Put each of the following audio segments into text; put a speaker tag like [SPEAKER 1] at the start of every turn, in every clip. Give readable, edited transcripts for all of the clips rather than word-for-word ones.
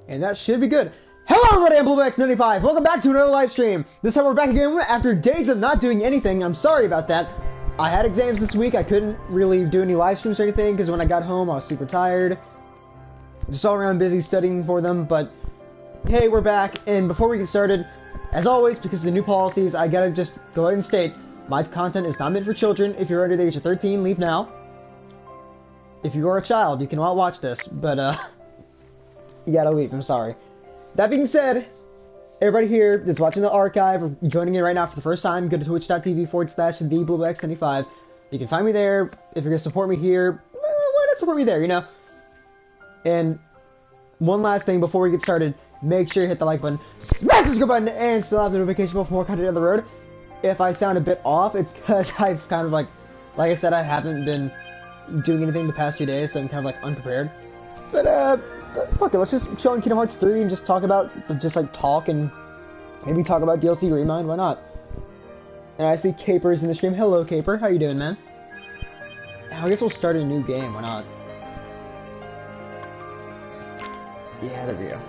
[SPEAKER 1] And that should be good. Hello everybody, I'm BlueX95. Welcome back to another live stream. This time we're back again after days of not doing anything. I'm sorry about that. I had exams this week. I couldn't really do any live streams or anything because when I got home I was super tired. Just all around busy studying for them, but hey, we're back. And before we get started, as always, because of the new policies, I gotta just go ahead and state, my content is not meant for children. If you're under the age of 13, leave now. If you are a child, you can not watch this, but you gotta leave, I'm sorry. That being said, everybody here that's watching the archive or joining in right now for the first time, go to twitch.tv/TheBlueX95. You can find me there. If you're gonna support me here, why not support me there, you know? And one last thing before we get started, make sure you hit the like button, smash the subscribe button, and still have the notification bell for more content down the road. If I sound a bit off, it's because I've kind of like I said, I haven't been doing anything the past few days, so I'm kind of like unprepared. But fuck it, let's just chill on Kingdom Hearts 3 and just talk about, talk and maybe talk about DLC ReMind, why not? And I see Caper's in the stream. Hello, Caper, how you doing, man? I guess we'll start a new game, why not? Yeah, there we go.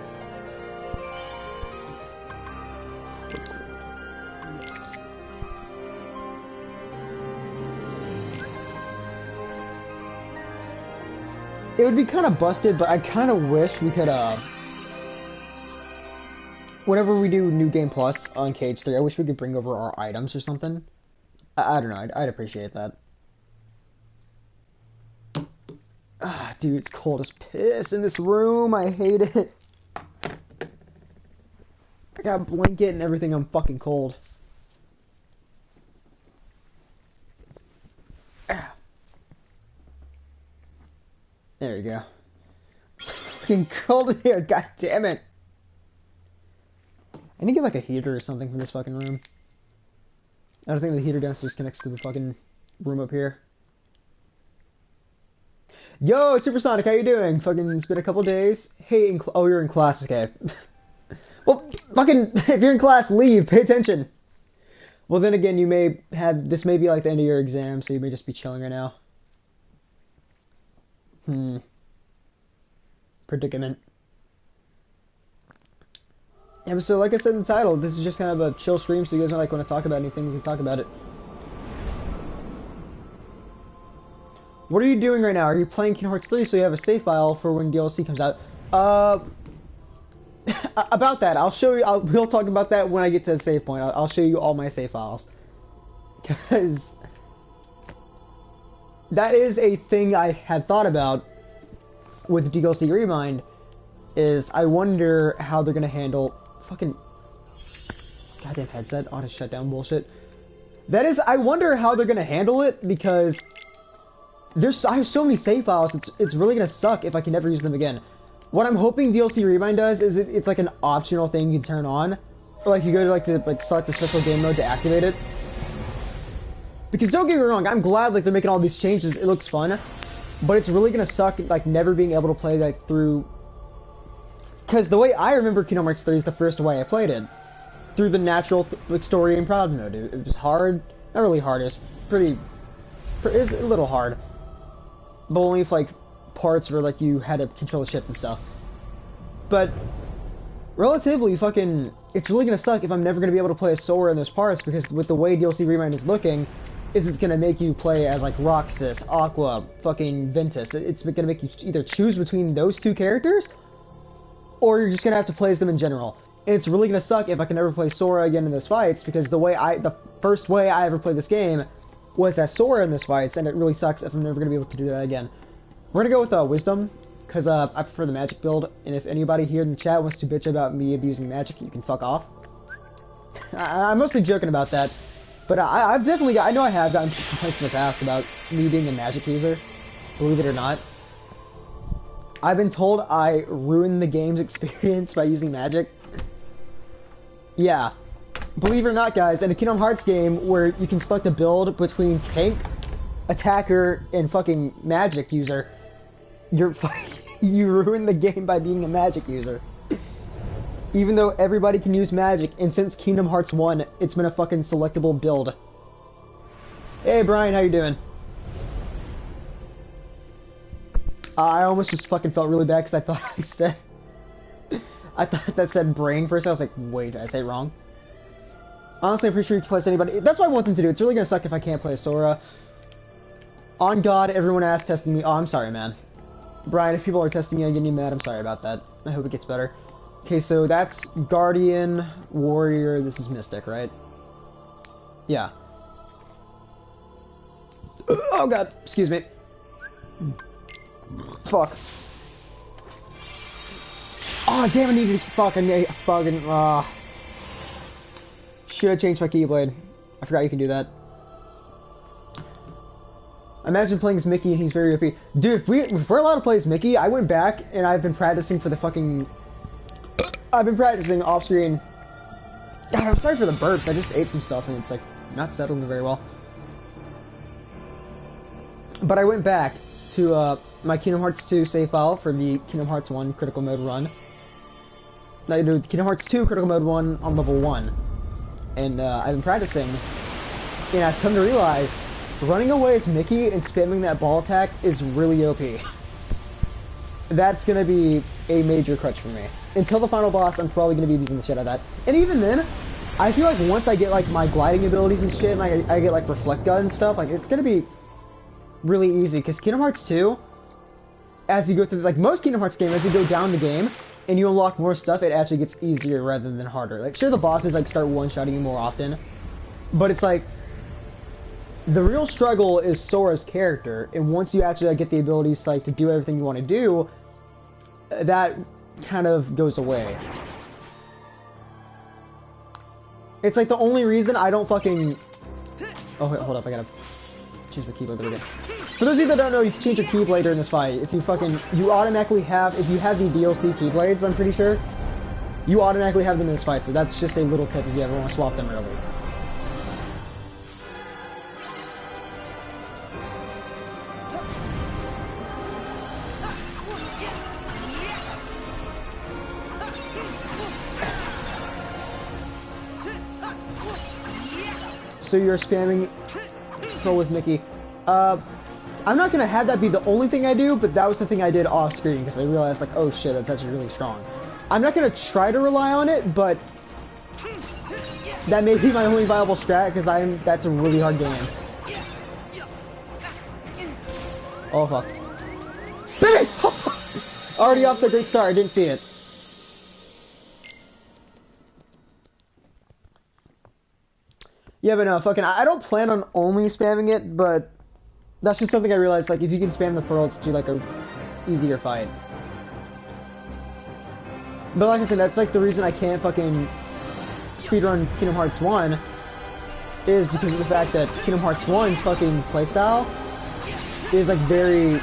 [SPEAKER 1] It would be kind of busted, but I kind of wish we could, whenever we do New Game Plus on KH3, I wish we could bring over our items or something. I don't know, I'd appreciate that. Ah, dude, it's cold as piss in this room, I hate it. I got a blanket and everything, I'm fucking cold. There you go. It's fucking cold in here, god damn it. I need to get like a heater or something from this fucking room. I don't think the heater downstairs connects to the fucking room up here. Yo, Supersonic, how you doing? Fucking, it's been a couple days. Hey, oh, you're in class, okay. Well, fucking, if you're in class, leave, pay attention. Well, then again, you may have, this may be like the end of your exam, so you may just be chilling right now. Predicament. Yeah, but so like I said in the title, this is just kind of a chill stream, so you guys want to talk about anything, we can talk about it. What are you doing right now? Are you playing Kingdom Hearts 3 so you have a save file for when DLC comes out? About that, I'll show you, we'll talk about that when I get to the save point. I'll show you all my save files. Because that is a thing I had thought about with DLC ReMind, is I wonder how they're gonna handle fucking goddamn headset auto shutdown bullshit. That is, I wonder how they're gonna handle it, because I have so many save files, it's really gonna suck if I can never use them again. What I'm hoping DLC ReMind does is it's like an optional thing you can turn on, or like you go to select the special game mode to activate it. Because don't get me wrong, I'm glad they're making all these changes, it looks fun, but it's really gonna suck never being able to play through, because the way I remember Kingdom Hearts 3 is the first way I played it, through the natural story and proud mode. It was hard, not really hard, it was a little hard, but only if parts where you had to control the ship and stuff. But relatively it's really gonna suck if I'm never gonna be able to play as Sora in those parts, because with the way DLC ReMind is looking, it's gonna make you play as Roxas, Aqua, fucking Ventus. It's gonna make you either choose between those two characters, or you're just gonna have to play as them in general. And it's really gonna suck if I can never play Sora again in those fights, because the first way I ever played this game was as Sora in those fights, and it really sucks if I'm never gonna be able to do that again. We're gonna go with Wisdom, because I prefer the magic build, and if anybody here in the chat wants to bitch about me abusing magic, you can fuck off. I'm mostly joking about that, but I've definitely, I know I have gotten complaints in the past about me being a magic user, believe it or not. I've been told I ruined the game's experience by using magic. Yeah, believe it or not, guys, in a Kingdom Hearts game where you can select a build between tank, attacker, and fucking magic user, you ruin the game by being a magic user. Even though everybody can use magic, and since Kingdom Hearts 1, it's been a fucking selectable build. Hey Brian, how you doing? I almost just fucking felt really bad because I thought I said I thought that said brain first. I was like, wait, did I say it wrong? Honestly, I'm pretty sure you can play as anybody. That's what I want them to do. It's really gonna suck if I can't play Sora. On God, everyone ass testing me. Oh, I'm sorry, man. Brian, if people are testing me and getting me mad, I'm sorry about that. I hope it gets better. Okay, so that's Guardian, Warrior, this is Mystic, right? Yeah. Oh God, excuse me. Fuck. Oh damn, I needed fucking should have changed my Keyblade. I forgot you can do that. Imagine playing as Mickey and he's very OP. Dude, if we're allowed to play as Mickey, I went back and I've been practicing for the fucking... I've been practicing off screen. God, I'm sorry for the burps. I just ate some stuff and it's like not settling very well. But I went back to my Kingdom Hearts 2 save file for the Kingdom Hearts 1 critical mode run. I did Kingdom Hearts 2 critical mode 1 on level 1. And I've been practicing. And I've come to realize running away as Mickey and spamming that ball attack is really OP. That's gonna be a major crutch for me. Until the final boss, I'm probably gonna be using the shit out of that. And even then, I feel like once I get like my gliding abilities and shit, and I get like Reflect Gun and stuff, like it's gonna be really easy. Because Kingdom Hearts 2, as you go through, like most Kingdom Hearts games, as you go down the game and you unlock more stuff, it actually gets easier rather than harder. Like sure, the bosses like start one-shotting you more often, but it's like the real struggle is Sora's character, and once you actually like, get the abilities like to do everything you want to do, that kind of goes away. It's like the only reason I don't fucking... Oh wait, hold up, I gotta change my Keyblade there again. For those of you that don't know, you can change your Keyblade during this fight. If you fucking... You automatically have... If you have the DLC Keyblades, I'm pretty sure, you automatically have them in this fight, so that's just a little tip if you ever want to swap them early. So you're spamming Pro with Mickey. I'm not gonna have that be the only thing I do, but that was the thing I did off screen because I realized like, oh shit, that's actually really strong. I'm not gonna try to rely on it, but that may be my only viable strat because that's a really hard game. Oh fuck. Baby! Already off to a great start, I didn't see it. Yeah, but no, fucking, I don't plan on only spamming it, but that's just something I realized, like, if you can spam the pearl, it's do like a easier fight. But like I said, that's like the reason I can't fucking speedrun Kingdom Hearts 1, is because of the fact that Kingdom Hearts 1's fucking playstyle is like very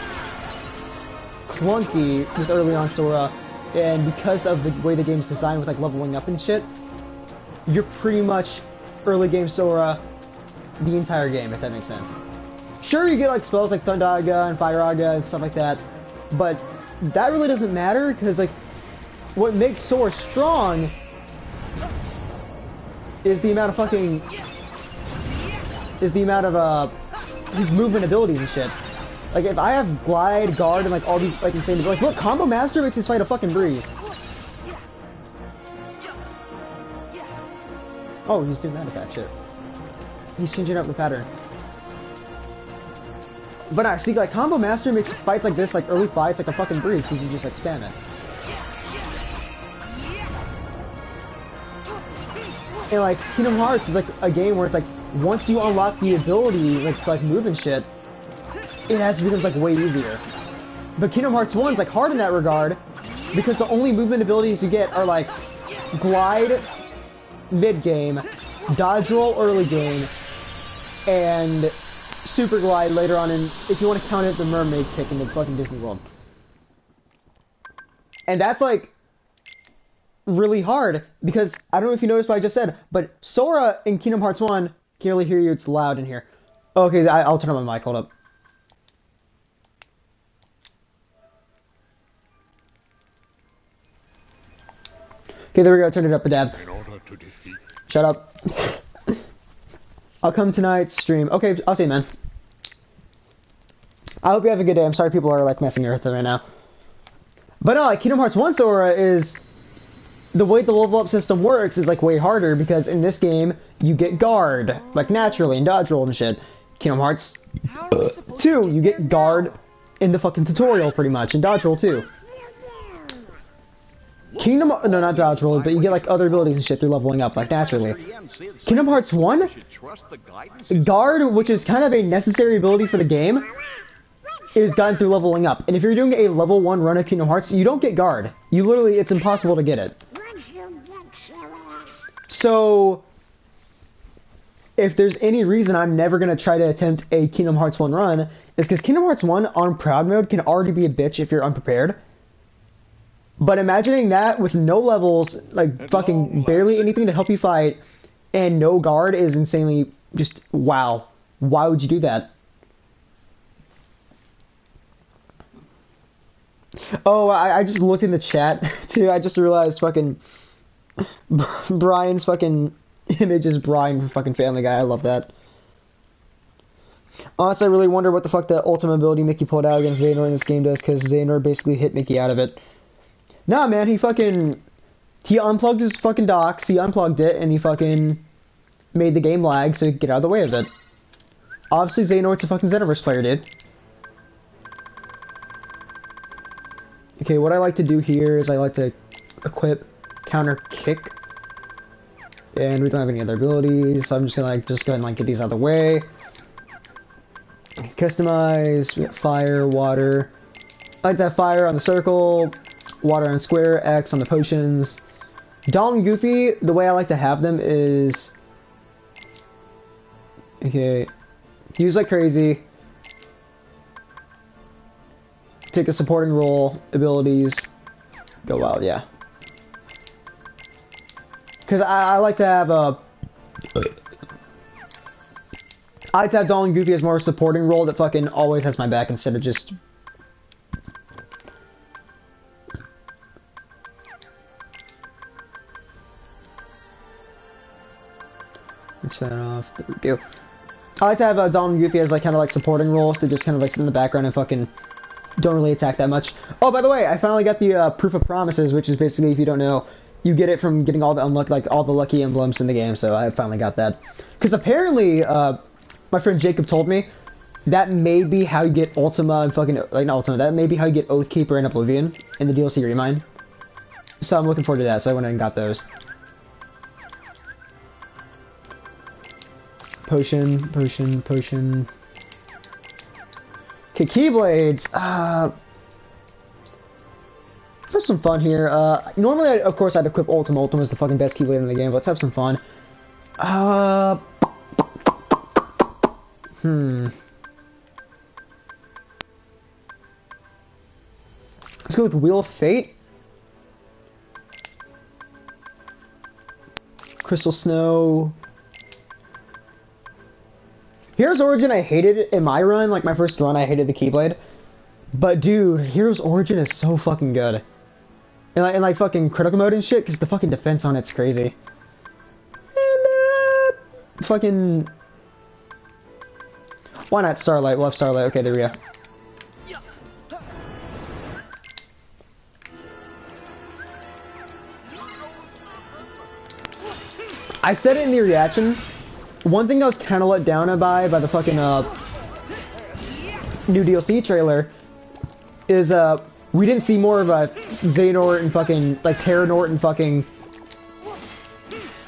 [SPEAKER 1] clunky with early on Sora, and because of the way the game's designed with like leveling up and shit, you're pretty much early game Sora the entire game, if that makes sense. Sure, you get like spells like Thundaga and Fireaga and stuff like that, but that really doesn't matter because like what makes Sora strong is the amount of fucking his movement abilities and shit. Like if I have glide, guard, and like all these like insane, like look, Combo Master makes this fight a fucking breeze. Oh, he's doing that attack shit. He's changing up the pattern. But I see, like, Combo Master makes fights like this, like early fights, like a fucking breeze, because you just, like, spam it. And, like, Kingdom Hearts is, like, a game where it's, like, once you unlock the ability, like, to, like, move and shit, it actually becomes, like, way easier. But Kingdom Hearts 1 is, like, hard in that regard, because the only movement abilities you get are, like, glide mid-game, dodge roll early game, and super glide later on in, if you want to count it, the mermaid kick in the fucking Disney World. And that's like really hard because I don't know if you noticed what I just said, but Sora in Kingdom Hearts 1, can't really hear you, it's loud in here. Okay, I'll turn on my mic, hold up. Okay, there we go, turn it up a dab. Shut up. I'll come tonight's stream. Okay, I'll see you, man. I hope you have a good day. I'm sorry people are, like, messing with it right now. But no, like, Kingdom Hearts 1 Sora is the way the level up system works is like way harder because in this game you get guard like naturally and dodge roll and shit. Kingdom Hearts 2, you get guard in the fucking tutorial pretty much and dodge roll too. No, not dodge roll, but you get like other abilities and shit through leveling up like naturally. Kingdom Hearts 1, guard, which is kind of a necessary ability for the game, is gotten through leveling up. And if you're doing a level 1 run of Kingdom Hearts, you don't get guard. You literally, it's impossible to get it. So, if there's any reason I'm never going to try to attempt a Kingdom Hearts 1 run, is because Kingdom Hearts 1 on proud mode can already be a bitch if you're unprepared. But imagining that with no levels, like fucking barely anything to help you fight, and no guard is insanely just, wow. Why would you do that? Oh, I just looked in the chat, too. I just realized fucking Brian's fucking image is Brian from fucking Family Guy. I love that. Honestly, I really wonder what the fuck that ultimate ability Mickey pulled out against Xehanort in this game does, because Xehanort basically hit Mickey out of it. Nah, man, he unplugged his fucking docks, he unplugged it, and he fucking made the game lag so he could get out of the way of it. Obviously, Xehanort's a fucking Xenoverse player, dude. Okay, what I like to do here is I like to equip counter kick. And we don't have any other abilities, so I'm just gonna like just go ahead and like get these out of the way. Customize, we got fire, water. I like to have fire on the circle, water on square, X on the potions. Donald and Goofy, the way I like to have them is... Okay, use like crazy. Take a supporting role, abilities, go wild, yeah. Because I like to have a... I like to have Donald and Goofy as more of a supporting role that fucking always has my back instead of just... Fix that off, there we go. I like to have Donald and Goofy as like kind of like supporting roles that just kind of like sit in the background and fucking don't really attack that much. Oh, by the way, I finally got the Proof of Promises, which is basically, if you don't know, you get it from getting all the all the lucky emblems in the game, so I finally got that. Because apparently, my friend Jacob told me that may be how you get Ultima and fucking, like, not Ultima, that may be how you get Oathkeeper and Oblivion in the DLC ReMind. So I'm looking forward to that, so I went and got those. Potion, potion, potion. Okay, Keyblades. Let's have some fun here. Normally, of course, I'd equip Ultima. Ultima is the fucking best Keyblade in the game, but let's have some fun. Let's go with Wheel of Fate. Crystal Snow. Hero's Origin, I hated it in my run, like my first run, I hated the Keyblade. But dude, Hero's Origin is so fucking good. And like fucking critical mode and shit, because the fucking defense on it's crazy. And fucking... Why not Starlight? We'll have Starlight. Okay, there we go. I said it in the reaction. One thing I was kind of let down by the fucking new DLC trailer is we didn't see more of a Xehanort and fucking like Terranort and fucking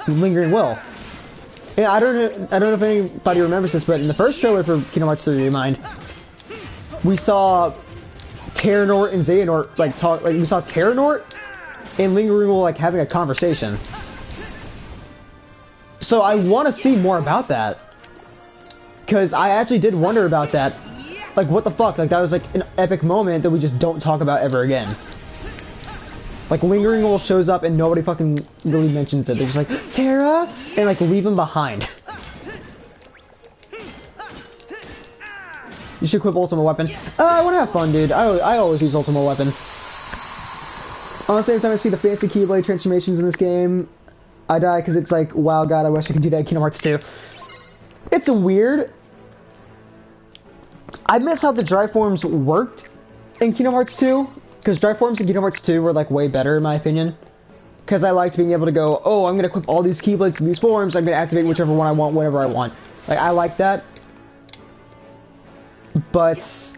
[SPEAKER 1] Lingering Will. Yeah, I don't know if anybody remembers this, but in the first trailer for Kingdom Hearts 3 ReMind, we saw Terranort and Xehanort like talk. Like we saw Terranort and Lingering Will like having a conversation. So I want to see more about that, because I actually did wonder about that. Like, what the fuck? Like, that was like an epic moment that we just don't talk about ever again. Like, Lingering Will shows up and nobody fucking really mentions it. They're just like, Terra! And like, leave him behind. You should equip Ultimate Weapon. I want to have fun, dude. I always use Ultimate Weapon. Honestly, every time I see the fancy Keyblade transformations in this game, I die because it's like, wow, God, I wish I could do that in Kingdom Hearts 2. It's weird. I miss how the dry forms worked in Kingdom Hearts 2, because dry forms in Kingdom Hearts 2 were like way better in my opinion. Because I liked being able to go, oh, I'm going to equip all these Keyblades in these forms, I'm going to activate whichever one I want, whenever I want. Like, I like that. But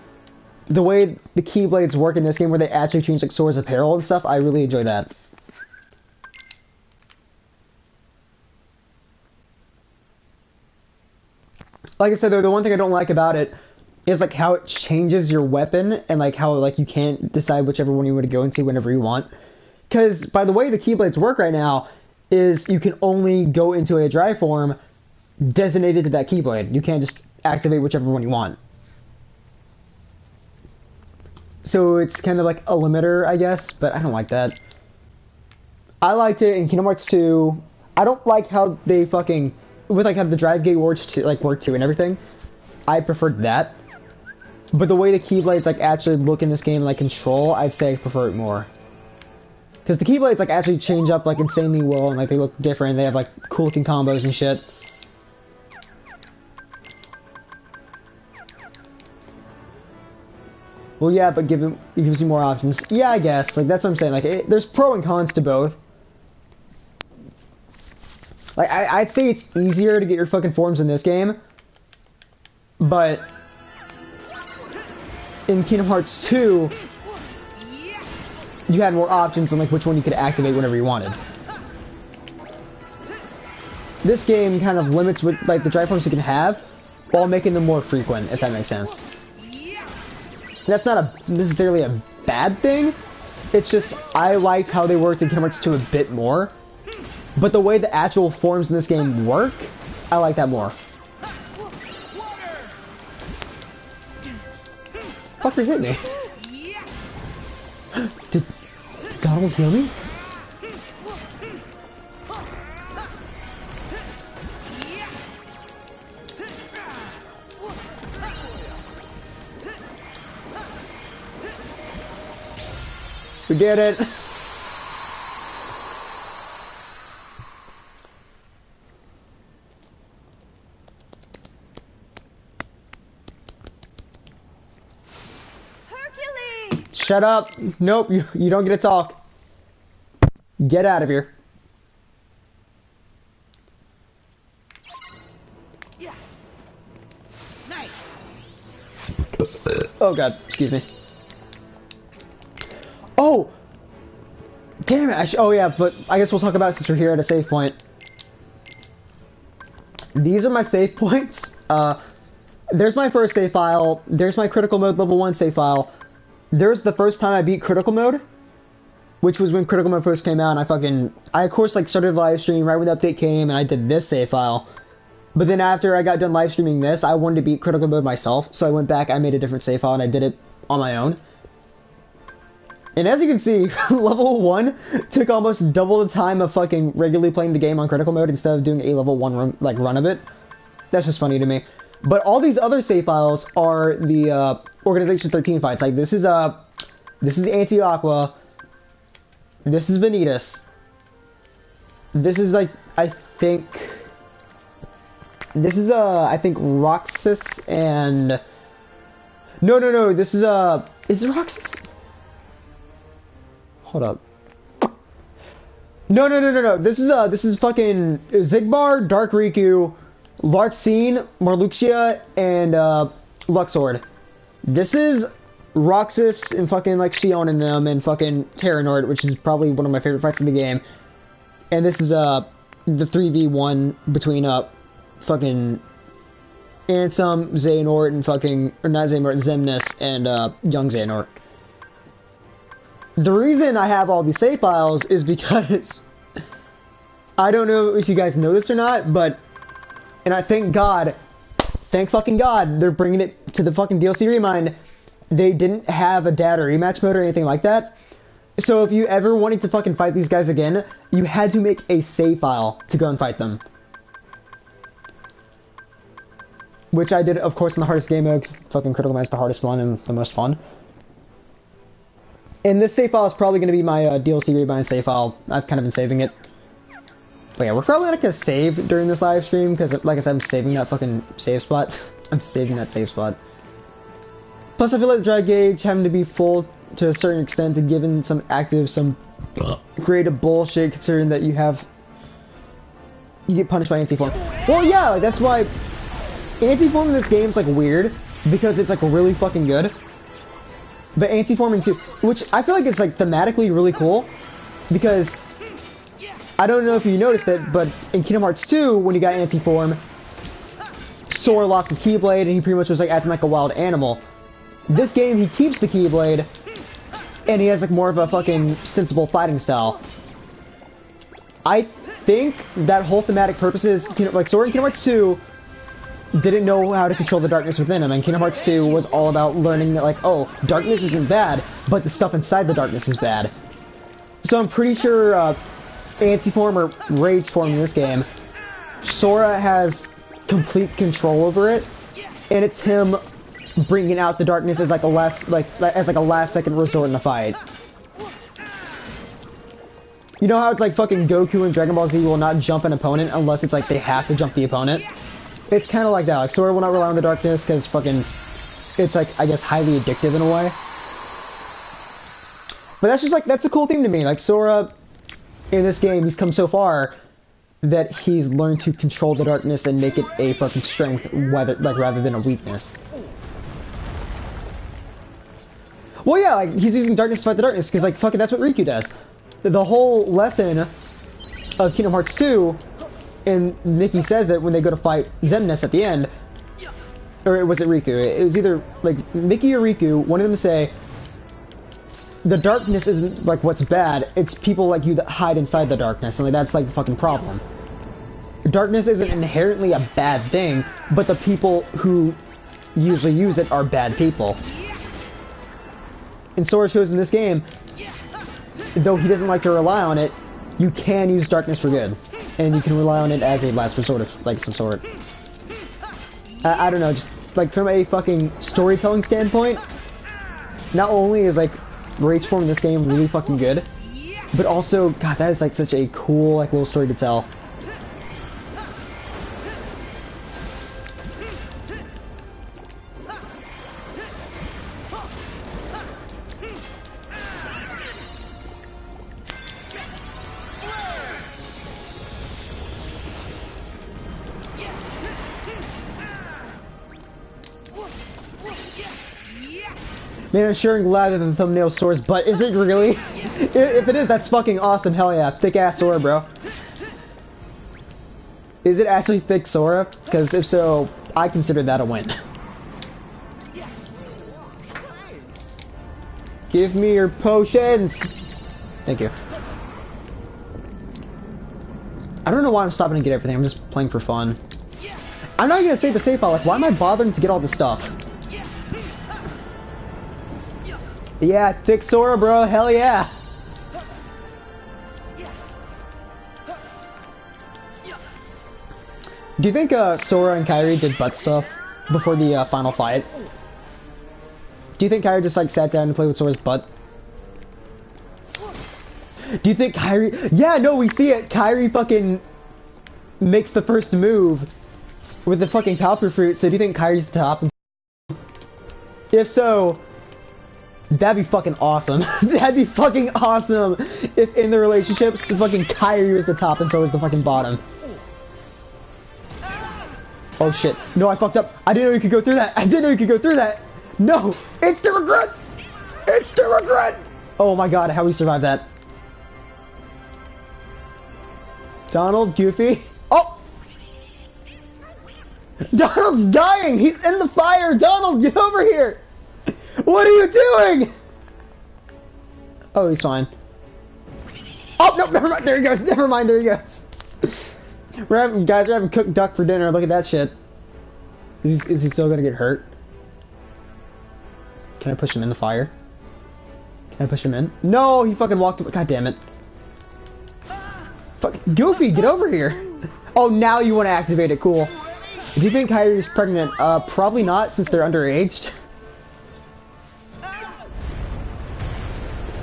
[SPEAKER 1] the way the Keyblades work in this game, where they actually change, like, Sora's apparel and stuff, I really enjoy that. Like I said, though, the one thing I don't like about it is, like, how it changes your weapon, and, like, how, like, you can't decide whichever one you want to go into whenever you want. Because, by the way the Keyblades work right now, is you can only go into a dry form designated to that Keyblade. You can't just activate whichever one you want. So it's kind of like a limiter, I guess, but I don't like that. I liked it in Kingdom Hearts 2. I don't like how they fucking, with like how the drive gate works to, like, work too and everything. I preferred that. But the way the Keyblades like actually look in this game, like control, I'd say I prefer it more. Because the Keyblades like actually change up like insanely well, and like they look different. They have like cool looking combos and shit. Well, yeah, but it gives you more options. Yeah, I guess. Like that's what I'm saying. Like there's pro and cons to both. Like I'd say it's easier to get your fucking forms in this game, but in Kingdom Hearts 2. You had more options on like which one you could activate whenever you wanted. This game kind of limits what like the dry forms you can have, while making them more frequent, if that makes sense. That's not necessarily a bad thing. It's just I liked how they worked in Kingdom Hearts 2 a bit more, but the way the actual forms in this game work, I like that more. Fucker hit me. Did Donald heal me? We did it!
[SPEAKER 2] Hercules!
[SPEAKER 1] Shut up! Nope, you don't get to talk. Get out of here.
[SPEAKER 2] Yeah. Nice.
[SPEAKER 1] Oh god, excuse me. Oh! Damn it, oh yeah, but I guess we'll talk about it since we're here at a save point. These are my save points. There's my first save file. There's my critical mode level 1 save file. There's the first time I beat critical mode, which was when critical mode first came out, and I of course like started live streaming right when the update came, and I did this save file. But then after I got done live streaming this, I wanted to beat critical mode myself, so I went back, I made a different save file, and I did it on my own. And as you can see, level 1 took almost double the time of fucking regularly playing the game on critical mode instead of doing a level 1 run of it. That's just funny to me. But all these other save files are the Organization 13 fights. Like this is Anti-Aqua. This is Vanitas. This is like I think Roxas and no, this is it Roxas? Hold up. No. This is fucking Zigbar, Dark Riku, Larxene, Marluxia, and Luxord. This is Roxas and fucking like Xion and them and fucking Terranort, which is probably one of my favorite fights in the game. And this is the 3v1 between fucking Ansem, Xehanort, and fucking, or not Xehanort, Xemnas and young Xehanort. The reason I have all these save files is because I don't know if you guys know this or not, but and I thank fucking God, they're bringing it to the fucking DLC ReMind. They didn't have a data rematch mode or anything like that. So if you ever wanted to fucking fight these guys again, you had to make a save file to go and fight them. Which I did, of course, in the hardest game mode, because fucking Critical Mode is the hardest one and the most fun. And this save file is probably going to be my DLC ReMind save file. I've kind of been saving it. But yeah, we're probably not going to save during this live stream, because like I said, I'm saving that fucking save spot. I'm saving that save spot. Plus, I feel like the drive gauge having to be full to a certain extent, and given some active, some creative bullshit, considering that you get punished by anti-form. Well, yeah, like, that's why anti-form in this game is like weird, because it's like really fucking good. But anti-form in 2, which I feel like is like thematically really cool, because I don't know if you noticed it, but in Kingdom Hearts 2, when you got anti-form, Sora lost his Keyblade, and he pretty much was like acting like a wild animal. This game, he keeps the Keyblade, and he has like more of a fucking sensible fighting style. I think that whole thematic purposes, like Sora in Kingdom Hearts 2 didn't know how to control the darkness within him, and Kingdom Hearts 2 was all about learning that, like, oh, darkness isn't bad, but the stuff inside the darkness is bad. So I'm pretty sure anti-form or rage form in this game, Sora has complete control over it, and it's him bringing out the darkness as like a last second resort in a fight. You know how it's like fucking Goku and Dragon Ball Z will not jump an opponent unless it's like they have to jump the opponent? It's kind of like that. Like, Sora will not rely on the darkness because fucking, it's like, I guess, highly addictive in a way. But that's just like, that's a cool thing to me. Like, Sora, in this game, he's come so far that he's learned to control the darkness and make it a fucking strength, rather than a weakness. Well, yeah, like, he's using darkness to fight the darkness because, like, fucking, that's what Riku does. The whole lesson of Kingdom Hearts 2, and Mickey says it when they go to fight Xemnas at the end, or was it Riku? It was either, like, Mickey or Riku, one of them say, the darkness isn't, like, what's bad, it's people like you that hide inside the darkness, and like, that's, like, the fucking problem. Darkness isn't inherently a bad thing, but the people who usually use it are bad people. And Sora shows in this game, though he doesn't like to rely on it, you can use darkness for good. And you can rely on it as a last resort of, like, some sort. I don't know, just, like, from a fucking storytelling standpoint, not only is, like, rage form in this game really fucking good, but also, god, that is, like, such a cool, like, little story to tell. Man, I'm sure glad that the thumbnail Sora's butt. Is it really? If it is, that's fucking awesome. Hell yeah. Thick ass Sora, bro. Is it actually thick Sora? Because if so, I consider that a win. Give me your potions! Thank you. I don't know why I'm stopping to get everything. I'm just playing for fun. I'm not gonna save the save file. Like, why am I bothering to get all this stuff? Yeah, thick Sora, bro. Hell yeah. Do you think Sora and Kairi did butt stuff before the final fight? Do you think Kairi just like sat down and played with Sora's butt? Do you think Kairi... Yeah, no, we see it. Kairi fucking makes the first move with the fucking Palper Fruit. So do you think Kairi's the top? If so... that'd be fucking awesome. That'd be fucking awesome if in the relationships, fucking Kairi was the top and so was the fucking bottom. Oh shit. No, I fucked up. I didn't know you could go through that. I didn't know you could go through that. No! It's the regret! It's the regret! Oh my god, how we survived that. Donald, Goofy. Oh! Donald's dying! He's in the fire! Donald, get over here! What are you doing? Oh, he's fine. Oh, no, never mind. There he goes. Never mind. There he goes. Guys, we're having cooked duck for dinner. Look at that shit. Is he still gonna get hurt? Can I push him in the fire? Can I push him in? No, he fucking walked away. God damn it. Fuck, Goofy, get over here. Oh, now you want to activate it. Cool. Do you think Kairi's pregnant? Probably not, since they're underaged.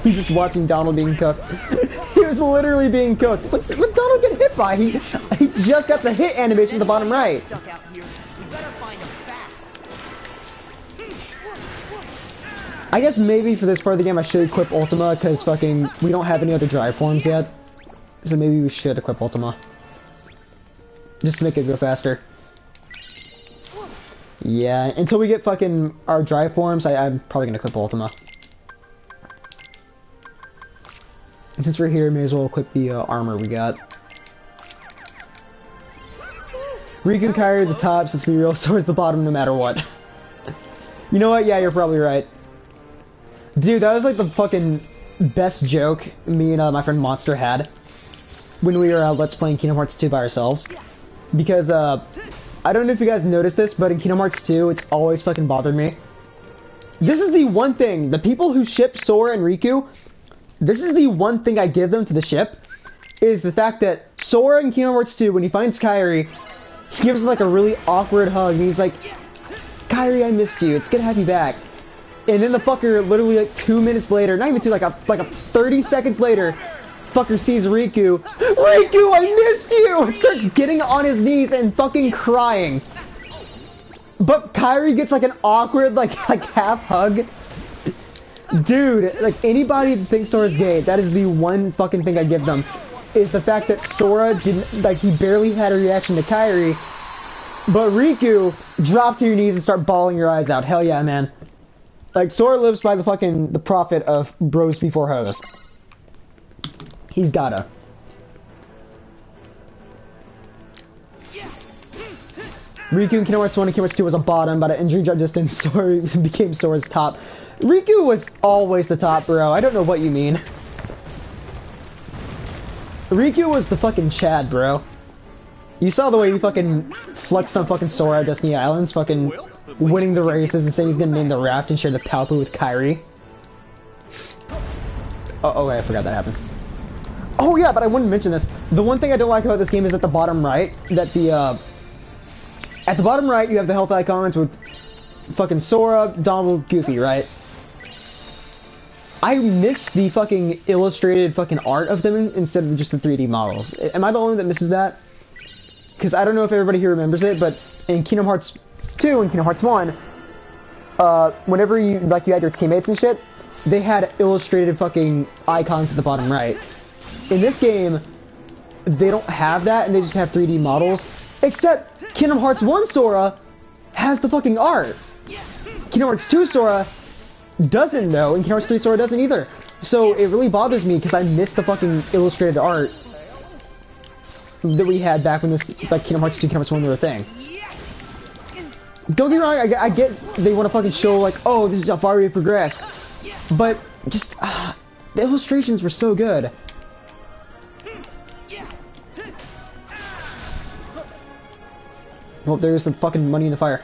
[SPEAKER 1] Just watching Donald being cooked. He was literally being cooked. What's Donald getting hit by? He just got the hit animation at the bottom right. I guess maybe for this part of the game I should equip Ultima, because fucking we don't have any other drive forms yet. So maybe we should equip Ultima. Just to make it go faster. Yeah, until we get fucking our drive forms, I'm probably gonna equip Ultima. And since we're here, may as well equip the armor we got. Riku and Kairi at the top, so let's be real, so is the bottom no matter what. You know what? Yeah, you're probably right. Dude, that was like the fucking best joke me and my friend Monster had when we were Let's Playing Kingdom Hearts 2 by ourselves. Because, I don't know if you guys noticed this, but in Kingdom Hearts 2, it's always fucking bothered me. This is the one thing, the people who ship Sora and Riku, this is the one thing I give them to the ship, is the fact that Sora in Kingdom Hearts 2, when he finds Kairi, he gives her like a really awkward hug, and he's like, Kairi, I missed you, it's good to have you back. And then the fucker, literally like 2 minutes later, not even 2, like a 30 seconds later, fucker sees Riku. Riku, I missed you! And starts getting on his knees and fucking crying. But Kairi gets like an awkward, like half hug. Dude, like anybody that thinks Sora's gay, that is the one fucking thing I give them. Is the fact that Sora didn't, like he barely had a reaction to Kairi. But Riku, drop to your knees and start bawling your eyes out. Hell yeah, man. Like, Sora lives by the prophet of bros before hoes. He's gotta. Riku in Kingdom Hearts 1 and Kingdom Hearts 2 was a bottom, but at injury judge distance, Sora became Sora's top. Riku was always the top, bro. I don't know what you mean. Riku was the fucking Chad, bro. You saw the way he fucking flexed on fucking Sora at Destiny Islands, fucking winning the races and saying he's gonna name the raft and share the Palpu with Kairi. Oh, okay, I forgot that happens. Oh yeah, but I wouldn't mention this. The one thing I don't like about this game is at the bottom right, that at the bottom right you have the health icons with fucking Sora, Donald, Goofy, right? I miss the fucking illustrated fucking art of them instead of just the 3D models. Am I the only one that misses that? Because I don't know if everybody here remembers it, but in Kingdom Hearts 2 and Kingdom Hearts 1, whenever you had your teammates and shit, they had illustrated fucking icons at the bottom right. In this game, they don't have that, and they just have 3D models. Except Kingdom Hearts 1 Sora has the fucking art. Kingdom Hearts 2 Sora doesn't, though, and Kingdom Hearts 3 Sora doesn't either. So it really bothers me because I miss the fucking illustrated art that we had back when this, like, Kingdom Hearts 2, Kingdom Hearts 1 were a thing. Don't get me wrong, I get they want to fucking show, like, oh, this is how far we progressed. But, just, the illustrations were so good. Well, there's some fucking money in the fire.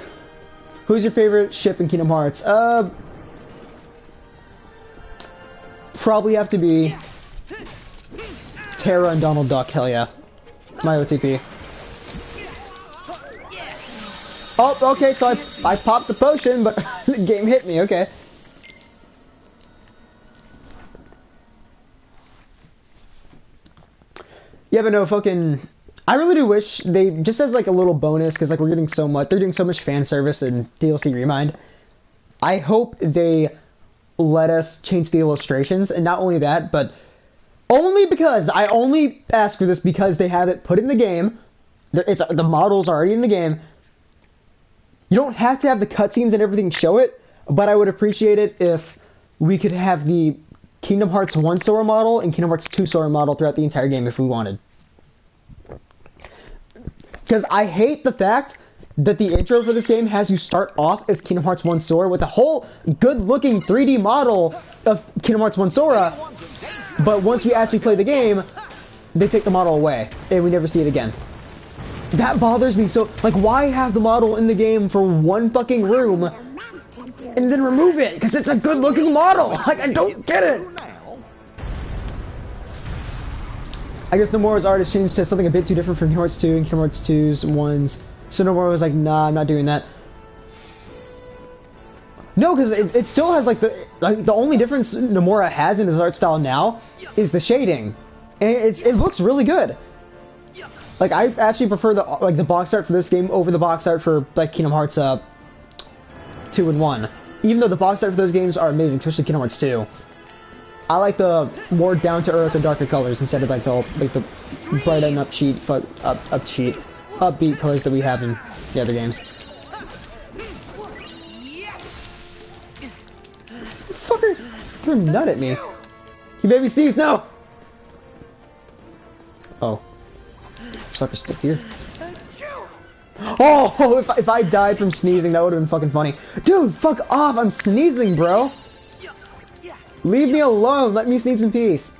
[SPEAKER 1] Who's your favorite ship in Kingdom Hearts? Probably have to be Terra and Donald Duck, hell yeah. My OTP. Oh, okay, so I popped the potion, but the game hit me, okay. Yeah, but no, fucking... I really do wish they, just as like a little bonus, because like we're getting so much, they're doing so much fan service and DLC ReMind. I hope they let us change the illustrations, and not only that, but only because, I only ask for this because they have it put in the game. The models are already in the game. You don't have to have the cutscenes and everything show it, but I would appreciate it if we could have the Kingdom Hearts 1 Sora model and Kingdom Hearts 2 Sora model throughout the entire game if we wanted. Because I hate the fact that the intro for this game has you start off as Kingdom Hearts 1 Sora with a whole good-looking 3D model of Kingdom Hearts 1 Sora, but once we actually play the game, they take the model away, and we never see it again. That bothers me so... Like, why have the model in the game for one fucking room, and then remove it? Because it's a good-looking model! Like, I don't get it! I guess Nomura's art has changed to something a bit too different from Kingdom Hearts 2 and Kingdom Hearts 2's ones. So Nomura was like, nah, I'm not doing that. No, because it still has, like, the only difference Nomura has in his art style now is the shading. And it looks really good. Like, I actually prefer the box art for this game over the box art for, like, Kingdom Hearts 2 and 1. even though the box art for those games are amazing, especially Kingdom Hearts 2, I like the more down-to-earth and darker colors instead of like the bright and upbeat colors that we have in the other games. Fucker threw a nut at me. You made me sneeze, no! Oh. This fucker's still here. Oh, if I died from sneezing, that would have been fucking funny. Dude, fuck off! I'm sneezing, bro! Leave me alone! Let me sneeze in peace!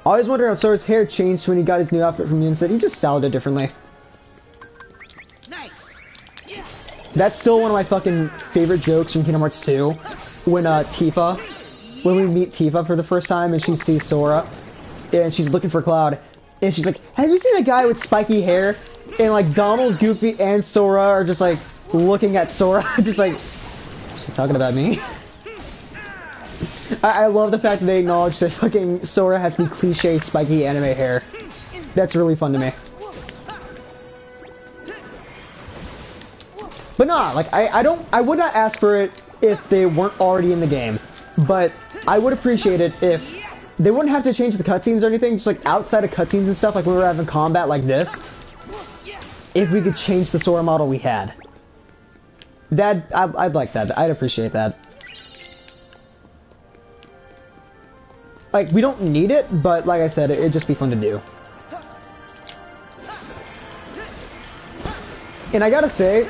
[SPEAKER 1] I always wonder how Sora's hair changed when he got his new outfit from the inside. He just styled it differently.
[SPEAKER 2] Nice.
[SPEAKER 1] That's still one of my fucking favorite jokes from Kingdom Hearts 2. When Tifa, when we meet Tifa for the first time and she sees Sora, and she's looking for Cloud, and she's like, "Have you seen a guy with spiky hair?" And like Donald, Goofy, and Sora are just like looking at Sora, just like, she's talking about me. I love the fact that they acknowledge that fucking Sora has the cliche spiky anime hair. That's really fun to me. But nah, like I would not ask for it if they weren't already in the game. But I would appreciate it if they wouldn't have to change the cutscenes or anything, just like outside of cutscenes and stuff, like when we were having combat like this. If we could change the Sora model we had. I'd like that. I'd appreciate that. Like, we don't need it, but like I said, it'd just be fun to do. And I gotta say,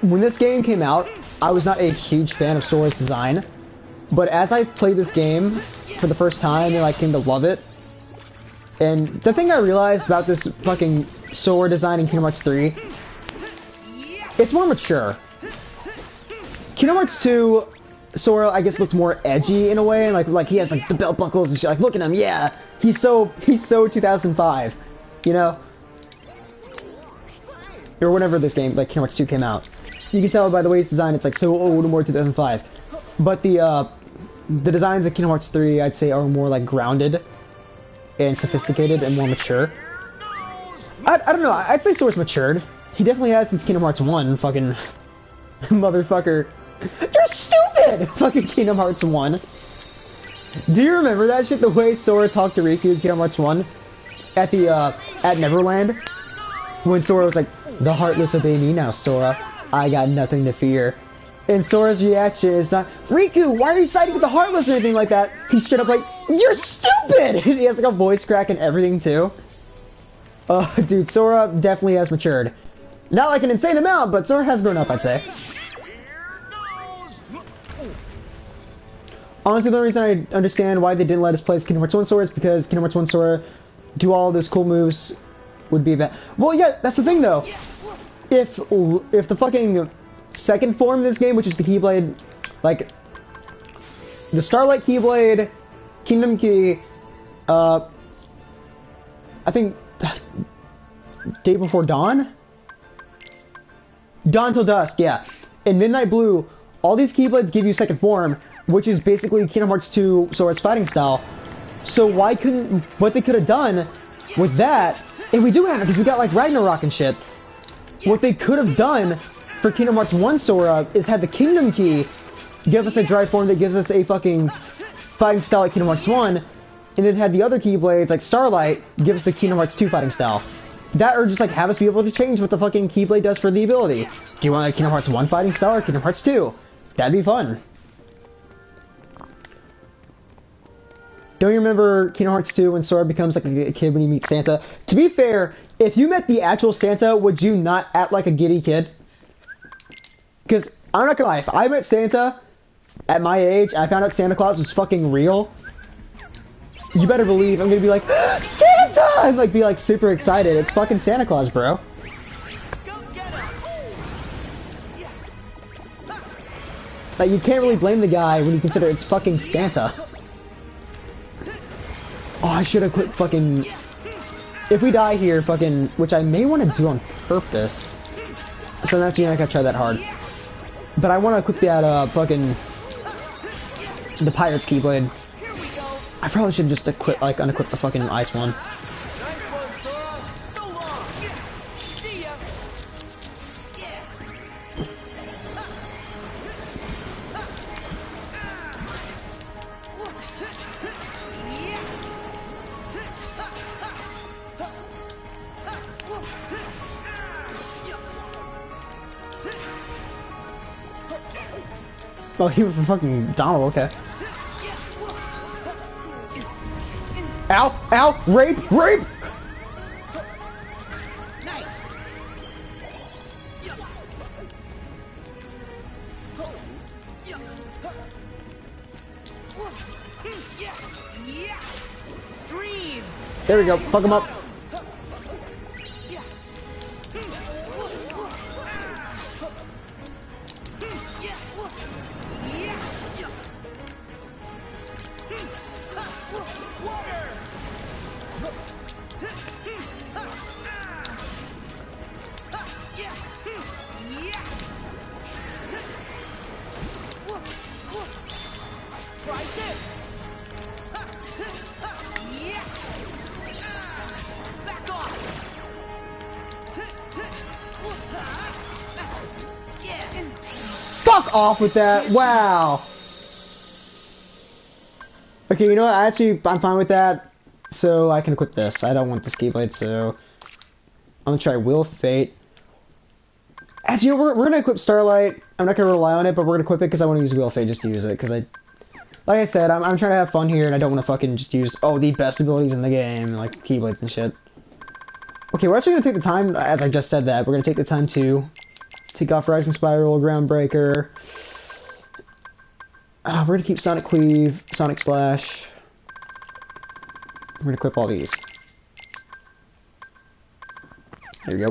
[SPEAKER 1] when this game came out, I was not a huge fan of Sora's design. But as I played this game for the first time and I came to love it, and the thing I realized about this fucking Sora design in Kingdom Hearts 3, it's more mature. Kingdom Hearts 2, Sora, I guess, looked more edgy in a way, and like he has like the belt buckles and shit. Like, look at him, yeah, he's so 2005, you know, or whenever this game, like Kingdom Hearts 2 came out. You can tell by the way it's designed, it's like so old and more 2005. But the designs of Kingdom Hearts 3, I'd say, are more like grounded and sophisticated and more mature. I don't know. I'd say Sora's matured. He definitely has since Kingdom Hearts 1. Fucking motherfucker. You're stupid! Fucking Kingdom Hearts 1. Do you remember that shit? The way Sora talked to Riku in Kingdom Hearts 1? At the, at Neverland? When Sora was like, "The Heartless obey me now, Sora. I got nothing to fear." And Sora's reaction is not, "Riku, why are you siding with the Heartless?" or anything like that. He's straight up like, "You're stupid!" And he has like a voice crack and everything too. Dude, Sora definitely has matured. Not like an insane amount, but Sora has grown up, I'd say. Honestly, the only reason I understand why they didn't let us play as Kingdom Hearts 1 Sora is because Kingdom Hearts 1 Sora do all those cool moves would be bad. Well, yeah, that's the thing though. If the fucking second form of this game, which is the Keyblade, like the Starlight Keyblade, Kingdom Key, I think Day Before Dawn? Dawn Till Dusk, yeah. In Midnight Blue, all these Keyblades give you second form, which is basically Kingdom Hearts 2 Sora's fighting style. So why couldn't, what they could have done with that, and we do have it because we got like Ragnarok and shit, what they could have done for Kingdom Hearts 1 Sora is had the Kingdom Key give us a dry form that gives us a fucking fighting style like Kingdom Hearts 1, and then had the other Keyblades like Starlight give us the Kingdom Hearts 2 fighting style. That, or just like have us be able to change what the fucking Keyblade does for the ability. Do you want a Kingdom Hearts 1 fighting style or Kingdom Hearts 2? That'd be fun. Don't you remember Kingdom Hearts 2 when Sora becomes like a kid when you meet Santa? To be fair, if you met the actual Santa, would you not act like a giddy kid? Because, I'm not gonna lie, if I met Santa at my age, I found out Santa Claus was fucking real, you better believe I'm gonna be like, "Santa!" and like be like super excited. It's fucking Santa Claus, bro. Like, you can't really blame the guy when you consider it's fucking Santa. Oh, I should have quit fucking... If we die here, fucking... Which I may want to do on purpose. So I'm actually not gonna try that hard. But I want to equip that, fucking... The Pirate's Keyblade. I probably should just equip, like, unequip the fucking ice one. Oh, he was fucking Donald, okay. Ow! Ow! Rape! Rape!
[SPEAKER 2] Nice. Stream.
[SPEAKER 1] There we go. Fuck him up. Fuck off with that. Wow. Okay, you know what? I'm fine with that. So I can equip this. I don't want this Keyblade, so I'm gonna try Wheel of Fate. Actually, you know, we're gonna equip Starlight. I'm not gonna rely on it, but we're gonna equip it because I want to use Wheel of Fate just to use it. Because like I said, I'm trying to have fun here, and I don't want to fucking just use the best abilities in the game, like Keyblades and shit. Okay, we're actually gonna take the time, as I just said that, we're gonna take the time to take off Rising Spiral, Groundbreaker. We're gonna keep Sonic Cleave, Sonic Slash. We're gonna equip all these. There we go.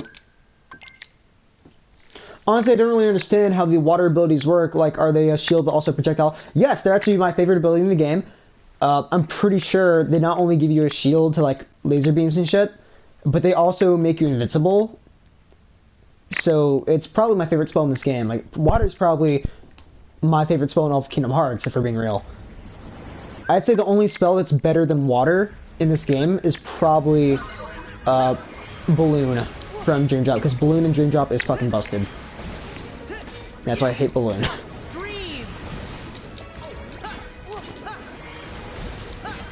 [SPEAKER 1] Honestly, I don't really understand how the water abilities work. Like, are they a shield but also projectile? Yes, they're actually my favorite ability in the game. I'm pretty sure they not only give you a shield to, like, laser beams and shit, but they also make you invincible. So, it's probably my favorite spell in this game. Like, water is probably my favorite spell in all of Kingdom Hearts, if we're being real. I'd say the only spell that's better than water in this game is probably Balloon from Dream Drop, because Balloon in Dream Drop is fucking busted. That's why I hate Balloon.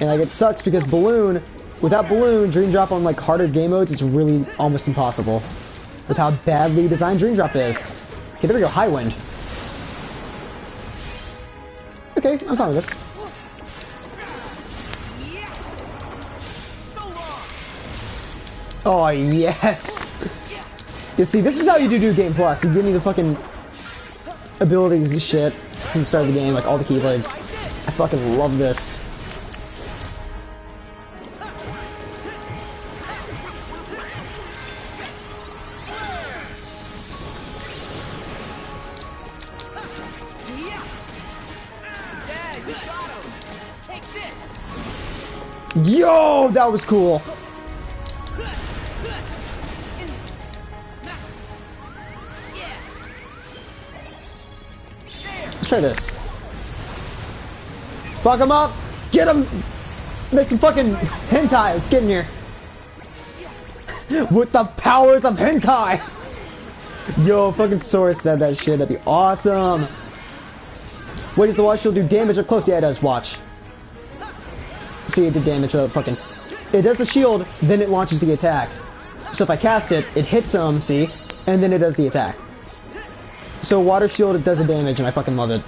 [SPEAKER 1] And like, it sucks because without Balloon, Dream Drop on like harder game modes is really almost impossible. With how badly designed Dream Drop is. Okay, there we go, High Wind. Okay, I'm fine with this. Oh, yes! You see, this is how you do New Game Plus. You give me the fucking abilities and shit from the start of the game, like all the Keyblades. I fucking love this. Yo, that was cool. Let's try this. Fuck him up. Get him. Make some fucking hentai. Let's get in here. With the powers of hentai. Yo, fucking Sora said that shit. That'd be awesome. Wait, does the water shield do damage up close? Yeah, it does. Watch. See, it did damage to fucking... It does the shield, then it launches the attack. So if I cast it, it hits him, see? And then it does the attack. So water shield, it does the damage, and I fucking love it.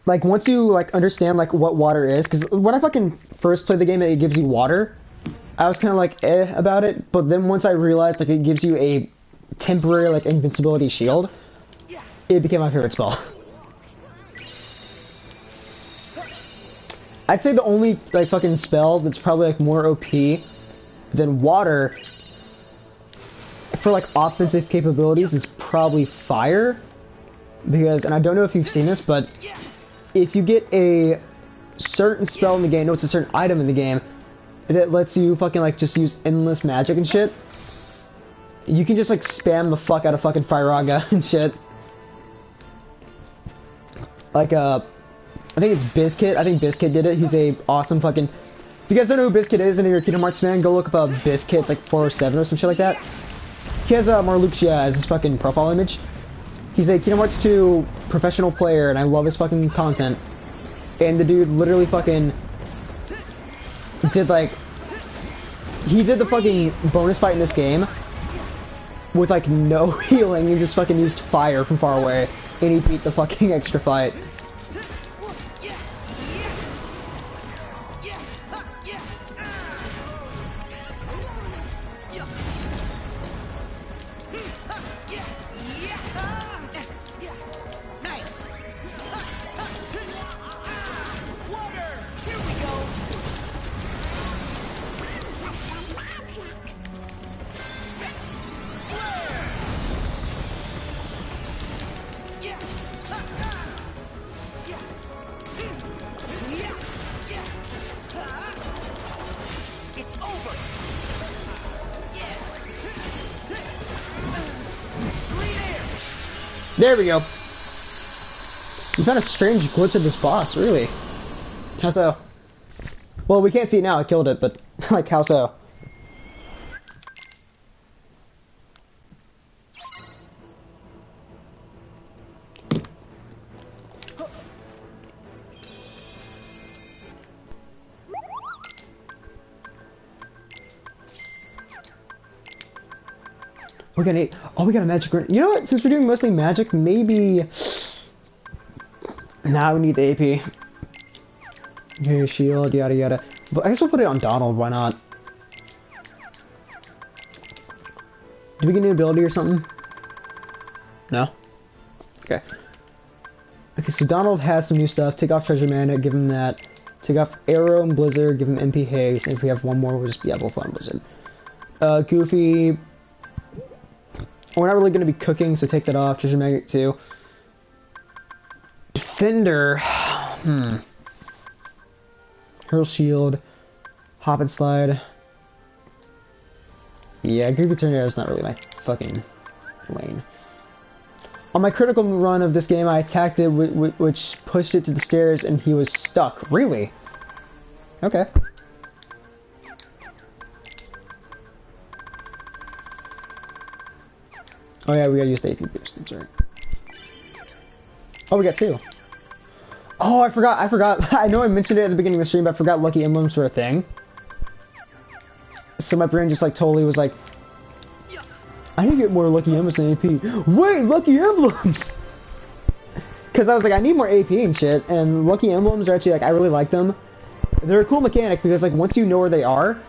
[SPEAKER 1] Like, once you, like, understand, like, what water is... Because when I fucking first played the game, it gives you water. I was kind of like, about it. But then once I realized, like, it gives you a temporary, like, invincibility shield... It became my favorite spell. I'd say the only, like, fucking spell that's probably, like, more OP than water for, like, offensive capabilities is probably fire. Because, and I don't know if you've seen this, but if you get a certain spell in the game, no, it's a certain item in the game that lets you fucking, like, just use endless magic and shit, you can just, like, spam the fuck out of fucking Firaga and shit. Like, I think it's Biscuit. I think Biscuit did it. He's a awesome fucking... If you guys don't know who Biscuit is and you're a Kingdom Hearts fan, go look up Biscuit. It's like 407 or some shit like that. He has Marluxia as his fucking profile image. He's a Kingdom Hearts 2 professional player, and I love his fucking content. And the dude literally fucking... did, like... He did the fucking bonus fight in this game with like no healing and just fucking used fire from far away, and he beat the fucking extra fight. There we go. You found a strange glitch of this boss, really. How so? Well, we can't see it now, I killed it, but, like, how so? We're gonna eat. Oh, we got a magic grenade. You know what? Since we're doing mostly magic, maybe. Now we need the AP. Okay, shield, yada yada. But I guess we'll put it on Donald. Why not? Do we get a new ability or something? No. Okay. Okay, so Donald has some new stuff. Take off Treasure Mana, give him that. Take off Arrow and Blizzard, give him MP Haste. And if we have one more, we'll just be able to find Blizzard. Goofy. We're not really going to be cooking, so take that off. Treasure Magnet too. Defender. Hurl Shield. Hop and Slide. Yeah, Goofy Tornado is not really my fucking lane. On my critical run of this game, I attacked it, which pushed it to the stairs, and he was stuck. Really? Okay. Oh yeah, we gotta use the AP boost, that's right. Oh, we got two. Oh, I forgot. I know I mentioned it at the beginning of the stream, but I forgot Lucky Emblems were a thing. So my brain just like totally was like, I need to get more Lucky Emblems than AP. Wait, Lucky Emblems! Because I was like, I need more AP and shit, and Lucky Emblems are actually like, I really like them. They're a cool mechanic because like once you know where they are,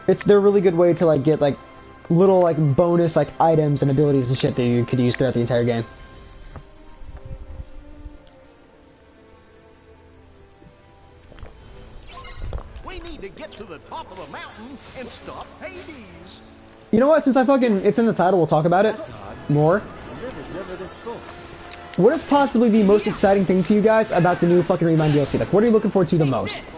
[SPEAKER 1] they're a really good way to like get like little like bonus like items and abilities and shit that you could use throughout the entire game.
[SPEAKER 3] We need to get to the top of the mountain and stop Hades.
[SPEAKER 1] You know what? Since it's in the title, we'll talk about it more. What is possibly the most exciting thing to you guys about the new fucking ReMind DLC? Like, what are you looking forward to the most?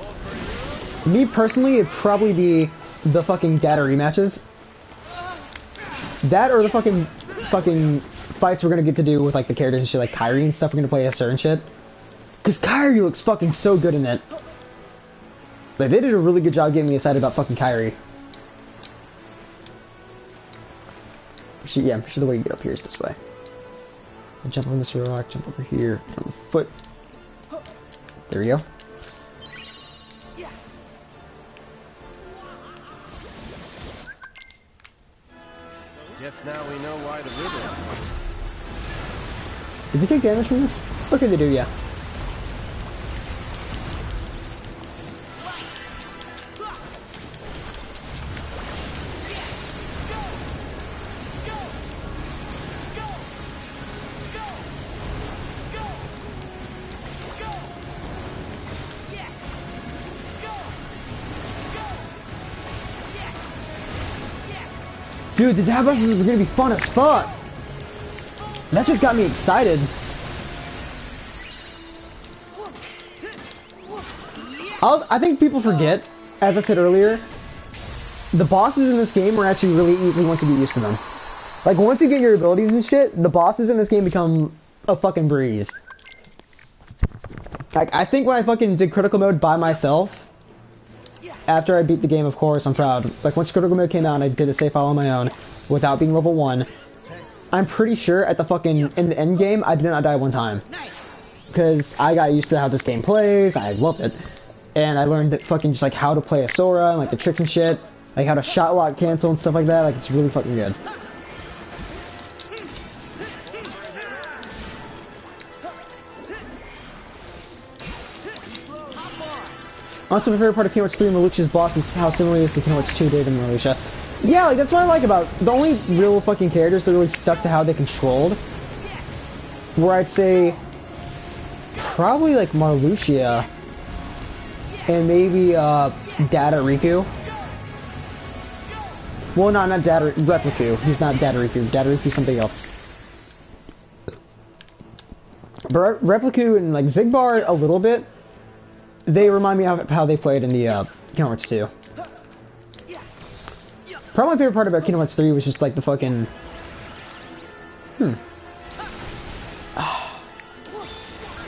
[SPEAKER 1] Me personally, it'd probably be the fucking data rematches. That or the fucking fights we're gonna get to do with like the characters and shit, like Kyrie and stuff. We're gonna play as her and shit. Cause Kyrie looks fucking so good in it. Like they did a really good job getting me excited about fucking Kyrie. Actually, yeah, I'm pretty sure the way you get up here is this way. I'll jump on this rock, jump over here, on the foot. There we go.
[SPEAKER 3] Guess now we know why the river.
[SPEAKER 1] Did they take damage from this? Okay, they do, yeah. Dude, the dab bosses are gonna be fun as fuck! That just got me excited. I think people forget, as I said earlier, the bosses in this game are actually really easy once you get used to them. Like, once you get your abilities and shit, the bosses in this game become a fucking breeze. Like, I think when I fucking did critical mode by myself, after I beat the game, of course, I'm proud. Like, once critical mode came out and I did a safe file on my own, without being level 1, I'm pretty sure at the fucking, in the end game, I did not die one time. Because I got used to how this game plays, I love it. And I learned that fucking just like how to play a Sora, and like the tricks and shit, like how to shot lock cancel and stuff like that, like it's really fucking good. Also, my favorite part of Kingdom Hearts 3 Marluxia's boss is how similar it is to Kingdom Hearts 2 Data Marluxia. Yeah, like, that's what I like about the only real fucking characters that really stuck to how they controlled. Where I'd say probably like Marluxia and maybe Data Riku. Well, no, not Data Repliku. He's not Data Riku. Data Riku's something else. But Repliku and like Zigbar a little bit. They remind me of how they played in the Kingdom Hearts 2. Probably my favorite part about Kingdom Hearts 3 was just like the fucking...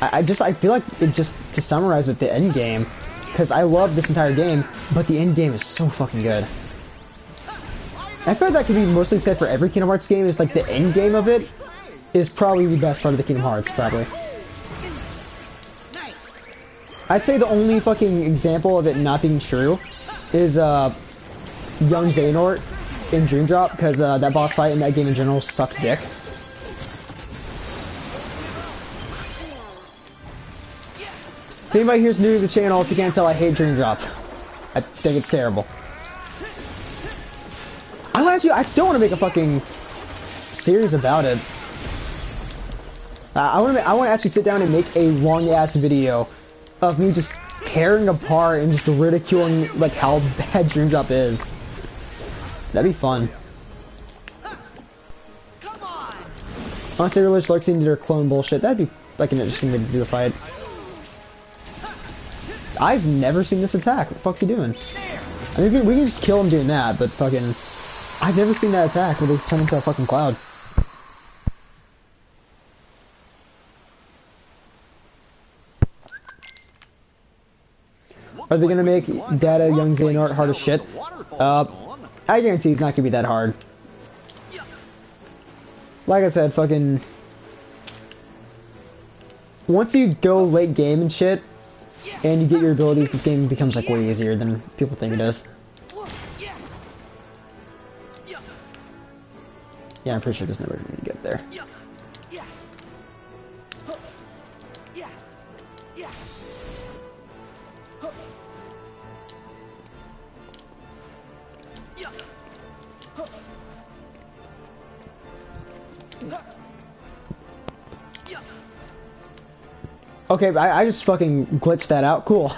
[SPEAKER 1] I feel like it just, to summarize it, the end game, because I love this entire game, but the end game is so fucking good. I feel like that could be mostly said for every Kingdom Hearts game, is like the end game of it is probably the best part of the Kingdom Hearts, probably. I'd say the only fucking example of it not being true is young Xehanort in Dream Drop, because that boss fight in that game in general sucked dick. If anybody here's new to the channel, if you can't tell, I hate Dream Drop. I think it's terrible. I still want to make a fucking series about it. I want to actually sit down and make a long-ass video of me just tearing apart and just ridiculing like how bad Dream Drop is. That'd be fun. Honestly, really like seeing their clone bullshit. That'd be like an interesting way to do a fight. I've never seen this attack. What the fuck's he doing? I mean, we can just kill him doing that, but fucking... I've never seen that attack where they turn into a fucking cloud. Are they gonna make Data Young Xehanort hard as shit? I guarantee it's not gonna be that hard. Like I said, fucking... Once you go late game and shit, and you get your abilities, this game becomes like way easier than people think it is. Yeah, I'm pretty sure there's never going to get there. Okay, I just fucking glitched that out. Cool.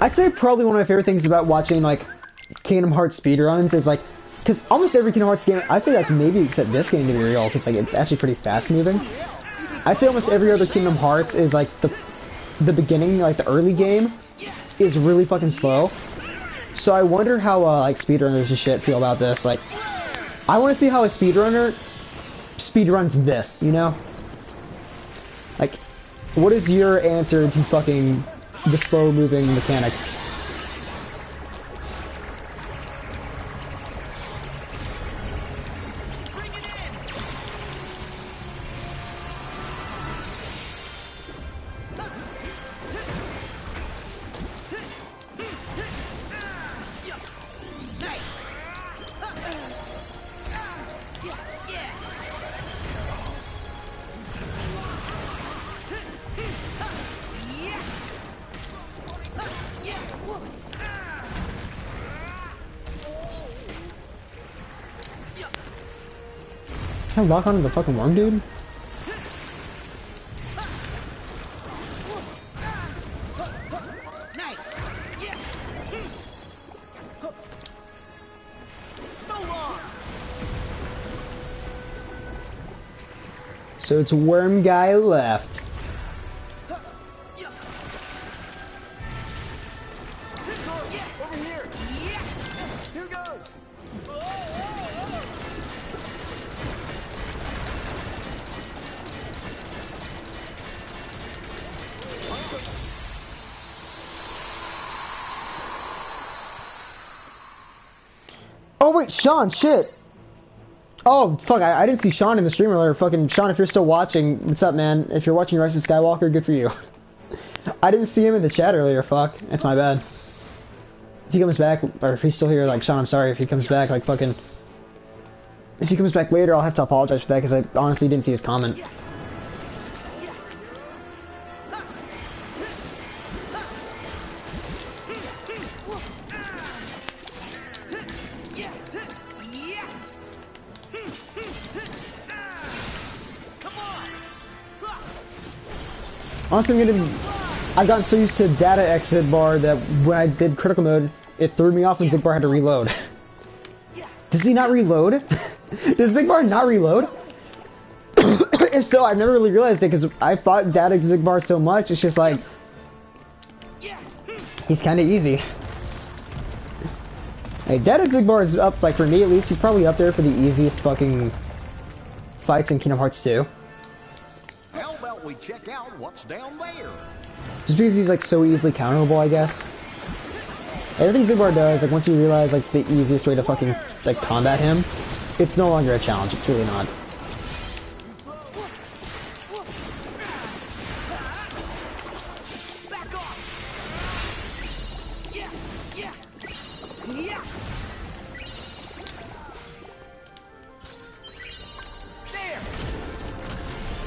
[SPEAKER 1] I'd say probably one of my favorite things about watching, like, Kingdom Hearts speedruns is, like, because almost every Kingdom Hearts game, I'd say, like, maybe except this game to be real, because, like, it's actually pretty fast-moving. I'd say almost every other Kingdom Hearts is, like, the beginning, like, the early game is really fucking slow. So I wonder how, like, speedrunners and shit feel about this. Like, I want to see how a speedrunner speedruns this, you know? Like, what is your answer to fucking the slow-moving mechanic? Can I lock onto the fucking worm, dude? So it's worm guy left. Oh wait, Sean, shit! Oh, fuck, I didn't see Sean in the stream earlier. Fucking, Sean, if you're still watching, what's up, man? If you're watching Rise of Skywalker, good for you. I didn't see him in the chat earlier, fuck. That's my bad. If he comes back, or if he's still here, like, Sean, I'm sorry, if he comes back, like, fucking... If he comes back later, I'll have to apologize for that, because I honestly didn't see his comment. Honestly, I've gotten so used to data exit bar that when I did critical mode, it threw me off when Zigbar had to reload. Does he not reload? Does Zigbar not reload? If so, I've never really realized it because I fought data Zigbar so much, it's just like, he's kind of easy. Like, data Zigbar is up, like, for me at least, he's probably up there for the easiest fucking fights in Kingdom Hearts 2.
[SPEAKER 3] How about we check out what's down there?
[SPEAKER 1] Just because he's, like, so easily counterable, I guess. Everything Zigbar does, like, once you realize, like, the easiest way to fucking, like, combat him, it's no longer a challenge. It's really not.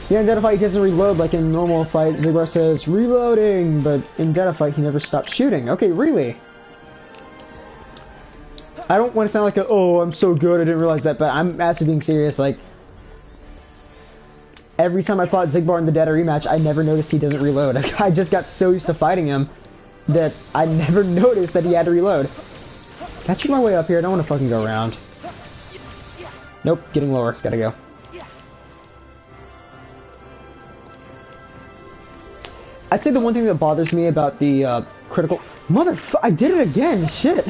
[SPEAKER 1] Yeah, in Data Fight he doesn't reload like in normal fight. Zigbar says, reloading, but in Data Fight he never stops shooting. Okay, really? I don't want to sound like a, oh, I'm so good, I didn't realize that, but I'm actually being serious. Like, every time I fought Zigbar in the Data rematch, I never noticed he doesn't reload. I just got so used to fighting him that I never noticed that he had to reload. Can I cheat my way up here? I don't want to fucking go around. Nope, getting lower. Gotta go. I'd say the one thing that bothers me about the critical... I did it again! Shit!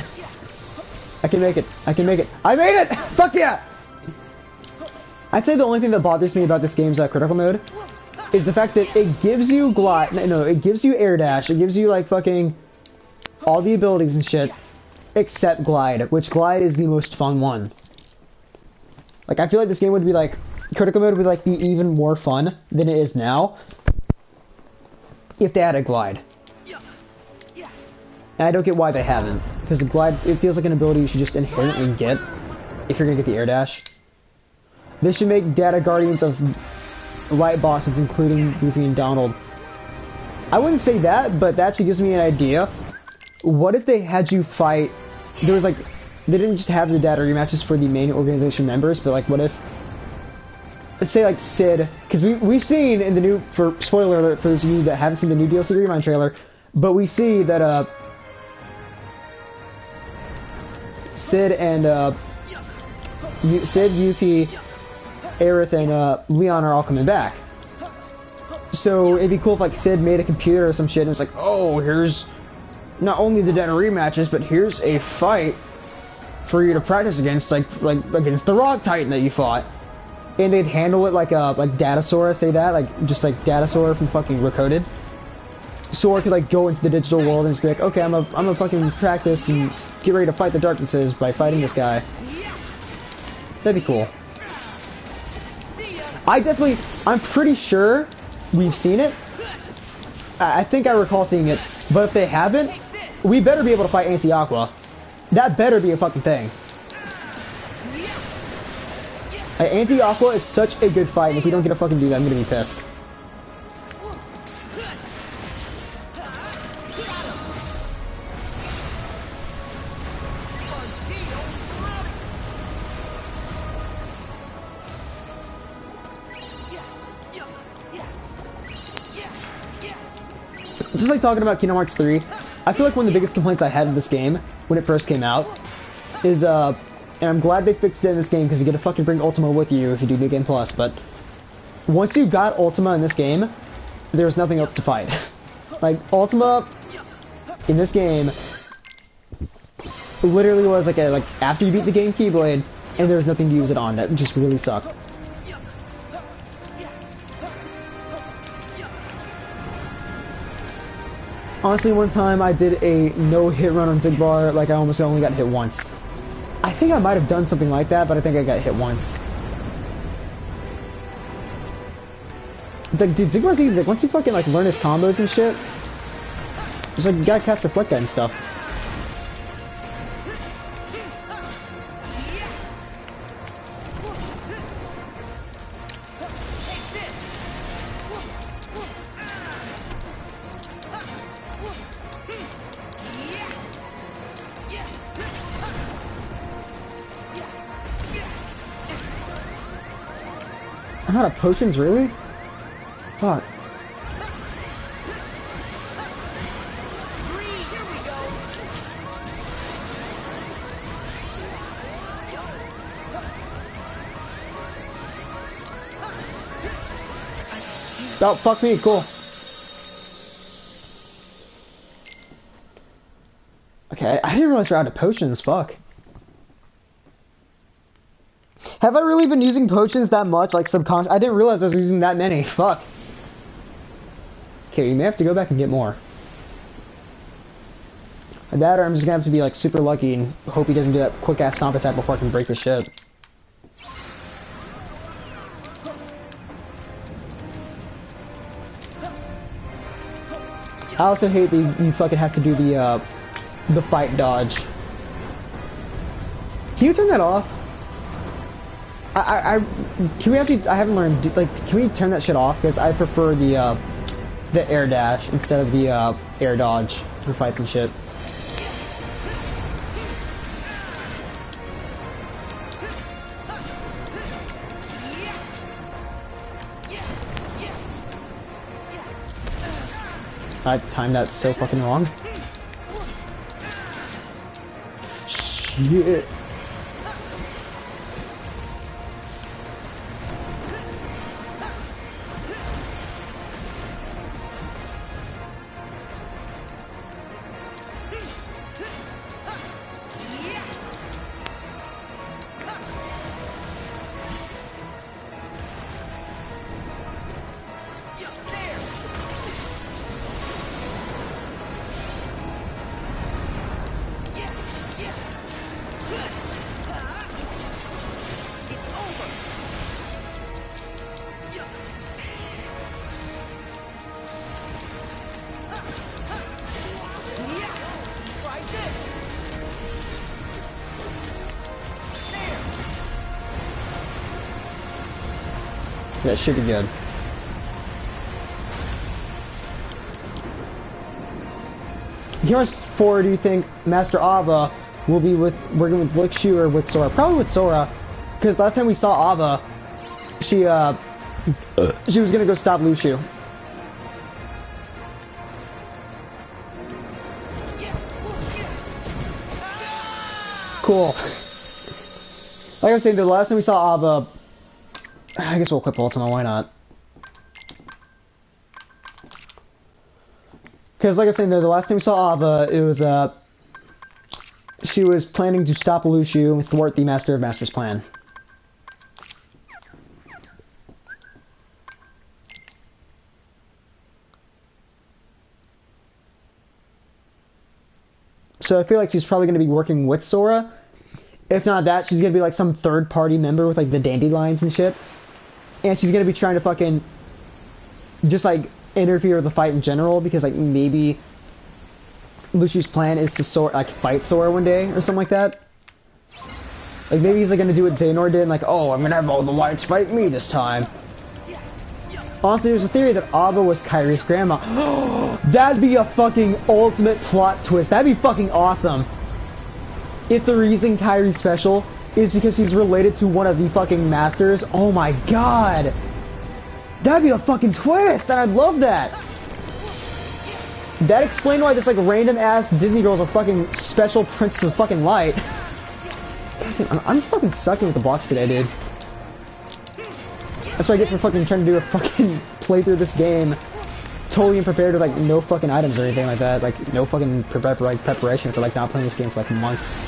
[SPEAKER 1] I can make it. I can make it. I made it! Fuck yeah! I'd say the only thing that bothers me about this game's critical mode is the fact that it gives you glide... No, it gives you air dash. It gives you, like, fucking... all the abilities and shit, except glide, which glide is the most fun one. Like, I feel like this game would be, like... critical mode would, like, be even more fun than it is now if they had a glide. And I don't get why they haven't, because the glide, it feels like an ability you should just inherently get if you're gonna get the air dash. They should make Data Guardians of light bosses, including Goofy and Donald. I wouldn't say that, but that actually gives me an idea. What if they had you fight, there was like, they didn't just have the Data rematches for the main organization members, but like what if, let's say like Sid, because we've seen in the new, for spoiler alert for those of you that haven't seen the new DLC ReMind trailer, but we see that Sid and Sid, Yuffie, Aerith, and Leon are all coming back. So it'd be cool if like Sid made a computer or some shit and it's like, oh, here's not only the Data rematches, but here's a fight for you to practice against, like against the Rock Titan that you fought. And they'd handle it like Datasaur, say that, like just like Datasaur from fucking Recoded. Sora could like go into the digital world and just be like, okay, I'm a fucking practice and get ready to fight the darknesses by fighting this guy. That'd be cool. I'm pretty sure we've seen it. I think I recall seeing it, but if they haven't, we better be able to fight Anti-Aqua. That better be a fucking thing. Anti-Aqua is such a good fight, and if we don't get to fucking do that, I'm gonna be pissed. Just like talking about Kingdom Hearts 3, I feel like one of the biggest complaints I had in this game, when it first came out, is, and I'm glad they fixed it in this game, because you get to fucking bring Ultima with you if you do New Game Plus, but once you got Ultima in this game, there's nothing else to fight. Like, Ultima, in this game, literally was like after you beat the game Keyblade, and there was nothing to use it on. That just really sucked. Honestly, one time I did a no-hit run on Zigbar, like I almost only got hit once. I think I might have done something like that, but I think I got hit once. Like, dude, Zigbar's easy. Like, once you fucking like learn his combos and shit, just like you gotta cast Reflect and stuff. I'm out of potions, really? Fuck. Oh, fuck me, cool. Okay, I didn't realize we're out of potions, fuck. Have I really been using potions that much, like subconscious? I didn't realize I was using that many, fuck. Okay, you may have to go back and get more. That or I'm just gonna have to be like super lucky and hope he doesn't do that quick ass stomp attack before I can break the ship. I also hate that you fucking have to do the fight dodge. Can you turn that off? Can we actually? I haven't learned. Like, can we turn that shit off? Because I prefer the air dash instead of the air dodge for fights and shit. I timed that so fucking wrong. Shit. That should be good. Here's 4, do you think Master Ava will be working with Lick Shu or with Sora? Probably with Sora, because last time we saw Ava, she was gonna go stop Lucio. Cool. Like I was saying, the last time we saw Ava, I guess we'll equip Ultima, why not? Because like I was saying, the last time we saw Ava, it was, she was planning to stop Lucio and thwart the Master of Masters' plan. So I feel like she's probably going to be working with Sora. If not that, she's going to be like some third-party member with like the dandelions and shit. And she's going to be trying to fucking just like interfere with the fight in general, because like maybe Lucio's plan is to fight Sora one day or something like that. Like maybe he's like going to do what Xehanort did and like, oh, I'm going to have all the whites fight me this time. Honestly, there's a theory that Ava was Kairi's grandma. That'd be a fucking ultimate plot twist. That'd be fucking awesome. If the reason Kairi's special is because she's related to one of the fucking masters, oh my god. That'd be a fucking twist, and I'd love that. That explained why this like random ass Disney girl's a fucking special princess of fucking light. I'm fucking sucking with the blocks today, dude. That's what I get for fucking trying to do a fucking playthrough of this game totally unprepared with like no fucking items or anything like that. Like no fucking preparation for like not playing this game for like months.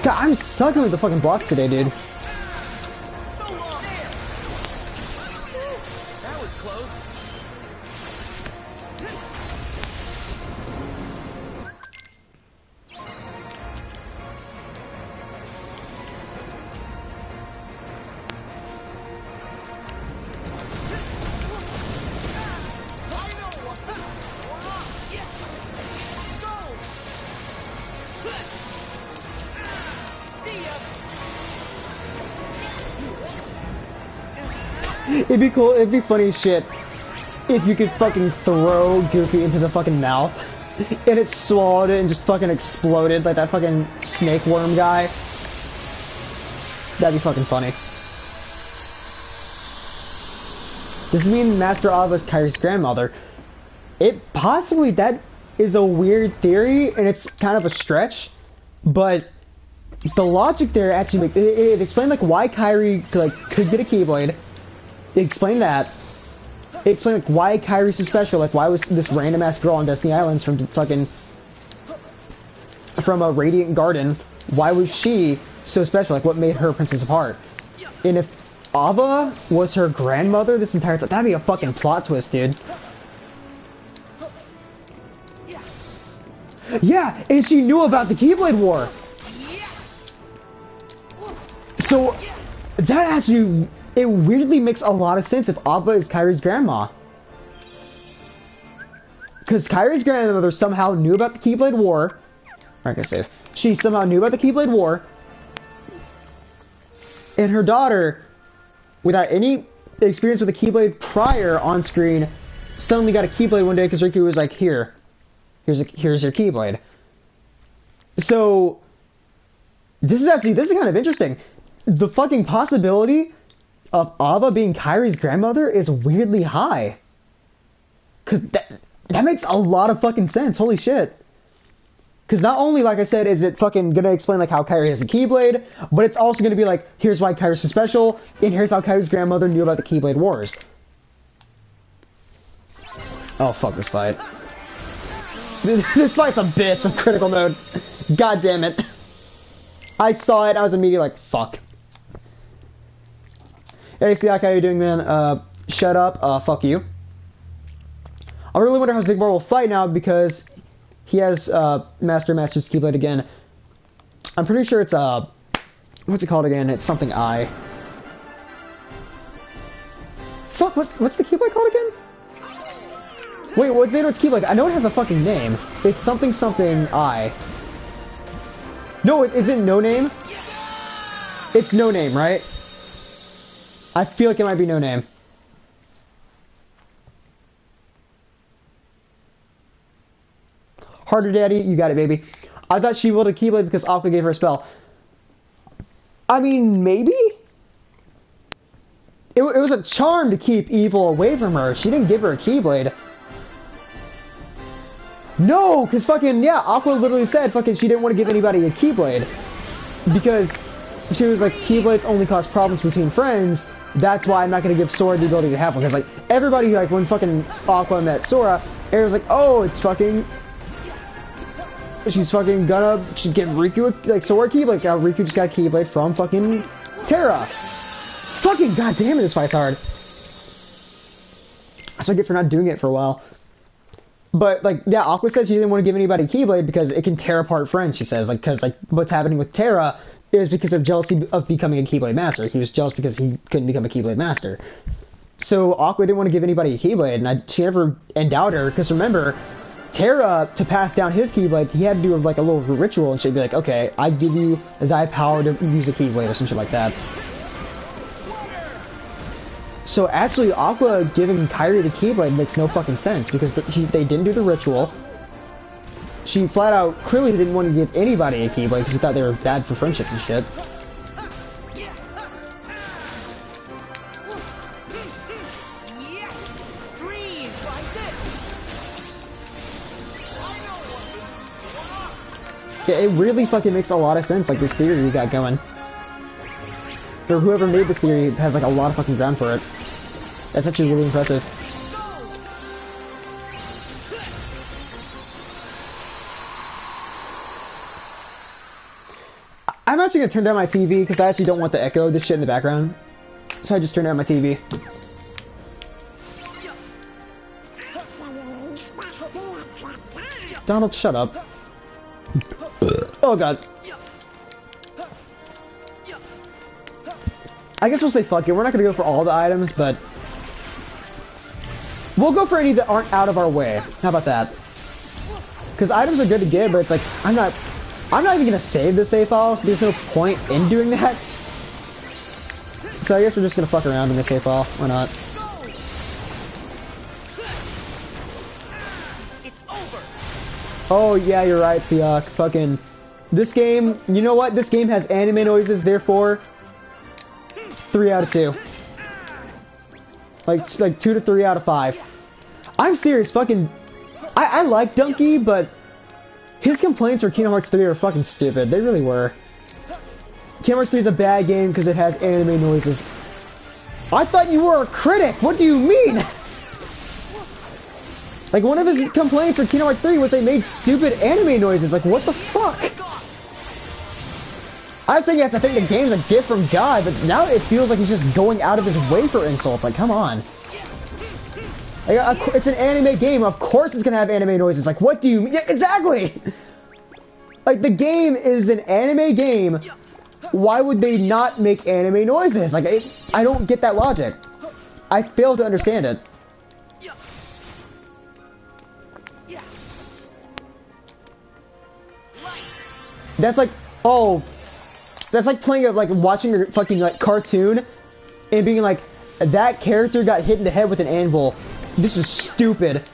[SPEAKER 1] God, I'm sucking with the fucking blocks today, dude.
[SPEAKER 3] That was close.
[SPEAKER 1] It'd be cool, it'd be funny as shit if you could fucking throw Goofy into the fucking mouth and it swallowed it and just fucking exploded like that fucking snake worm guy. That'd be fucking funny. Does this mean Master Ava's Kyrie's grandmother? It possibly, that is a weird theory and it's kind of a stretch, but the logic there actually it explained like why Kyrie could get a Keyblade. It explained that. It explained like why Kyrie's so special. Like why was this random ass girl on Destiny Islands from a Radiant Garden? Why was she so special? Like what made her Princess of Heart? And if Ava was her grandmother this entire time, that'd be a fucking plot twist, dude. Yeah, and she knew about the Keyblade War. So that actually, it weirdly makes a lot of sense if Ava is Kyrie's grandma. Because Kyrie's grandmother somehow knew about the Keyblade War. Alright, gonna save. She somehow knew about the Keyblade War. And her daughter, without any experience with a Keyblade prior on screen, suddenly got a Keyblade one day because Riku was like, here's your Keyblade. So, this is kind of interesting. The fucking possibility of Ava being Kyrie's grandmother is weirdly high. Cause that makes a lot of fucking sense, holy shit. Cause not only, like I said, is it fucking gonna explain like how Kyrie has a Keyblade, but it's also gonna be like, here's why Kyrie's so special, and here's how Kyrie's grandmother knew about the Keyblade Wars. Oh fuck this fight. This fight's a bitch of critical mode. God damn it. I saw it, I was immediately like, fuck. Hey, Siak, how you doing, man? Shut up, fuck you. I really wonder how Zigbar will fight now because he has, Master's Keyblade again. I'm pretty sure it's, what's it called again? It's something I. Fuck, what's the Keyblade called again? Wait, what's Xehanort's Keyblade? I know it has a fucking name. It's something I. No, it isn't No Name. It's No Name, right? I feel like it might be No Name. Harder, Daddy. You got it, baby. I thought she wielded a Keyblade because Aqua gave her a spell. I mean, maybe? It was a charm to keep evil away from her. She didn't give her a Keyblade. No, because fucking, yeah, Aqua literally said fucking she didn't want to give anybody a Keyblade. Because she was like, Keyblades only cause problems between friends. That's why I'm not going to give Sora the ability to have one. Because, like, everybody, like, when fucking Aqua met Sora, it was like, oh, it's fucking... She's fucking gonna give Riku, like, Sora a Keyblade. Riku just got a Keyblade from fucking Terra. Fucking goddamn it, this fight's hard. That's what I get for not doing it for a while. But, like, yeah, Aqua said she didn't want to give anybody a Keyblade because it can tear apart friends, she says. Like, because, like, what's happening with Terra is because of jealousy of becoming a Keyblade Master. He was jealous because he couldn't become a Keyblade Master. So, Aqua didn't want to give anybody a Keyblade, and she never endowed her, because remember, Terra, to pass down his Keyblade, he had to do, like, a little ritual, and she'd be like, okay, I give you thy power to use a Keyblade, or some shit like that. So actually, Aqua giving Kyrie the Keyblade makes no fucking sense, because they didn't do the ritual. She flat out clearly didn't want to give anybody a Keyblade, because she thought they were bad for friendships and shit. Yeah, it really fucking makes a lot of sense, like, this theory you got going. Or whoever made this theory has, like, a lot of fucking ground for it. That's actually really impressive. I'm actually gonna turn down my TV, because I actually don't want the echo of this shit in the background. So I just turned down my TV. Donald, shut up. Oh god. I guess we'll say fuck it. We're not gonna go for all the items, but we'll go for any that aren't out of our way. How about that? Because items are good to get, but it's like I'm not even gonna save the save file, so there's no point in doing that. So I guess we're just gonna fuck around in the save file. Why not?
[SPEAKER 3] It's over.
[SPEAKER 1] Oh yeah, you're right, Siak. Fucking this game. You know what? This game has anime noises, therefore 3 out of 2. Like 2 to 3 out of 5. I'm serious. Fucking. I like Donkey, but his complaints for Kingdom Hearts 3 are fucking stupid. They really were. Kingdom Hearts 3 is a bad game because it has anime noises. I thought you were a critic! What do you mean? Like, one of his complaints for Kingdom Hearts 3 was they made stupid anime noises. Like, what the fuck? I was thinking I think the game's a gift from God, but now it feels like he's just going out of his way for insults. Like, come on. Like, it's an anime game. Of course it's gonna have anime noises. Like, what do you mean? Yeah, exactly! Like, the game is an anime game. Why would they not make anime noises? Like, I don't get that logic. I fail to understand it. That's like, oh, that's like playing like watching a fucking like cartoon and being like, that character got hit in the head with an anvil. This is stupid.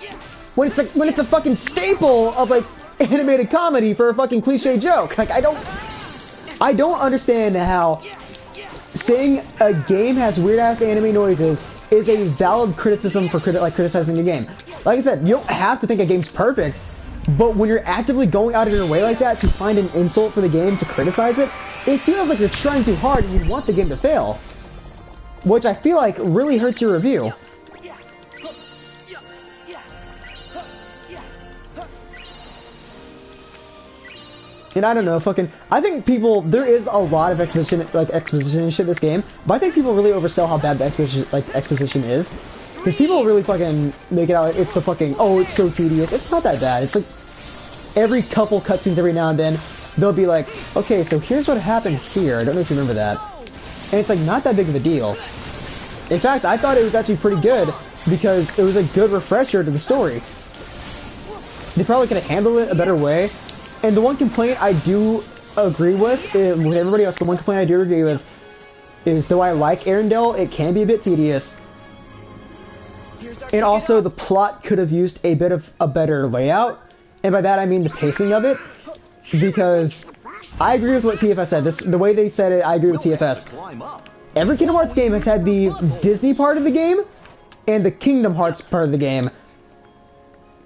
[SPEAKER 1] When it's a fucking staple of like animated comedy for a fucking cliche joke. Like, I don't understand how saying a game has weird ass anime noises is a valid criticism for criticizing a game. Like I said, you don't have to think a game's perfect, but when you're actively going out of your way like that to find an insult for the game to criticize it, it feels like you're trying too hard and you want the game to fail. Which I feel like really hurts your review. And I don't know, fucking, I think people, there is a lot of exposition and shit in this game, but I think people really oversell how bad the exposition is. Because people really fucking make it out like it's the fucking, oh, it's so tedious. It's not that bad. It's like, every couple cutscenes every now and then, they'll be like, okay, so here's what happened here. I don't know if you remember that. And it's like, not that big of a deal. In fact, I thought it was actually pretty good, because it was a good refresher to the story. They probably could have handled it a better way. And the one complaint I do agree with everybody else, the one complaint I do agree with, is though I like Arendelle, it can be a bit tedious. And also, the plot could have used a bit of a better layout. And by that I mean the pacing of it. Because I agree with what TFS said. The way they said it, I agree with TFS. Every Kingdom Hearts game has had the Disney part of the game and the Kingdom Hearts part of the game.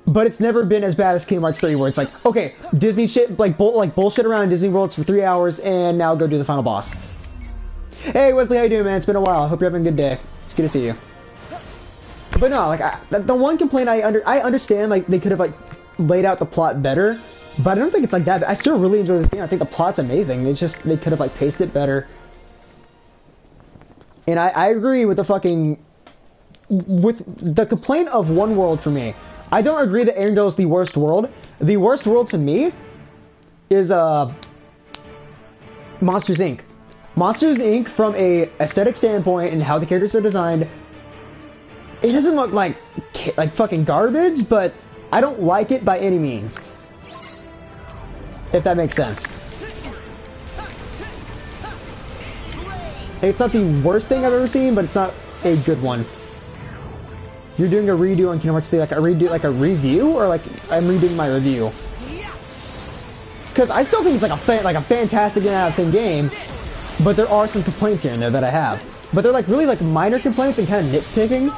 [SPEAKER 1] But it's never been as bad as Kingdom Hearts 3, where it's like, okay, Disney shit, like bullshit around Disney Worlds for 3 hours, and now go do the final boss. Hey, Wesley, how you doing, man? It's been a while. I hope you're having a good day. It's good to see you. But no, like, the one complaint I understand, like, they could have, like, laid out the plot better, but I don't think it's like that. I still really enjoy this game. I think the plot's amazing. It's just, they could have, like, paced it better. And I agree with the fucking, with the complaint of One World for me. I don't agree that Arendelle is the worst world. The worst world to me is Monsters Inc. Monsters Inc. from a aesthetic standpoint and how the characters are designed, it doesn't look like fucking garbage, but I don't like it by any means. If that makes sense. It's not the worst thing I've ever seen, but it's not a good one. You're doing a redo on Kingdom Hearts 3, like a review, or like I'm redoing my review? Because I still think it's like a fantastic 10 out of 10 game, but there are some complaints here and there that I have. But they're like really like minor complaints and kind of nitpicking.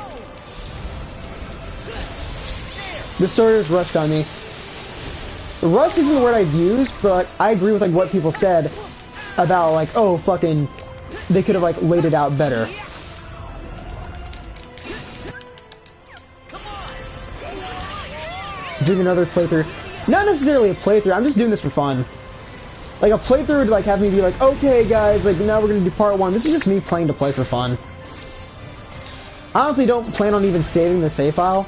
[SPEAKER 1] The story is rushed on me. Rushed isn't the word I've used, but I agree with like what people said about like, oh fucking, they could have like laid it out better. Doing another playthrough. Not necessarily a playthrough, I'm just doing this for fun. Like a playthrough would like have me be like, okay guys, like now we're gonna do part 1. This is just me playing to play for fun. I honestly don't plan on even saving the save file.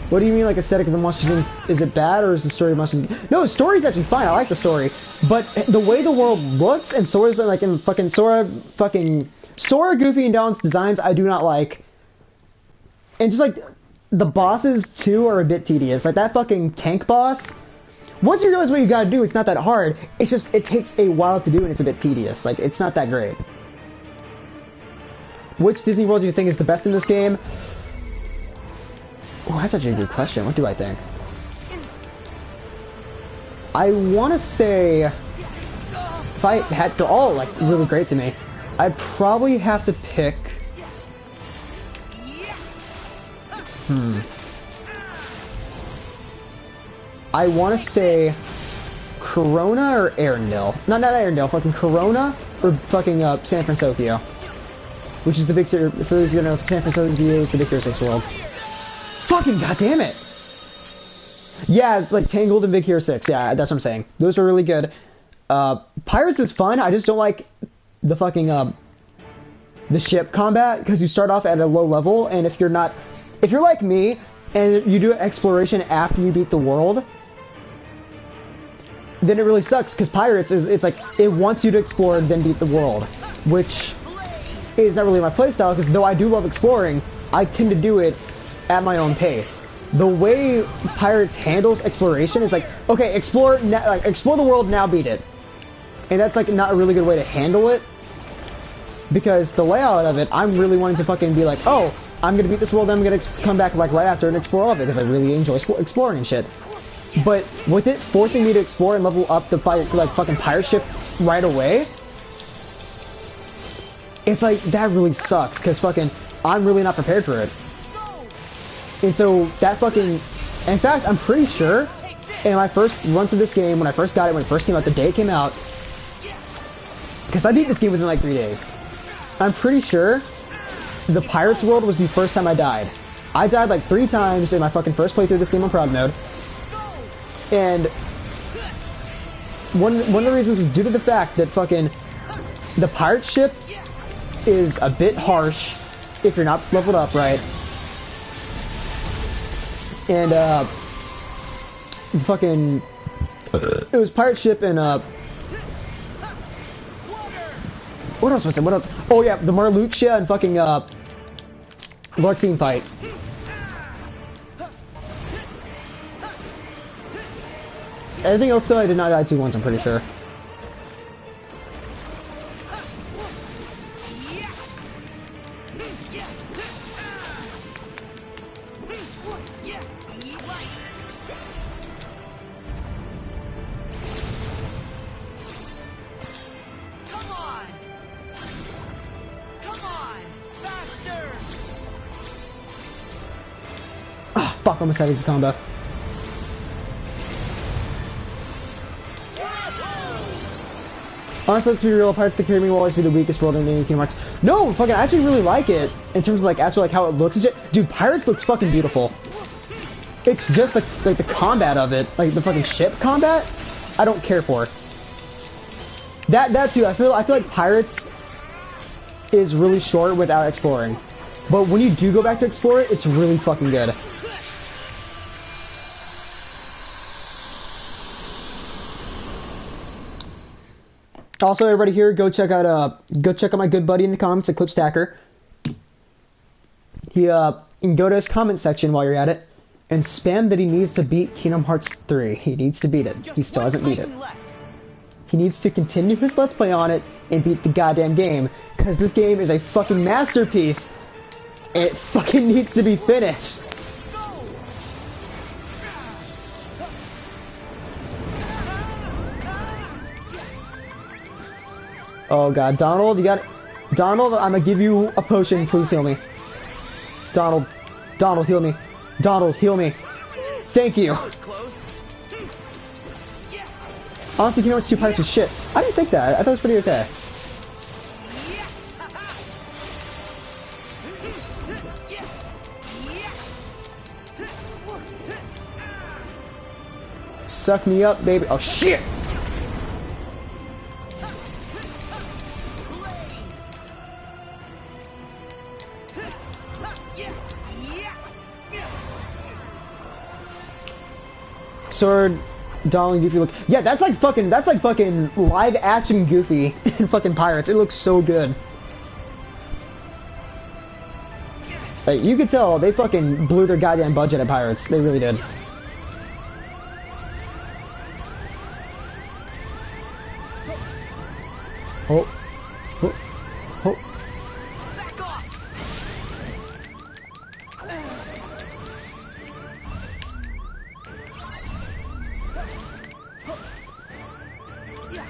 [SPEAKER 1] What do you mean, like, aesthetic of the Monsters Inc? Is it bad, or is the story of Monsters Inc? No, the story's actually fine. I like the story, but the way the world looks and Sora's like in fucking Sora, Goofy, and Donald's designs, I do not like. And just like the bosses too are a bit tedious. Like that fucking tank boss. Once you realize what you gotta do, it's not that hard. It's just it takes a while to do, and it's a bit tedious. Like it's not that great. Which Disney World do you think is the best in this game? Oh, that's actually a good question. What do I think? I want to say, if I had to all like really great to me, I'd probably have to pick. I want to say Corona or Arendelle. Not Arendelle. Fucking Corona or fucking San Francisco, which is the big. For those who don't know, San Francisco is the Big Hero 6 world. Fucking goddamn it! Yeah, like Tangled and Big Hero 6. Yeah, that's what I'm saying. Those are really good. Pirates is fun. I just don't like the fucking the ship combat because you start off at a low level, and if you're like me and you do exploration after you beat the world, then it really sucks because Pirates it's like it wants you to explore and then beat the world, which is not really my playstyle because though I do love exploring, I tend to do it at my own pace. The way Pirates handles exploration is like, okay, explore the world, now beat it. And that's like not a really good way to handle it. Because the layout of it, I'm really wanting to fucking be like, oh, I'm gonna beat this world, then I'm gonna come back like right after and explore all of it, because I really enjoy exploring and shit. But with it forcing me to explore and level up the fucking pirate ship right away, it's like, that really sucks, because fucking, I'm really not prepared for it. And so, that fucking... In fact, I'm pretty sure, in my first run through this game, when I first got it, when it first came out, the day it came out, because I beat this game within like 3 days, I'm pretty sure the Pirates world was the first time I died. I died like 3 times in my fucking first playthrough of this game on Proud Mode, and one of the reasons was due to the fact that fucking the pirate ship is a bit harsh if you're not leveled up right. And, fucking... It was pirate ship and, what else was it? What else? Oh, yeah, the Marluxia and fucking, Larxene fight. Everything else, though, I did not die to once, I'm pretty sure. Fuck, almost had a combo. Honestly, let's be real, Pirates of the Caribbean will always be the weakest world in any Kingdom Hearts. No, fucking, I actually really like it, in terms of, like, actually, like, how it looks and shit. Dude, Pirates looks fucking beautiful. It's just, like the combat of it, like, the fucking ship combat, I don't care for. That too, I feel like Pirates is really short without exploring. But when you do go back to explore it, it's really fucking good. Also, everybody here, go check out my good buddy in the comments, Eclipse Tacker. He you can go to his comment section while you're at it and spam that he needs to beat Kingdom Hearts 3. He needs to beat it. He still hasn't beat it. He needs to continue his Let's Play on it and beat the goddamn game, because this game is a fucking masterpiece. It fucking needs to be finished. Oh god, Donald, Donald, I'm gonna give you a potion, please heal me. Donald, heal me. Donald, heal me. Thank you. Honestly, Kingdom Hearts 2 Pirates is shit. I didn't think that. I thought it was pretty okay. Suck me up, baby. Oh shit! sword, doll, and Goofy look. Yeah, that's like fucking live action Goofy in fucking Pirates. It looks so good. Like, you could tell they fucking blew their goddamn budget at Pirates. They really did. Oh. Oh. Oh.
[SPEAKER 3] Back off! Come on! Get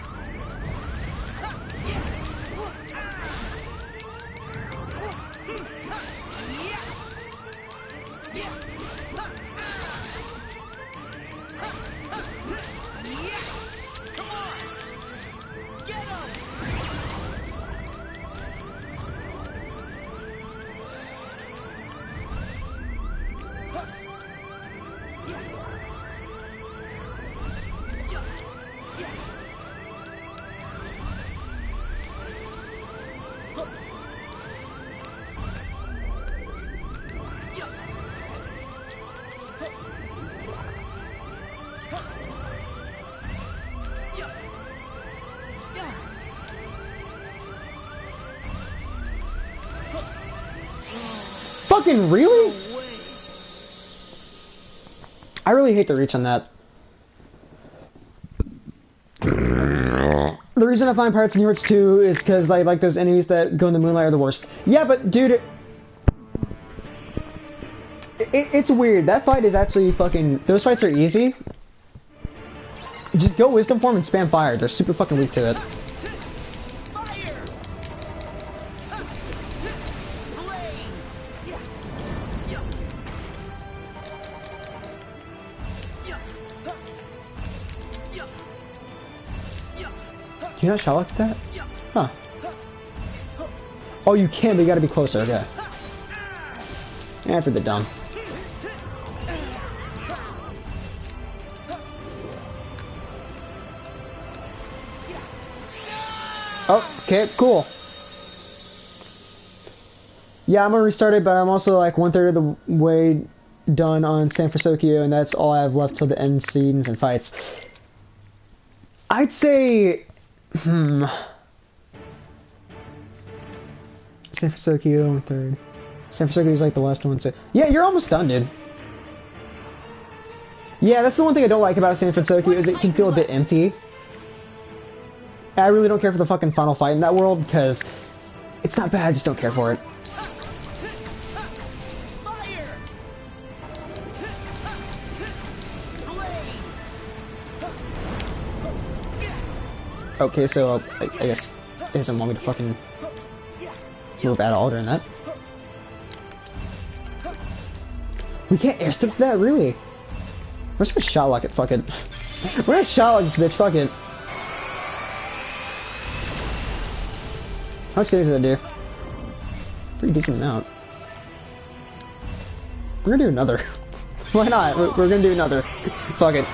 [SPEAKER 3] him!
[SPEAKER 1] Fucking really? I really hate the reach on that. The reason I find Pirates and Heroes 2 is because like those enemies that go in the moonlight are the worst. Yeah, but dude, it's weird. That fight is actually fucking. Those fights are easy. Just go Wisdom Form and spam fire. They're super fucking weak to it. Can you not shot lock to that? Huh. Oh, you can, but you gotta be closer, okay. Yeah, that's a bit dumb. Oh, okay, cool. Yeah, I'm gonna restart it, but I'm also like 1/3 of the way done on San Francisco, and that's all I have left till the end scenes and fights. I'd say... San Francisco, 1/3. San Francisco is like the last one, so... Yeah, you're almost done, dude. Yeah, that's the one thing I don't like about San Francisco, is it can feel a bit empty. I really don't care for the fucking final fight in that world, because it's not bad, I just don't care for it. Okay, so I guess it doesn't want me to fucking move at all during that. We can't air step that, really? We're just gonna shot lock it, fuck it. We're gonna shot lock this bitch, fuck it. How much damage does that do? Pretty decent amount. We're gonna do another. Why not? We're gonna do another. Fuck it.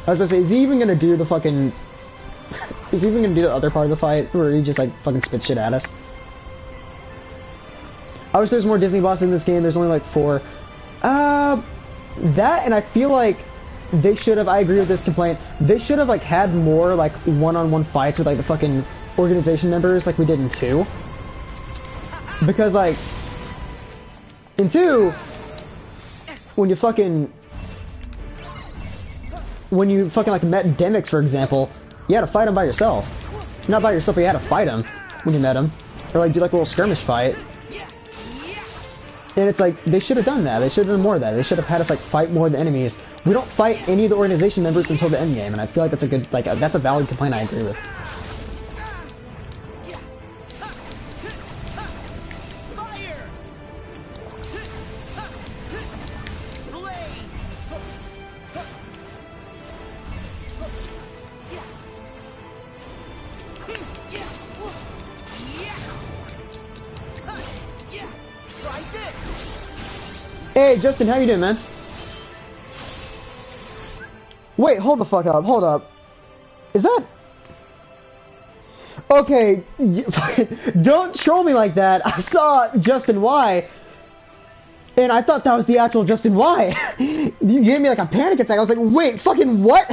[SPEAKER 1] I was gonna say, is he even gonna do the fucking... is he even gonna do the other part of the fight, where he just like fucking spit shit at us? I wish there was more Disney bosses in this game, there's only like 4. That, and I feel like they should have, I agree with this complaint, they should have like had more like one-on-one fights with like the fucking organization members like we did in 2. Because like, in 2, when you fucking like met Demix, for example, you had to fight him by yourself. Not by yourself, but you had to fight him when you met him. Or like do like a little skirmish fight. And it's like, they should have done that. They should have done more of that. They should have had us like fight more of the enemies. We don't fight any of the organization members until the end game, and I feel like that's a good, like, that's a valid complaint I agree with. Hey, Justin, how you doing, man? Wait, hold the fuck up, hold up. Is that... Okay, don't troll me like that. I saw Justin Y, and I thought that was the actual Justin Y. You gave me like a panic attack. I was like, wait, fucking what?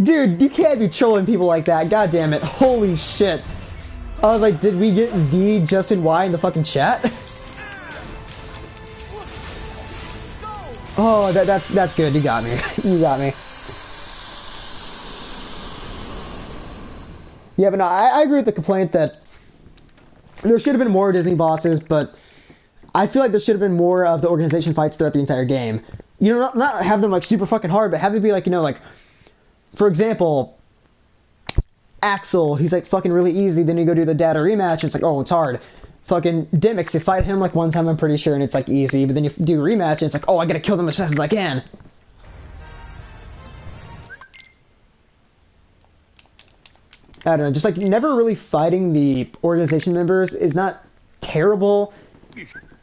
[SPEAKER 1] Dude, you can't be trolling people like that. God damn it. Holy shit. I was like, did we get the Justin Y in the fucking chat? Oh, that's good. You got me. You got me. Yeah, but no, I agree with the complaint that there should have been more Disney bosses, but I feel like there should have been more of the organization fights throughout the entire game. You know, not have them like super fucking hard, but have it be like, you know, like, for example, Axel, he's like fucking really easy, then you go do the data rematch, and it's like, oh, it's hard. Fucking Dimix, you fight him like one time, I'm pretty sure, and it's like easy, but then you do a rematch, and it's like, oh, I gotta kill them as fast as I can. I don't know, just like never really fighting the organization members is not terrible.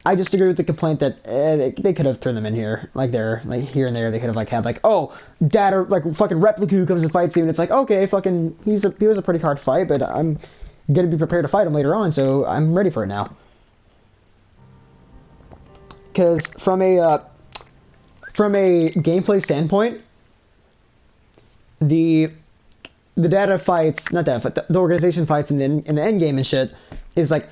[SPEAKER 1] I just agree with the complaint that they could have thrown them in here, like there, like here and there. They could have like had like, oh, data, like fucking Replica comes and fights you, and it's like, okay, fucking, he was a pretty hard fight, but I'm gonna be prepared to fight him later on, so I'm ready for it now. Because from a gameplay standpoint, the data fights, not data, but the organization fights in the end game and shit is like,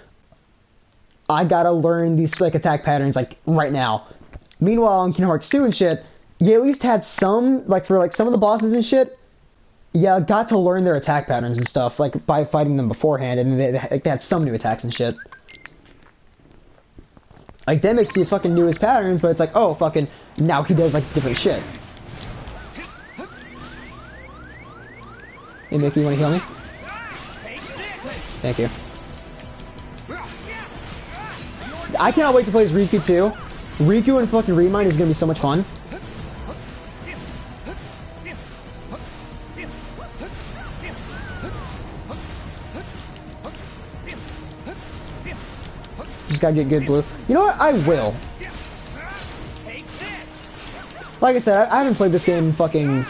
[SPEAKER 1] I gotta learn these like attack patterns like right now. Meanwhile, in Kingdom Hearts 2 and shit, you at least had some, like for like some of the bosses and shit, yeah, got to learn their attack patterns and stuff like by fighting them beforehand, and they had some new attacks and shit. Like Demix, you fucking knew his patterns, but it's like, oh, fucking now he does like different shit. Hey Mickey, you wanna heal me? Thank you. I cannot wait to play as Riku too. Riku and fucking ReMind is gonna be so much fun. Just gotta get good blue. You know what? I will. Like I said, I haven't played this game in fucking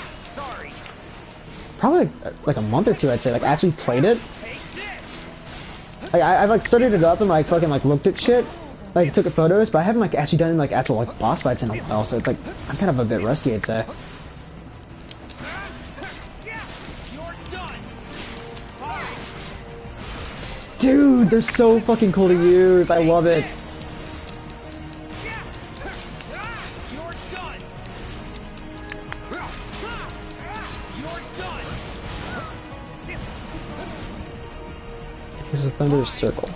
[SPEAKER 1] probably like a month or two, I'd say. Like actually played it. Like I've like started it up and like fucking like looked at shit. Like took photos, but I haven't like actually done like actual like boss fights in a while, so it's like I'm kind of a bit rusty, I'd say. Dude, they're so fucking cool to use. I love it. Here's a thunderous circle.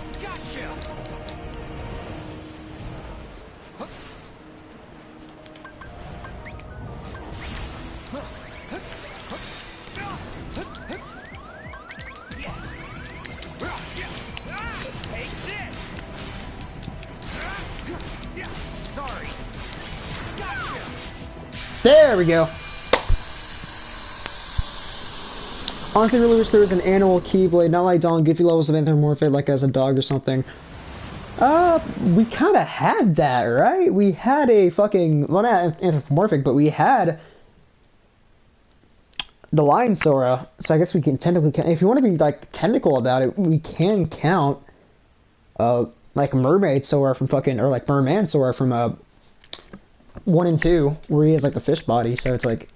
[SPEAKER 1] There we go. Honestly, really wish there was an animal Keyblade, not like Dawn Goofy levels of anthropomorphic, like as a dog or something. We kind of had that, right? We had a fucking, well, not anthropomorphic, but we had the Lion Sora. So I guess we can technically, if you want to be like technical about it, we can count, like Mermaid Sora from fucking, or like Merman Sora from 1 and 2, where he has like the fish body, so it's like,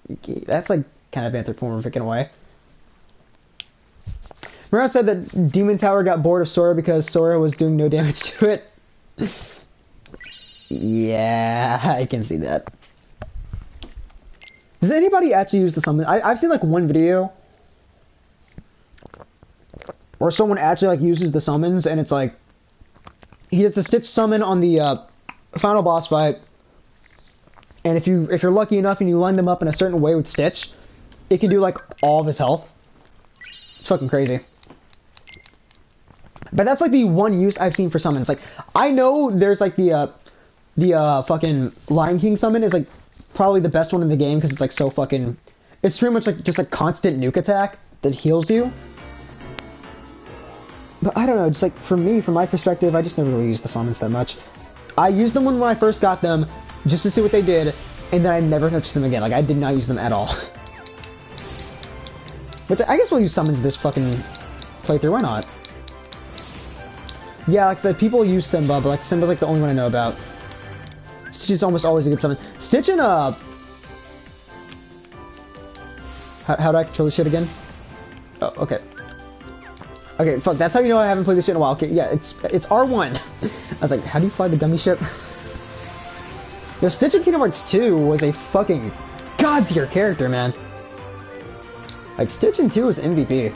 [SPEAKER 1] that's like kind of anthropomorphic in a way. Remember I said that Demon Tower got bored of Sora because Sora was doing no damage to it? Yeah, I can see that. Does anybody actually use the summon? I've seen like one video where someone actually like uses the summons, and it's like, he does the Stitch summon on the final boss fight. And if you're lucky enough and you line them up in a certain way with Stitch, it can do like all of his health. It's fucking crazy. But that's like the one use I've seen for summons. Like I know there's like the fucking Lion King summon is like probably the best one in the game because it's like so fucking. It's pretty much like just a constant nuke attack that heals you. But I don't know, just like for me, from my perspective, I just never really used the summons that much. I used them when I first got them, just to see what they did, and then I never touched them again. Like, I did not use them at all. But I guess we'll use summons this fucking playthrough. Why not? Yeah, like I said, people use Simba, but like Simba's like the only one I know about. Stitch is almost always a good summon. Stitch and how do I control this shit again? Oh, okay. Okay, fuck, that's how you know I haven't played this shit in a while. Okay, yeah, it's R1. I was like, how do you fly the gummy ship? Yo, Stitch in Kingdom Hearts 2 was a fucking god tier character, man. Like, Stitch in 2 was MVP.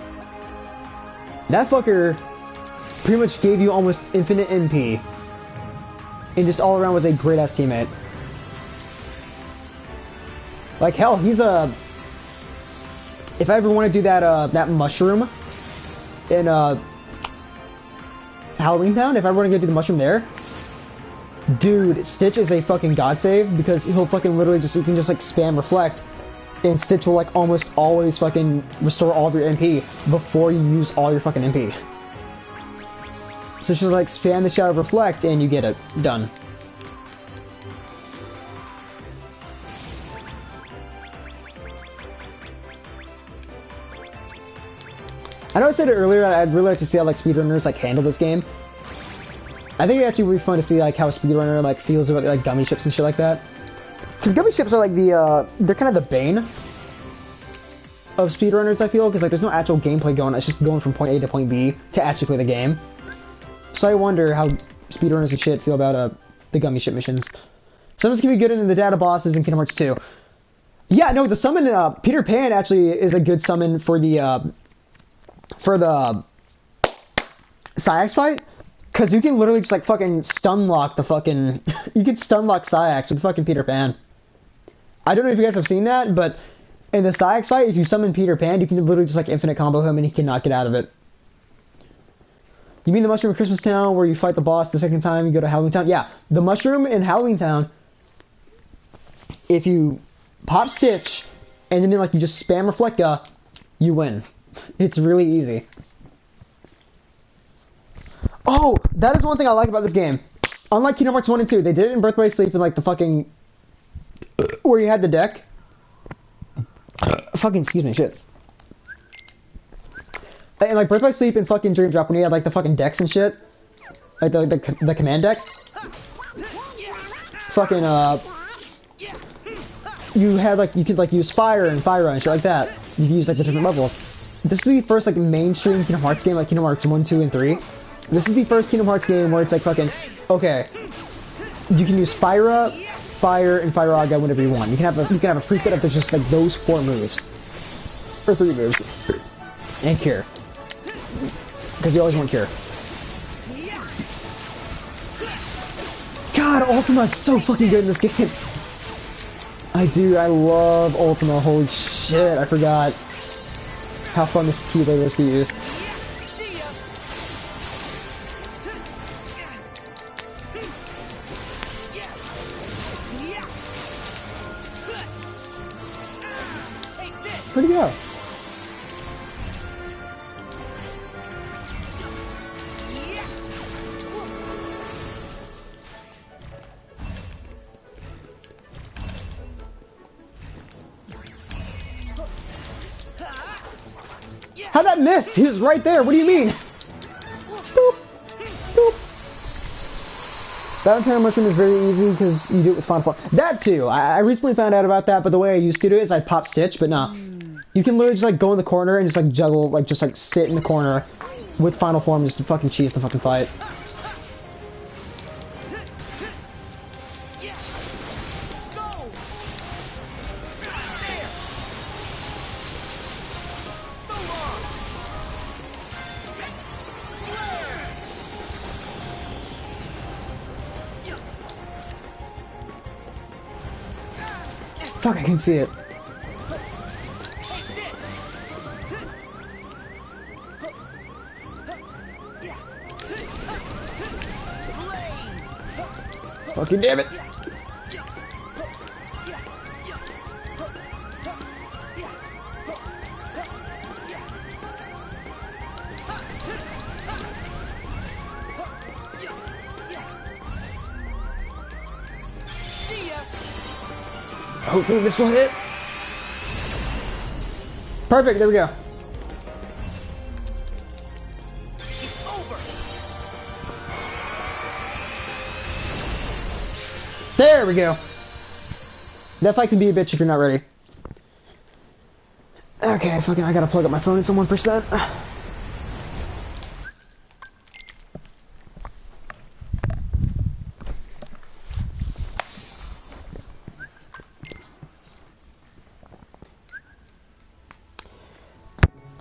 [SPEAKER 1] That fucker pretty much gave you almost infinite MP. And just all around was a great ass teammate. Like, hell, he's a... If I ever want to do that, that mushroom in, Halloween Town, if I want to go do the mushroom there, dude, Stitch is a fucking god save, because he'll fucking literally just, you can just, like, spam reflect, and Stitch will, like, almost always fucking restore all of your MP before you use all your fucking MP. So she's like, spam the Shadow Reflect, and you get it. Done. I know I said it earlier, I'd really like to see how, like, speedrunners, like, handle this game. I think it actually would be fun to see, like, how a speedrunner, like, feels about, like, gummy ships and shit like that. Because gummy ships are, like, the, they're kind of the bane of speedrunners, I feel, because, like, there's no actual gameplay going on, it's just going from point A to point B to actually play the game. So I wonder how speedrunners and shit feel about, the gummy ship missions. Summons can be good in the data bosses in Kingdom Hearts 2. Yeah, no, the summon, Peter Pan actually is a good summon for the Sayax fight, because you can literally just, like, fucking stun lock the fucking... you can stun lock Sayax with fucking Peter Pan. I don't know if you guys have seen that, but in the Sayax fight, if you summon Peter Pan, you can literally just, like, infinite combo him and he cannot get out of it. You mean the mushroom in Christmas Town where you fight the boss the second time you go to Halloween Town? Yeah, the mushroom in Halloween Town, if you pop Stitch and then, like, you just spam Reflecta, you win. It's really easy. Oh, that is one thing I like about this game. Unlike Kingdom Hearts 1 and 2, they did it in Birth by Sleep in, like, the fucking... where you had the deck. Fucking, excuse me, shit. And, like, Birth by Sleep and fucking Dream Drop, when you had, like, the fucking decks and shit. Like, the command deck. Fucking, you had, like, you could, like, use Fire and Fire and shit like that. You could use, like, the different levels. This is the first, like, mainstream Kingdom Hearts game, like Kingdom Hearts 1, 2, and 3. This is the first Kingdom Hearts game where it's, like, fucking, okay, you can use Fire, Fire, and Fire-Aga whenever you want. You can have a preset of just, like, those 4 moves. Or 3 moves. And Cure. Because you always want Cure. God, Ultima's so fucking good in this game. I love Ultima, holy shit, I forgot how fun this keyblade was to use. Where'd he go? How'd that miss? He was right there. What do you mean? Boop. Boop. Valentine Mushroom is very easy because you do it with Final Form. That too. I recently found out about that, but the way I used to do it is I'd pop Stitch, but no. You can literally just, like, go in the corner and just, like, juggle, like, just, like, sit in the corner with Final Form just to fucking cheese the fucking fight. Fuck, I can see it. Fucking damn it. Hopefully this will hit. Perfect, there we go. There we go. That fight can be a bitch if you're not ready. Okay, fucking, I gotta plug up my phone. It's on 1%.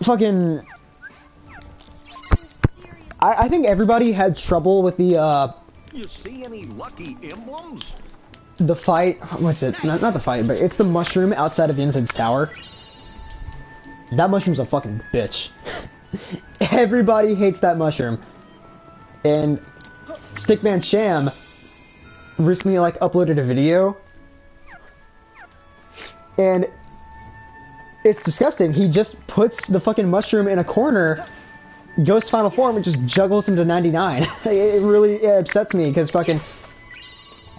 [SPEAKER 1] Fucking... I think everybody had trouble with the,
[SPEAKER 3] You see any lucky emblems?
[SPEAKER 1] the fight. What's it? Not the fight, but it's the mushroom outside of Yinzid's tower. That mushroom's a fucking bitch. Everybody hates that mushroom. And Stickman Sham recently, like, uploaded a video. And it's disgusting. He just puts the fucking mushroom in a corner, goes to final form, and just juggles him to 99. It really upsets me, because fucking...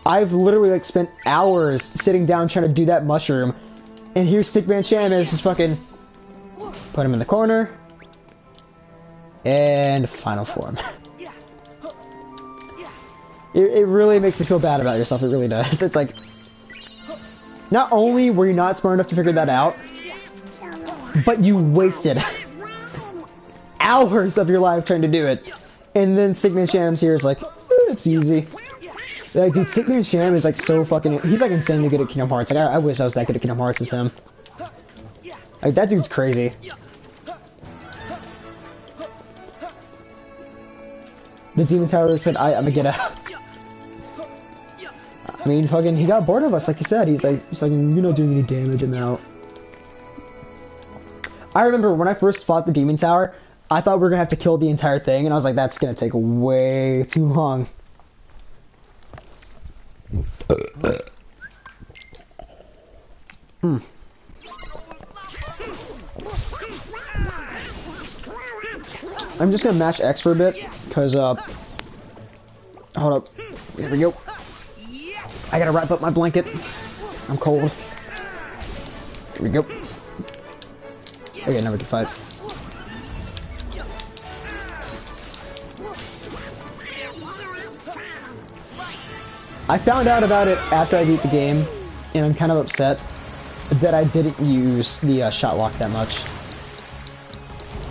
[SPEAKER 1] I've literally, like, spent hours sitting down trying to do that mushroom, and here's Stickman Sham is just fucking... Put him in the corner. And final form. It really makes you feel bad about yourself, it really does. It's like... Not only were you not smart enough to figure that out, but you wasted hours of your life trying to do it. And then Stickman Sham's here is like, it's easy. Like, dude, Stickman Sham is like so fucking... He's like insanely good at Kingdom Hearts. Like, I wish I was that good at Kingdom Hearts as him. Like, that dude's crazy. The Demon Tower said, I'm gonna get out. I mean, fucking, he got bored of us, like he said. He's like, you're not doing any damage, I'm out. I remember when I first fought the Demon Tower, I thought we were gonna have to kill the entire thing, and I was like, that's gonna take way too long. I'm just gonna mash X for a bit, because, hold up. Here we go. I gotta wrap up my blanket. I'm cold. Here we go. Okay, now we can fight. I found out about it after I beat the game, and I'm kind of upset that I didn't use the shot lock that much.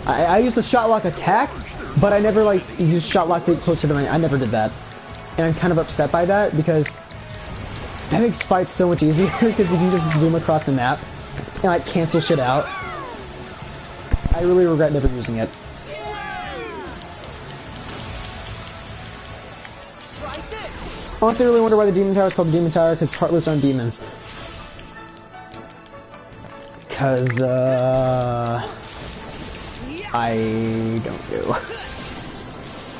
[SPEAKER 1] I used the shot lock attack, but I never like used shot lock to get closer to I never did that, and I'm kind of upset by that because that makes fights so much easier because you can just zoom across the map and like cancel shit out. I really regret never using it. Honestly, I really wonder why the Demon Tower is called the Demon Tower, because Heartless aren't demons. Because, I don't know.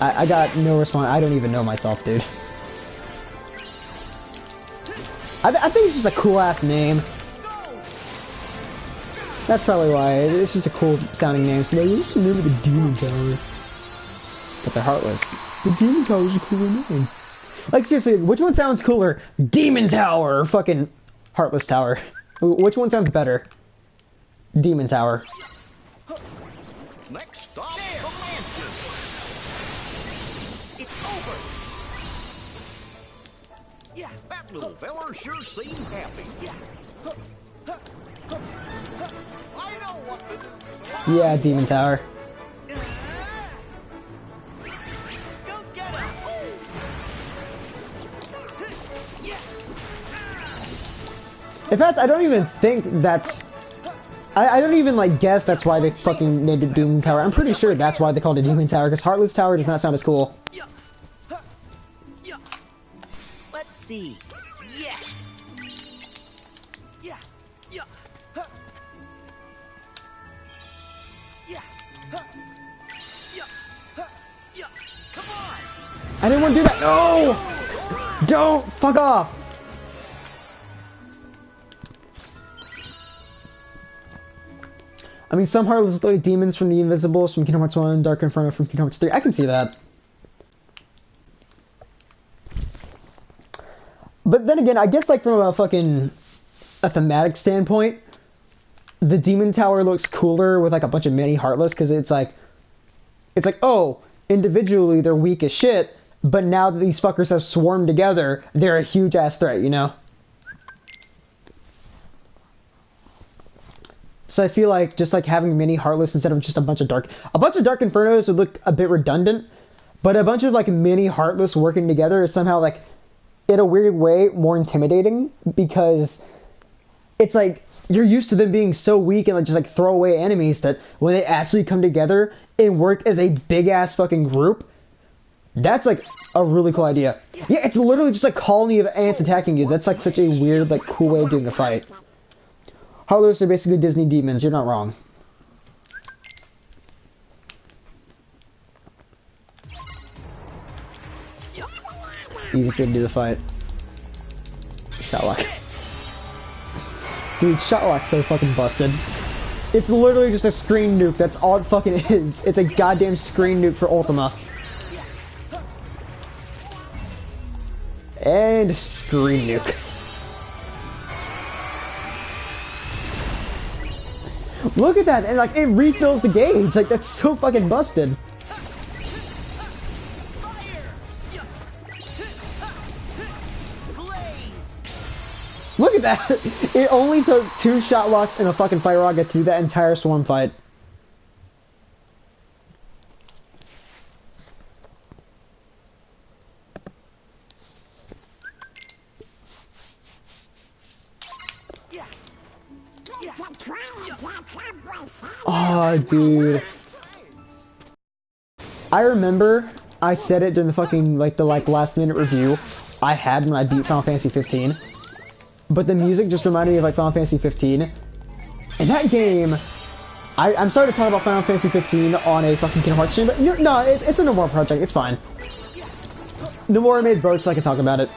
[SPEAKER 1] I got no response. I don't even know myself, dude. I think it's just a cool-ass name. That's probably why. It's just a cool-sounding name. So they used to name it the Demon Tower. But they're Heartless. The Demon Tower is a cooler name. Like, seriously, which one sounds cooler? Demon Tower or fucking Heartless Tower? Which one sounds better? Demon Tower.
[SPEAKER 3] Next stop, the mansion. It's over. Yeah, that little feller sure seemed happy. Yeah. I know what to do.
[SPEAKER 1] Yeah, Demon Tower.
[SPEAKER 3] Go get him.
[SPEAKER 1] In fact, I don't even think that's... I don't even, like, guess that's why they fucking named it Demon Tower. I'm pretty sure that's why they called it Demon Tower, because Heartless Tower does not sound as cool.
[SPEAKER 2] Let's see. Yes. Yeah. Yeah. Yeah. Yeah. Yeah. Come on.
[SPEAKER 1] I didn't want to do that. No! Don't! Fuck off! I mean, some Heartless look like demons from the Invisibles from Kingdom Hearts 1, Dark Inferno from Kingdom Hearts 3. I can see that. But then again, I guess, like, from a fucking... a thematic standpoint, the Demon Tower looks cooler with, like, a bunch of mini Heartless, because it's like, oh, individually they're weak as shit, but now that these fuckers have swarmed together, they're a huge ass threat, you know? So I feel like just like having mini Heartless instead of just a bunch of Dark Infernos would look a bit redundant, but a bunch of like mini Heartless working together is somehow like, in a weird way, more intimidating, because it's like you're used to them being so weak and like just like throwaway enemies that when they actually come together and work as a big ass fucking group, that's like a really cool idea. Yeah, it's literally just a colony of ants attacking you. That's like such a weird, like cool way of doing a fight. Heartless are basically Disney demons. You're not wrong. Easiest way to do the fight. Shotlock. Dude, Shotlock's so fucking busted. It's literally just a screen nuke. That's all it fucking is. It's a goddamn screen nuke for Ultima. And screen nuke. Look at that, and like it refills the gauge. Like that's so fucking busted. Look at that! It only took 2 Shotlocks and a fucking Fire Rocket to do that entire swarm fight. Oh, dude. I remember I said it during the fucking, like, the last minute review I had when I beat Final Fantasy 15. But the music just reminded me of like Final Fantasy 15. In that game, I'm sorry to talk about Final Fantasy 15 on a fucking Kingdom Hearts stream, but no, it's a Nomura project, it's fine. Nomura made both so I can talk about it.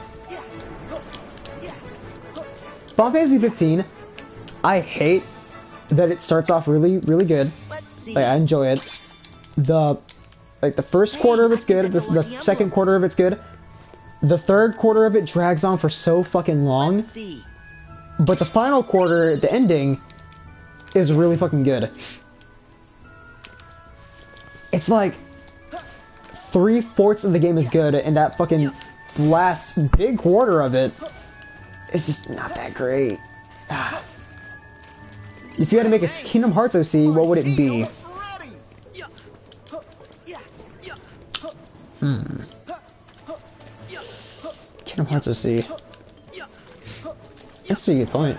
[SPEAKER 1] Final Fantasy 15, I hate that it starts off really, really good. Like, I enjoy it. The first quarter of it's good, the second quarter of it's good. The third quarter of it drags on for so fucking long, but the final quarter, the ending, is really fucking good. It's like 3/4 of the game is good, and that fucking last big quarter of it is just not that great. If you had to make a Kingdom Hearts OC, what would it be? Kingdom Hearts OC. That's a good point.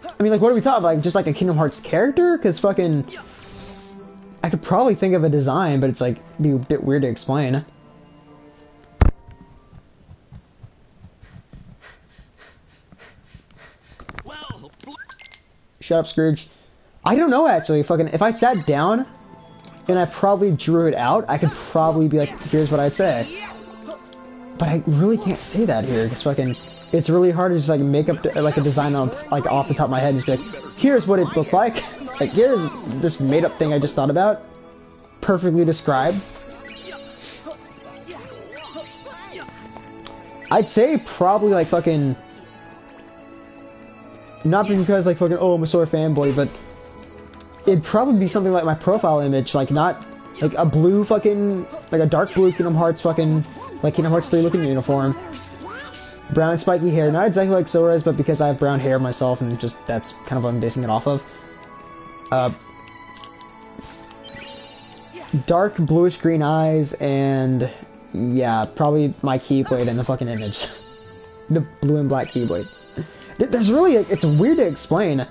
[SPEAKER 1] I mean, like, what are we talking about? Like, just like a Kingdom Hearts character? Because fucking... I could probably think of a design, but it's like, be a bit weird to explain. Shut up, Scrooge. I don't know, actually. Fucking, if I sat down and I probably drew it out, I could probably be like, here's what I'd say. But I really can't say that here, because fucking, it's really hard to just like make up like a design on, like off the top of my head and just be like, here's what it looked like. Like, here's this made up thing I just thought about. Perfectly described. I'd say probably like fucking, not because like fucking, oh, I'm a Sora fanboy, but it'd probably be something like my profile image, like not like a blue fucking, like a dark blue Kingdom Hearts fucking, like Kingdom Hearts 3 looking uniform. Brown spiky hair, not exactly like Sora's, but because I have brown hair myself and just that's kind of what I'm basing it off of. Dark bluish green eyes and yeah, probably my Keyblade in the fucking image. The blue and black Keyblade. There's really, it's weird to explain.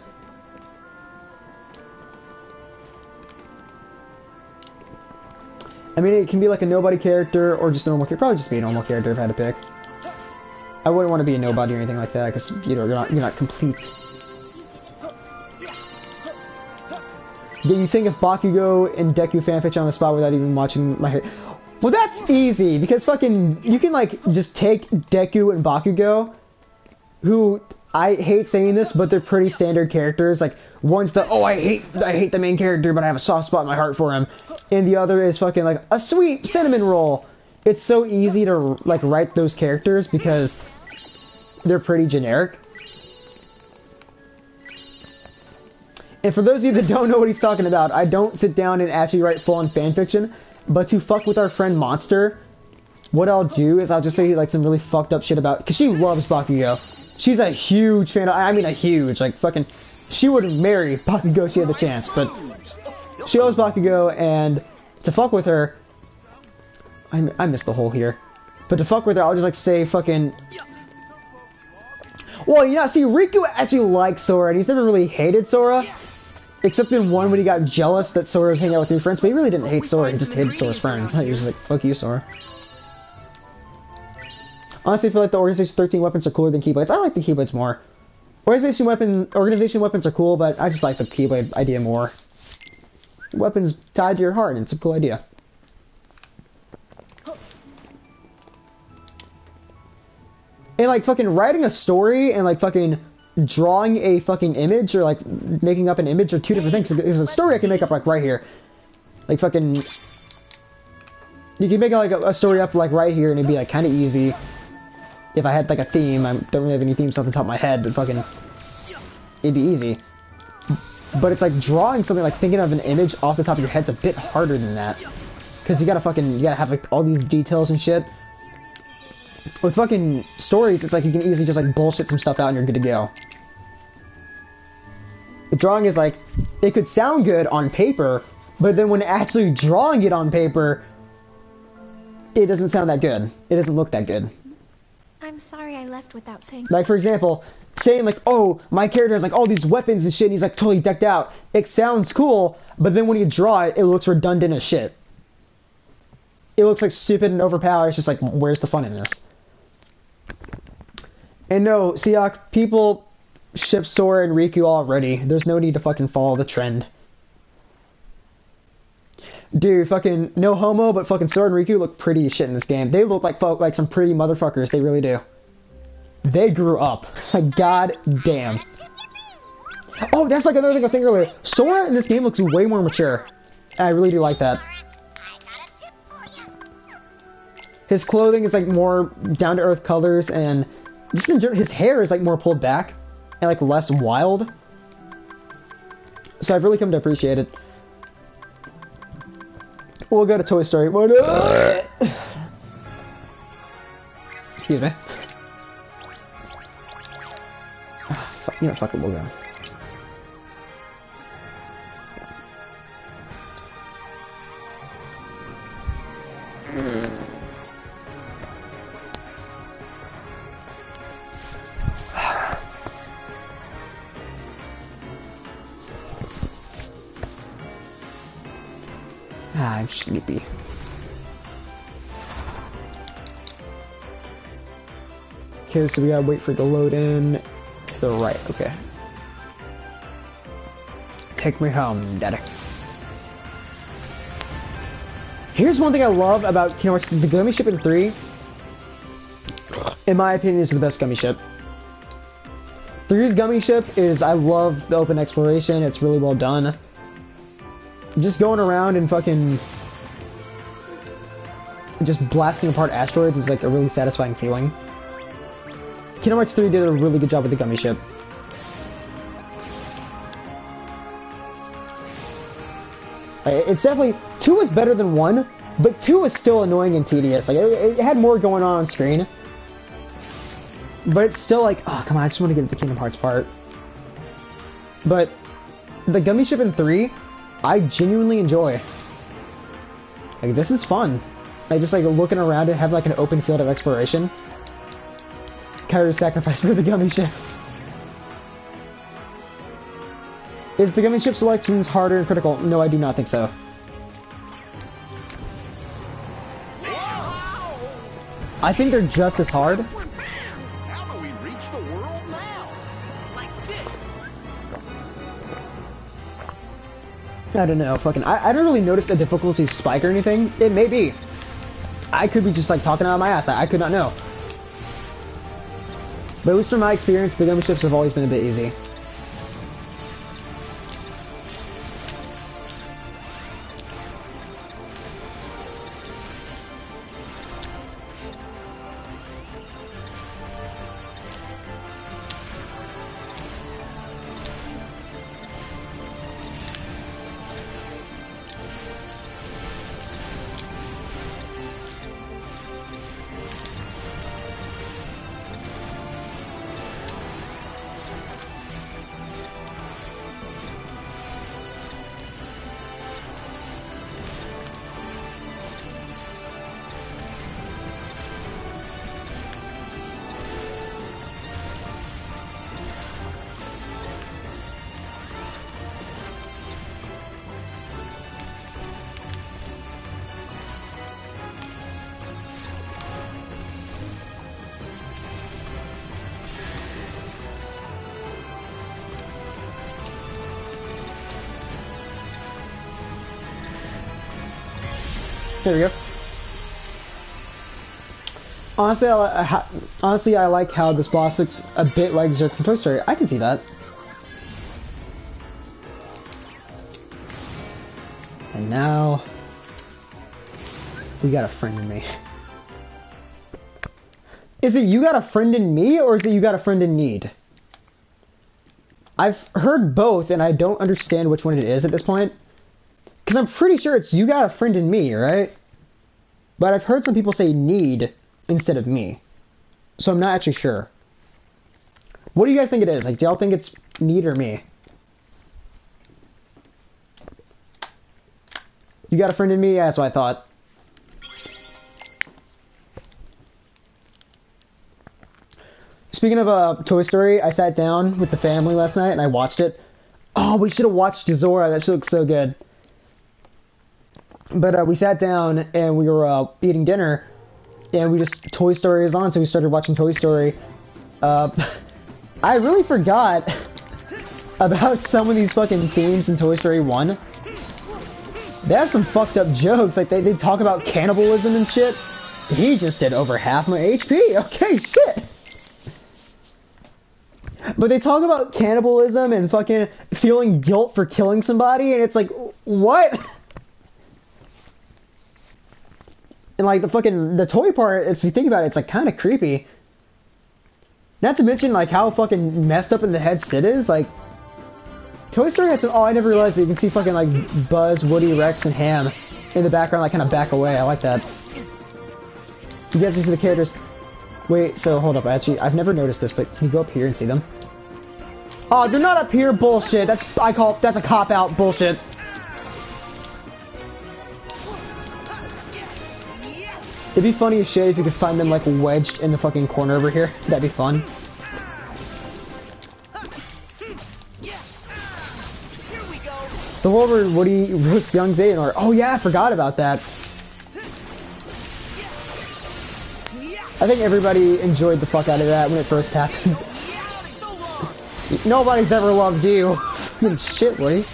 [SPEAKER 1] I mean, it can be like a nobody character or just a normal character. Probably just be a normal character if I had to pick. I wouldn't want to be a nobody or anything like that because you know you're not complete. Yeah, you think of Bakugo and Deku fanfiction on the spot without even watching my hair? Well, that's easy because fucking you can like just take Deku and Bakugo, who I hate saying this, but they're pretty standard characters. Like one's the I hate the main character, but I have a soft spot in my heart for him, and the other is fucking like a sweet cinnamon roll. It's so easy to like write those characters because they're pretty generic. And for those of you that don't know what he's talking about, I don't sit down and actually write full-on fanfiction, but to fuck with our friend Monster, what I'll do is I'll just say like some really fucked up shit about, because she loves Bakugo. She's a huge fan of, I mean a huge, like fucking, she would marry Bakugo if she had the chance, but she loves Bakugo, and to fuck with her, I missed the hole here, but to fuck with her, I'll just like say fucking, well, you know, see, Riku actually likes Sora, and he's never really hated Sora, except in one when he got jealous that Sora was hanging out with new friends, but he really didn't hate Sora, he just hated Sora's friends. He was just like, fuck you, Sora. Honestly, I feel like the Organization 13 weapons are cooler than Keyblades. I like the Keyblades more. Organization weapons are cool, but I just like the Keyblade idea more. Weapons tied to your heart, and it's a cool idea. And like fucking writing a story and like fucking drawing a fucking image or like making up an image are two different things. There's a story I can make up like right here. Like fucking, you can make like a story up like right here and it'd be like kind of easy. If I had like a theme, I don't really have any themes off the top of my head, but fucking, it'd be easy. But it's like drawing something, like thinking of an image off the top of your head's a bit harder than that. Cause you gotta have like all these details and shit. With fucking stories, it's like you can easily just like bullshit some stuff out and you're good to go. The drawing is like, it could sound good on paper, but then when actually drawing it on paper, it doesn't sound that good. It doesn't look that good.
[SPEAKER 4] I'm sorry I left without saying.
[SPEAKER 1] Like, for example, saying like, oh, my character has like all these weapons and shit, and he's like totally decked out. It sounds cool, but then when you draw it, it looks redundant as shit. It looks like stupid and overpowered. It's just like, where's the fun in this? And no, Siak, people ship Sora and Riku already. There's no need to fucking follow the trend. Dude, fucking, no homo, but fucking Sora and Riku look pretty as shit in this game. They look like some pretty motherfuckers. They really do. They grew up. Like, god damn. Oh, that's like another thing I was saying earlier. Sora in this game looks way more mature. I really do like that. His clothing is like more down-to-earth colors, and just in general, his hair is like more pulled back and like less wild. So I've really come to appreciate it. We'll go to Toy Story. Excuse me. You know, fuck it, we'll go. I'm sleepy. Okay, so we gotta wait for it to load in to the right. Okay. Take me home, Daddy. Here's one thing I love about Kingdom Hearts: the Gummy Ship in 3. In my opinion, is the best Gummy Ship. 3's Gummy Ship is, I love the open exploration. It's really well done. Just going around and fucking just blasting apart asteroids is like a really satisfying feeling. Kingdom Hearts 3 did a really good job with the Gummy Ship. It's definitely, 2 was better than 1, but 2 was still annoying and tedious. Like it had more going on screen, but it's still like, oh come on, I just want to get to the Kingdom Hearts part. But the Gummy Ship in 3, I genuinely enjoy. Like, this is fun. Like, just like looking around and have like an open field of exploration. Kairo's sacrifice for the Gummy Ship. Is the Gummy Ship selections harder and critical? No, I do not think so. I think they're just as hard.
[SPEAKER 3] How do we reach the world now?
[SPEAKER 2] Like this.
[SPEAKER 1] I don't know, fucking, I don't really notice the difficulty spike or anything. It may be. I could be just like talking out of my ass. I could not know. But at least from my experience, the Gummy Ships have always been a bit easy. There we go. Honestly, I like how this boss looks a bit like Zurk from Toy Story. I can see that. And now, we got a friend in me. Is it you got a friend in me, or is it you got a friend in need? I've heard both, and I don't understand which one it is at this point. Because I'm pretty sure it's you got a friend in me, right? But I've heard some people say need instead of me. So I'm not actually sure. What do you guys think it is? Like, do y'all think it's need or me? You got a friend in me? Yeah, that's what I thought. Speaking of Toy Story, I sat down with the family last night and I watched it. Oh, we should have watched Zora. That shit looks so good. But we sat down and we were eating dinner, and we just Toy Story is on, so we started watching Toy Story. I really forgot about some of these fucking themes in Toy Story 1. They have some fucked up jokes, like they talk about cannibalism and shit. He just did over half my HP. Okay, shit. But they talk about cannibalism and fucking feeling guilt for killing somebody, and it's like, what? And like the toy part, if you think about it, it's like kind of creepy. Not to mention like how fucking messed up in the head Sid is. Like, Toy Story had some, oh, I never realized that you can see fucking like Buzz, Woody, Rex, and Ham in the background, like kind of back away. I like that. You guys can see the characters. Wait, so hold up, I've never noticed this, but can you go up here and see them? Oh, they're not up here, bullshit. That's a cop-out, bullshit. It'd be funny as shit if you could find them like wedged in the fucking corner over here. That'd be fun. The whole where Woody roast young Xehanort. Oh yeah, I forgot about that. I think everybody enjoyed the fuck out of that when it first happened. Nobody's ever loved you. Shit, Woody.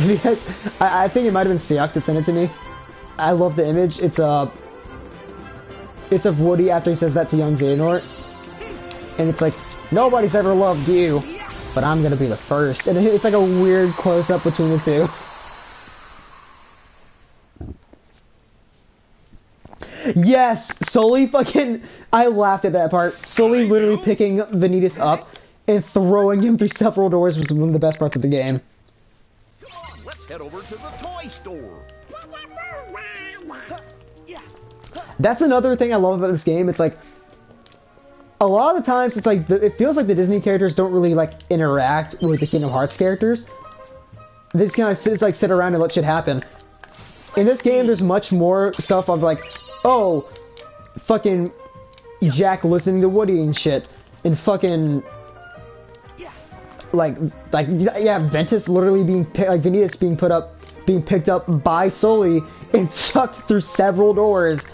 [SPEAKER 1] Because I think it might have been Siak that sent it to me. I love the image. It's of Woody after he says that to young Xehanort. And it's like, nobody's ever loved you, but I'm gonna be the first. And it's like a weird close-up between the two. Yes! Sully fucking... I laughed at that part. Sully literally picking Vanitas up and throwing him through several doors was one of the best parts of the game.
[SPEAKER 3] Come on, let's head over to the toy store.
[SPEAKER 1] That's another thing I love about this game. It's like, a lot of the times, it's like, it feels like the Disney characters don't really, like, interact with the Kingdom Hearts characters. They just kind of sit around and let shit happen. In this game, there's much more stuff of, like, oh, fucking Jack listening to Woody and shit. And fucking, like, yeah, Ventus literally being, like, Vanitas being picked up by Sully and sucked through several doors.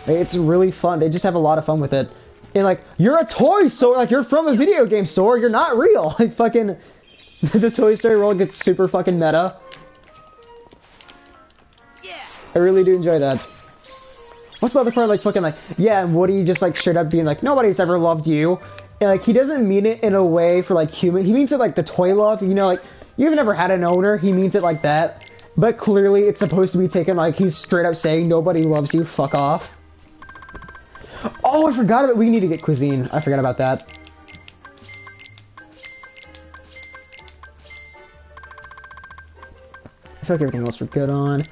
[SPEAKER 1] It's really fun. They just have a lot of fun with it. And like, you're a toy store, like you're from a video game store, you're not real. Like fucking, the Toy Story world gets super fucking meta. I really do enjoy that. What's the other part, like fucking like, yeah, and Woody just like straight up being like, nobody's ever loved you. And like, he doesn't mean it in a way for like human, he means it like the toy love, you know, like, you've never had an owner, he means it like that. But clearly it's supposed to be taken like he's straight up saying, nobody loves you, fuck off. Oh, I forgot about, we need to get cuisine. I forgot about that. I feel like everything else we're good on.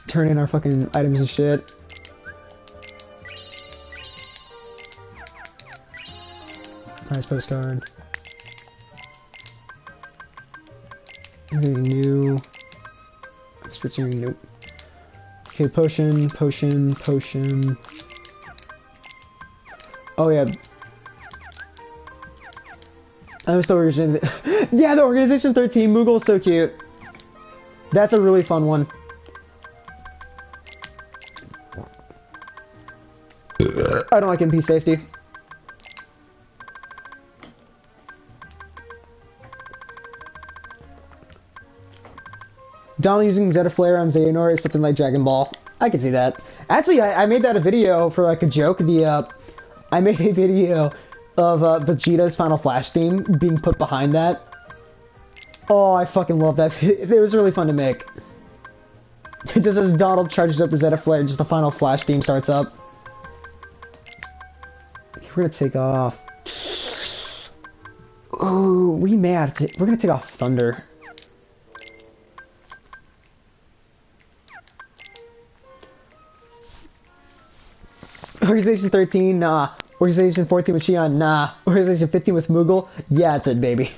[SPEAKER 1] Turn in our fucking items and shit. Prize postcard. Anything new? Spritzing, nope. Okay, potion. Oh yeah. I'm still organization. Yeah, the Organization 13 Moogle is so cute. That's a really fun one. I don't like MP safety. Donald using Zeta Flare on Xehanort is something like Dragon Ball. I can see that. Actually, I made that a video for like a joke. I made a video of Vegeta's Final Flash theme being put behind that. Oh, I fucking love that. It was really fun to make. Just as Donald charges up the Zeta Flare, just the Final Flash theme starts up. We're gonna take off. Oh, we may have to. We're gonna take off Thunder. Organization 13, nah. Organization 14 with Shion, nah. Organization 15 with Moogle, yeah, that's it, baby.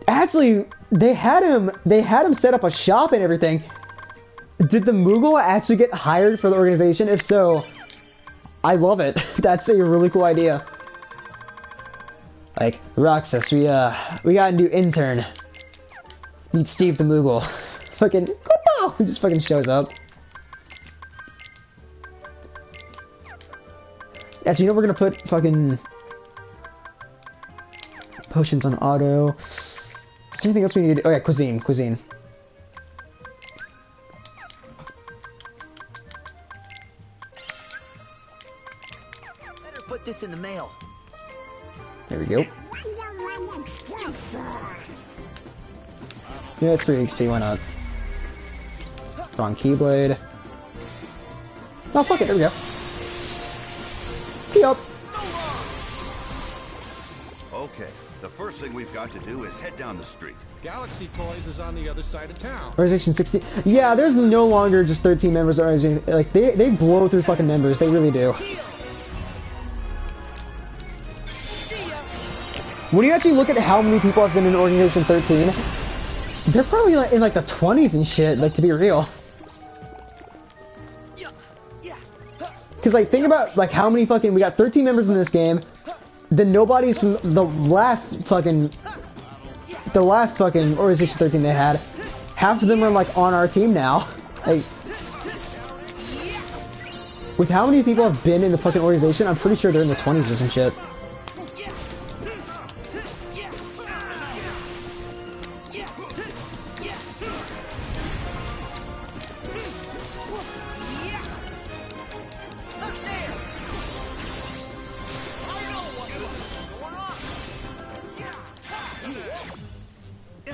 [SPEAKER 1] Actually, they had him set up a shop and everything. Did the Moogle actually get hired for the organization? If so, I love it. That's a really cool idea. Like, Roxas, we got a new intern. Meet Steve the Moogle. Fucking, he just fucking shows up. Actually, you know, we're gonna put fucking potions on auto. Is there anything else we need to do? Oh yeah, cuisine.
[SPEAKER 2] Better put this in the mail.
[SPEAKER 1] There we go. Yeah, it's free XP, why not? Wrong Keyblade. Oh, fuck it, there we go. Yup.
[SPEAKER 5] Okay, the first thing we've got to do is head down the street.
[SPEAKER 3] Galaxy Toys is on the other side of town.
[SPEAKER 1] Organization 16. Yeah, there's no longer just 13 members of Organization. Like, they blow through fucking members. They really do. When you actually look at how many people have been in Organization 13, they're probably like in like the 20s and shit, like, to be real. Because, like, think about, like, how many fucking... We got 13 members in this game. Then nobody's from the last fucking Organization 13 they had. Half of them are, like, on our team now. Like... With how many people have been in the fucking organization, I'm pretty sure they're in the 20s or some shit.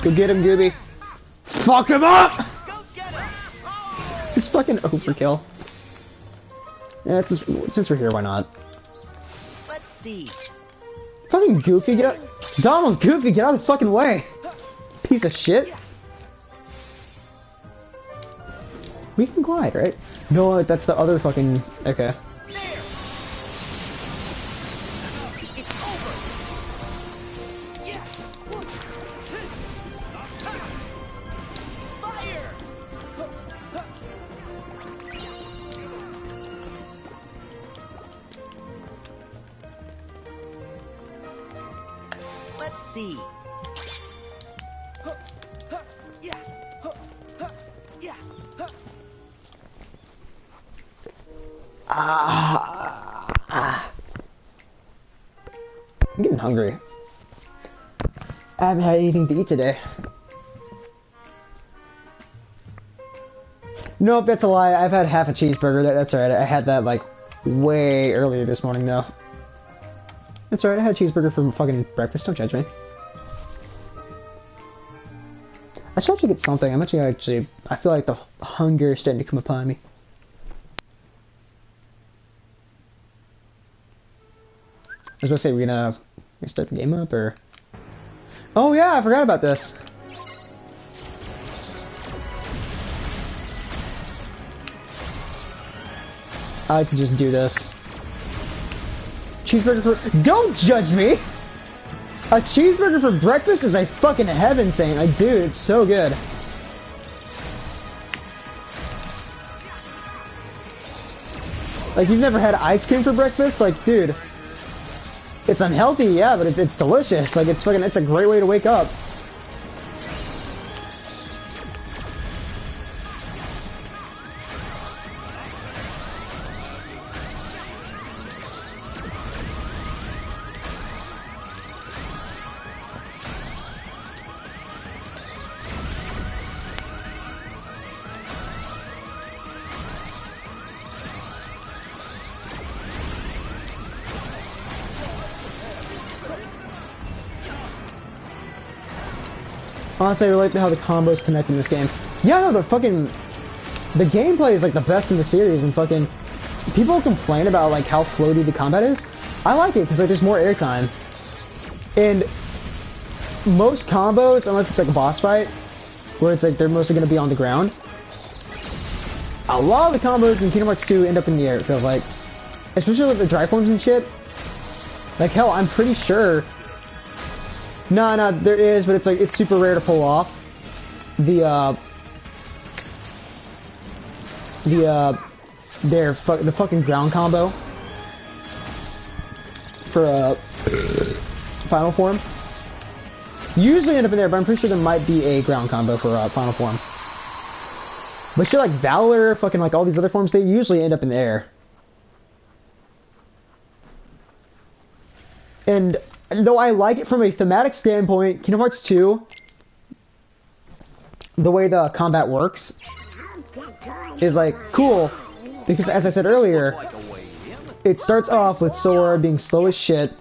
[SPEAKER 1] Go get him, Gooby. Fuck him up! Just fucking overkill. Yeah, since we're here, why not?
[SPEAKER 2] Let's see.
[SPEAKER 1] Fucking Goofy, get out. Donald, Goofy, get out of the fucking way! Piece of shit. We can glide, right? No, that's the other fucking... Okay.
[SPEAKER 2] Let's see.
[SPEAKER 1] I'm getting hungry. I haven't had anything to eat today. Nope, that's a lie. I've had half a cheeseburger. That's alright. I had that like way earlier this morning though. That's alright. I had a cheeseburger for fucking breakfast. Don't judge me. I should actually get something. I feel like the hunger is starting to come upon me. I was gonna say, we're gonna start the game up, or... Oh yeah, I forgot about this. I like to just do this. Cheeseburger for... Don't judge me! A cheeseburger for breakfast is a fucking heaven saint. Like, dude, it's so good. Like, you've never had ice cream for breakfast? Like, dude. It's unhealthy, yeah, but it's delicious. Like, it's a great way to wake up. Honestly, I really like how the combos connect in this game. Yeah, no, the gameplay is like the best in the series, and fucking people complain about like how floaty the combat is. I like it because like there's more airtime, and most combos, unless it's like a boss fight, where it's like they're mostly gonna be on the ground. A lot of the combos in Kingdom Hearts 2 end up in the air. It feels like, especially with the dry forms and shit. Like hell, I'm pretty sure. No, there is, but it's like it's super rare to pull off the fucking ground combo for final form. Usually end up in there, but I'm pretty sure there might be a ground combo for final form. But shit like Valor, fucking like all these other forms, they usually end up in the air. And though I like it from a thematic standpoint, Kingdom Hearts 2, the way the combat works is like cool, because as I said earlier, it starts off with Sora being slow as shit,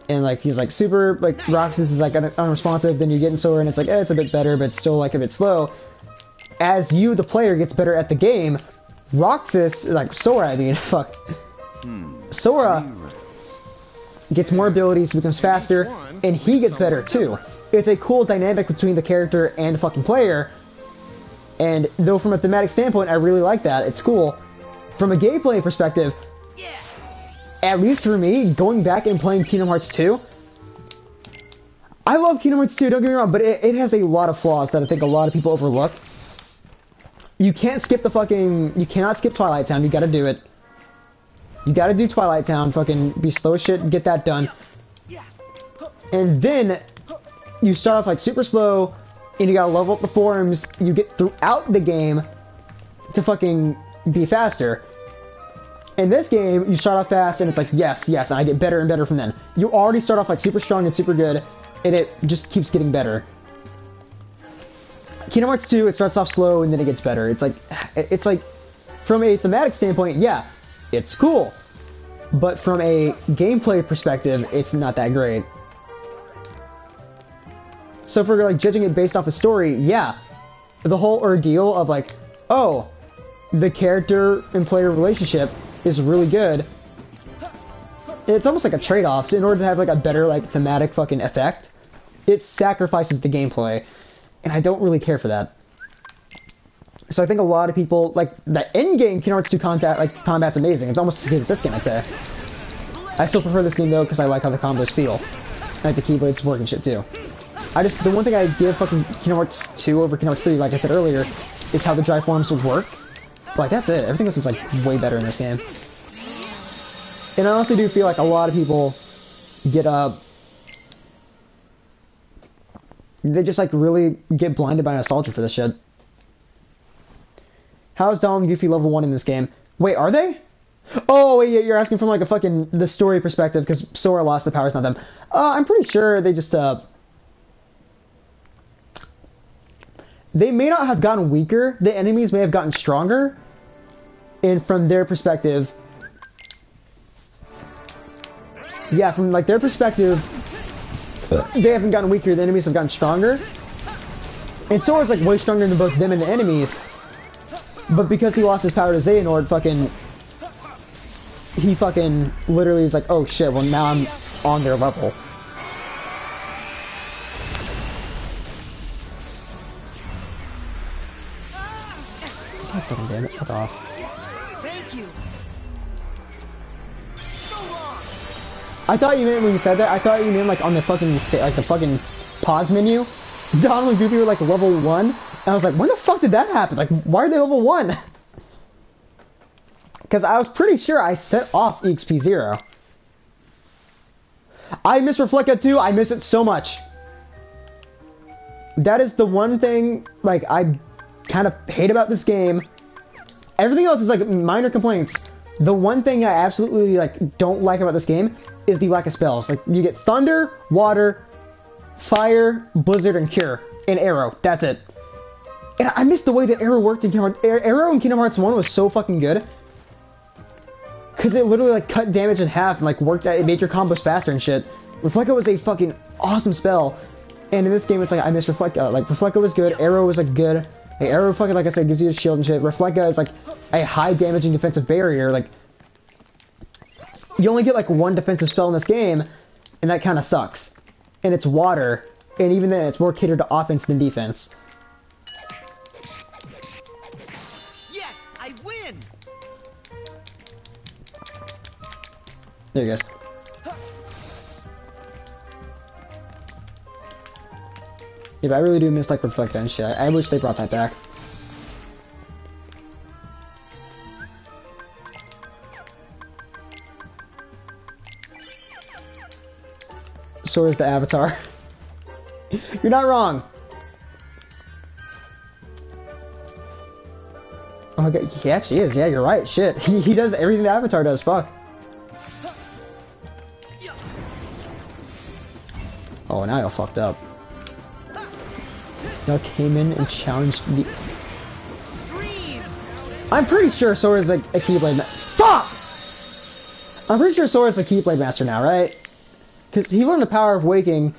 [SPEAKER 1] and like he's like super, like Roxas is like unresponsive, then you get in Sora and it's like, it's a bit better, but it's still like a bit slow. As you, the player, gets better at the game, Roxas, like Sora, I mean, fuck. Sora gets more abilities, becomes faster, and he gets better too. It's a cool dynamic between the character and the fucking player, and though from a thematic standpoint, I really like that. It's cool. From a gameplay perspective, at least for me, going back and playing Kingdom Hearts 2, I love Kingdom Hearts 2, don't get me wrong, but it has a lot of flaws that I think a lot of people overlook. You can't skip you cannot skip Twilight Town, you gotta do it. You gotta do Twilight Town, fucking be slow as shit and get that done. And then, you start off like super slow, and you gotta level up the forms you get throughout the game to fucking be faster. In this game, you start off fast, and it's like, yes, and I get better and better from then. You already start off like super strong and super good, and it just keeps getting better. Kingdom Hearts 2, it starts off slow, and then it gets better. It's like, from a thematic standpoint, yeah, it's cool. But from a gameplay perspective, it's not that great. So if we're like judging it based off a story, yeah, the whole ordeal of like, oh, the character and player relationship is really good. It's almost like a trade-off. In order to have like a better like thematic fucking effect, it sacrifices the gameplay, and I don't really care for that. So I think a lot of people like the end-game Kingdom Hearts 2 combat's amazing. It's almost as good as this game, I'd say. I still prefer this game though because I like how the combos feel, I like the keyblades work and shit too. The one thing I give fucking Kingdom Hearts 2 over Kingdom Hearts 3, like I said earlier, is how the dry forms would work. But like that's it. Everything else is like way better in this game. And I also do feel like a lot of people get they just like really get blinded by nostalgia for this shit. How is Donald and Goofy level 1 in this game? Wait, are they? Oh, wait, yeah, you're asking from like a fucking the story perspective because Sora lost the powers, not them. I'm pretty sure they just they may not have gotten weaker. The enemies may have gotten stronger, and from their perspective, yeah, from like their perspective, they haven't gotten weaker. The enemies have gotten stronger, and Sora's like way stronger than both them and the enemies. But because he lost his power to Xehanort, he fucking literally is like, oh shit, well now I'm on their level. God fucking damn it, fuck off.
[SPEAKER 2] Thank you.
[SPEAKER 1] I thought you meant when you said that, I thought you meant like on the fucking, like the fucking pause menu, Donald and Goofy were like level 1, and I was like, when the fuck did that happen? Like, why are they level 1? Because I was pretty sure I set off EXP 0. I miss Reflecta 2, I miss it so much. That is the one thing, like, I kind of hate about this game. Everything else is, like, minor complaints. The one thing I absolutely, like, don't like about this game is the lack of spells. Like, you get Thunder, Water, Fire, Blizzard, and Cure. And Arrow. That's it. And I miss the way that Arrow worked in Kingdom Hearts. Arrow in Kingdom Hearts 1 was so fucking good. Because it literally, like, cut damage in half and, like, it made your combos faster and shit. Reflecta was a fucking awesome spell. And in this game, it's like I miss Reflecta. Like Reflecta was good, Arrow was like good. Like, Arrow fucking, like I said, gives you a shield and shit. Reflecta is like a high damaging defensive barrier. Like you only get like one defensive spell in this game, and that kind of sucks. And it's water, and even then, it's more catered to offense than defense.
[SPEAKER 3] Yes, I win.
[SPEAKER 1] There you go. Yeah, but I really do miss like Reflecta and shit. I wish they brought that back. Sora's the Avatar. You're not wrong. Oh my god, yeah, she is. Yeah, you're right. Shit, he does everything the Avatar does. Fuck. Oh, now you're fucked up. Y'all came in and challenged the... I'm pretty sure Sora's like a Keyblade Fuck! I'm pretty sure Sora's a Keyblade Master now, right? Because he learned the power of waking,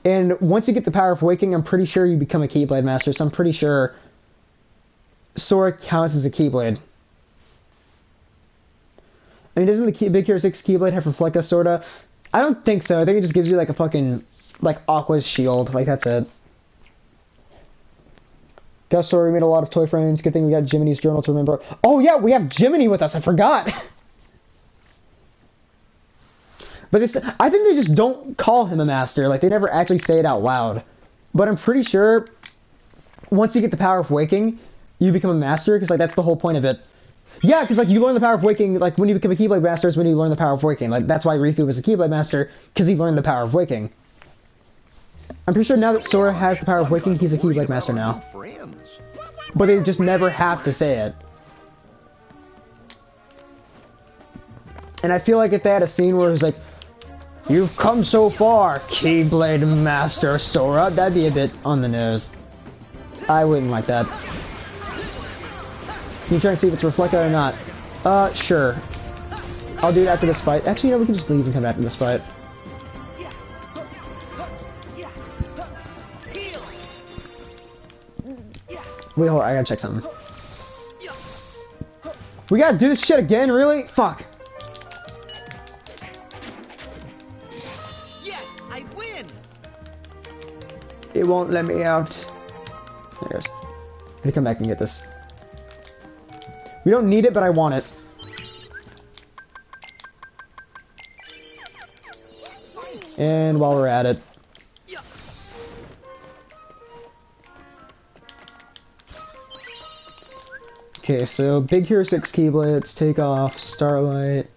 [SPEAKER 1] and once you get the power of waking, I'm pretty sure you become a Keyblade Master, so I'm pretty sure Sora counts as a Keyblade. I mean, doesn't the Big Hero 6 Keyblade have Reflecta, sorta? I don't think so. I think it just gives you like a fucking, like, Aqua's shield. Like, that's it. Gus Sora, we made a lot of toy friends. Good thing we got Jiminy's journal to remember. Oh yeah, we have Jiminy with us. I forgot. But I think they just don't call him a master. Like, they never actually say it out loud. But I'm pretty sure once you get the power of waking, you become a master, because, like, that's the whole point of it. Yeah, because, like, you learn the power of waking, like, when you become a Keyblade Master is when you learn the power of waking. Like, that's why Riku was a Keyblade Master, because he learned the power of waking. I'm pretty sure now that Sora has the power of waking, he's a Keyblade Master now. But they just never have to say it. And I feel like if they had a scene where it's like, "You've come so far, Keyblade Master Sora," that'd be a bit on the nose. I wouldn't like that. Can you try and see if it's Reflecta or not? Sure. I'll do it after this fight. Actually, no, we can just leave and come after this fight. Wait, hold on, I gotta check something. We gotta do this shit again, really? Fuck. It won't let me out. There it goes. I'm gonna come back and get this. We don't need it, but I want it. And while we're at it... Okay, so Big Hero 6 Keyblades, take off, Starlight,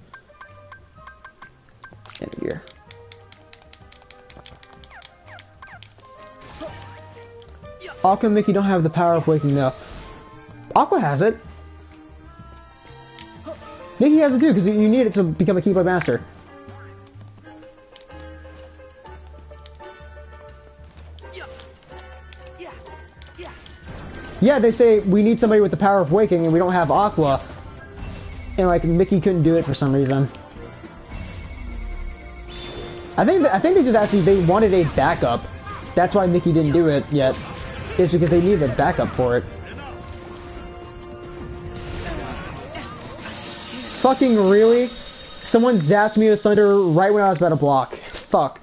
[SPEAKER 1] and gear. Aqua and Mickey don't have the power of waking though. Aqua has it. Mickey has it too, because you need it to become a Keyblade Master. Yeah, they say we need somebody with the power of waking, and we don't have Aqua. And like Mickey couldn't do it for some reason. I think they just actually wanted a backup. That's why Mickey didn't do it yet. Is because they needed a backup for it. Fucking really? Someone zapped me with thunder right when I was about to block. Fuck.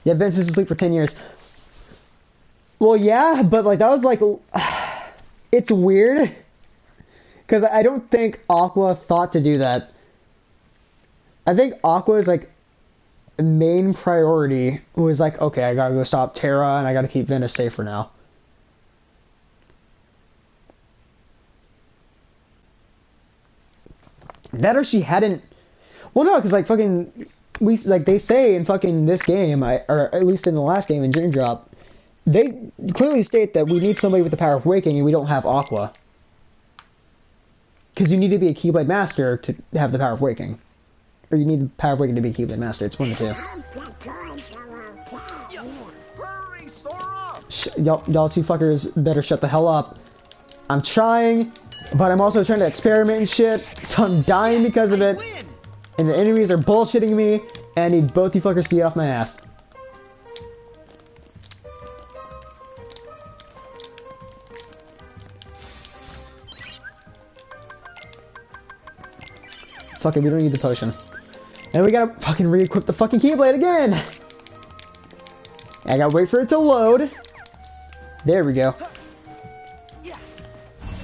[SPEAKER 1] Yeah, Vince is asleep for 10 years. Well, yeah, but like that was like... It's weird. Because I don't think Aqua thought to do that. I think Aqua's like... main priority was like, okay, I gotta go stop Terra and I gotta keep Venus safe for now. That or she hadn't... Well, no, because like fucking... they say in fucking this game, or at least in the last game in Dream Drop, they clearly state that we need somebody with the power of waking and we don't have Aqua. Because you need to be a Keyblade Master to have the power of waking. Or you need the power of waking to be a Keyblade Master. It's one of the two. Y'all two fuckers better shut the hell up. I'm trying, but I'm also trying to experiment and shit, so I'm dying because of it. And the enemies are bullshitting me, and I need both you fuckers to get off my ass. Fuck it, we don't need the potion. And we gotta fucking re-equip the fucking Keyblade again! I gotta wait for it to load. There we go.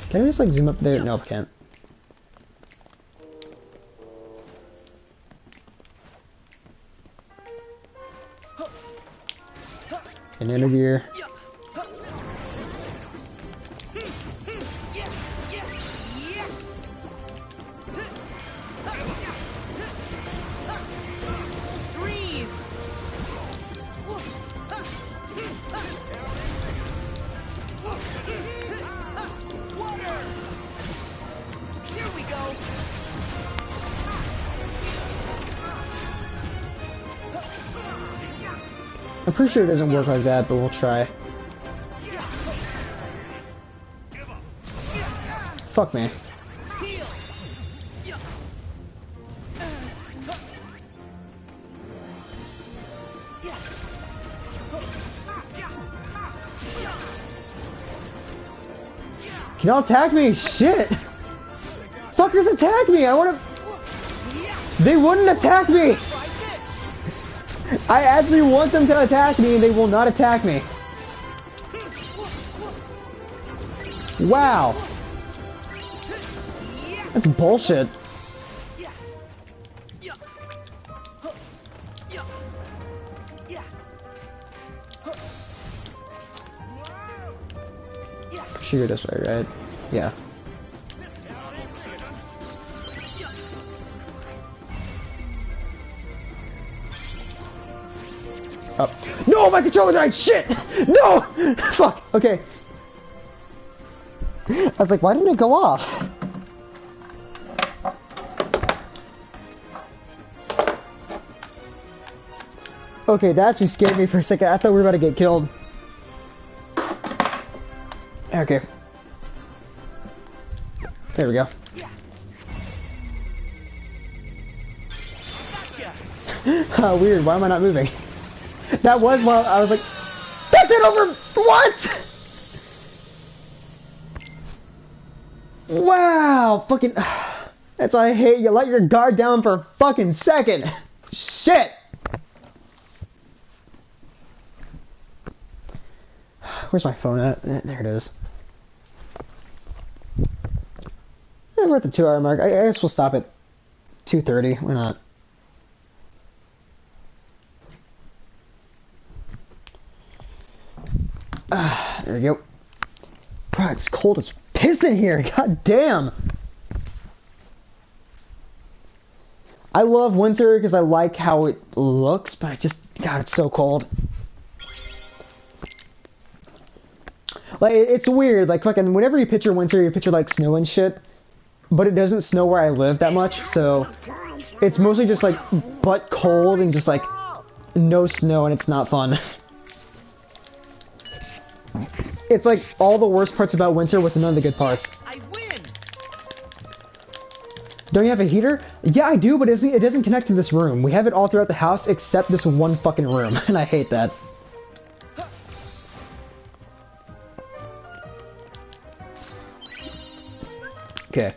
[SPEAKER 1] Can I just like zoom up there? No, I can't. And enter gear. I'm pretty sure it doesn't work like that, but we'll try. Fuck me. Can y'all attack me? Shit! Fuckers attack me! I wanna... They wouldn't attack me! I actually want them to attack me and they will not attack me. Wow. That's bullshit. Should go this way, right? Yeah. Up. No, my controller died! Shit! No! Fuck! Okay. I was like, why didn't it go off? Okay, that actually scared me for a second. I thought we were about to get killed. Okay. There we go. How weird, why am I not moving? That was while I was like, get it over! What? Wow, fucking. That's why I hate you. Let your guard down for a fucking second. Shit! Where's my phone at? There it is. We're at the 2 hour mark. I guess we'll stop at 2:30. Why not? There we go. Bro, it's cold as piss in here. God damn. I love winter because I like how it looks, but I just, God, it's so cold. Like, it's weird. Like, fucking, whenever you picture winter, you picture, like, snow and shit. But it doesn't snow where I live that much, so it's mostly just, like, butt cold and just, like, no snow, and it's not fun. It's like all the worst parts about winter with none of the good parts.
[SPEAKER 2] I win.
[SPEAKER 1] Don't you have a heater? Yeah, I do, but it doesn't connect to this room. We have it all throughout the house except this one fucking room, and I hate that. Okay.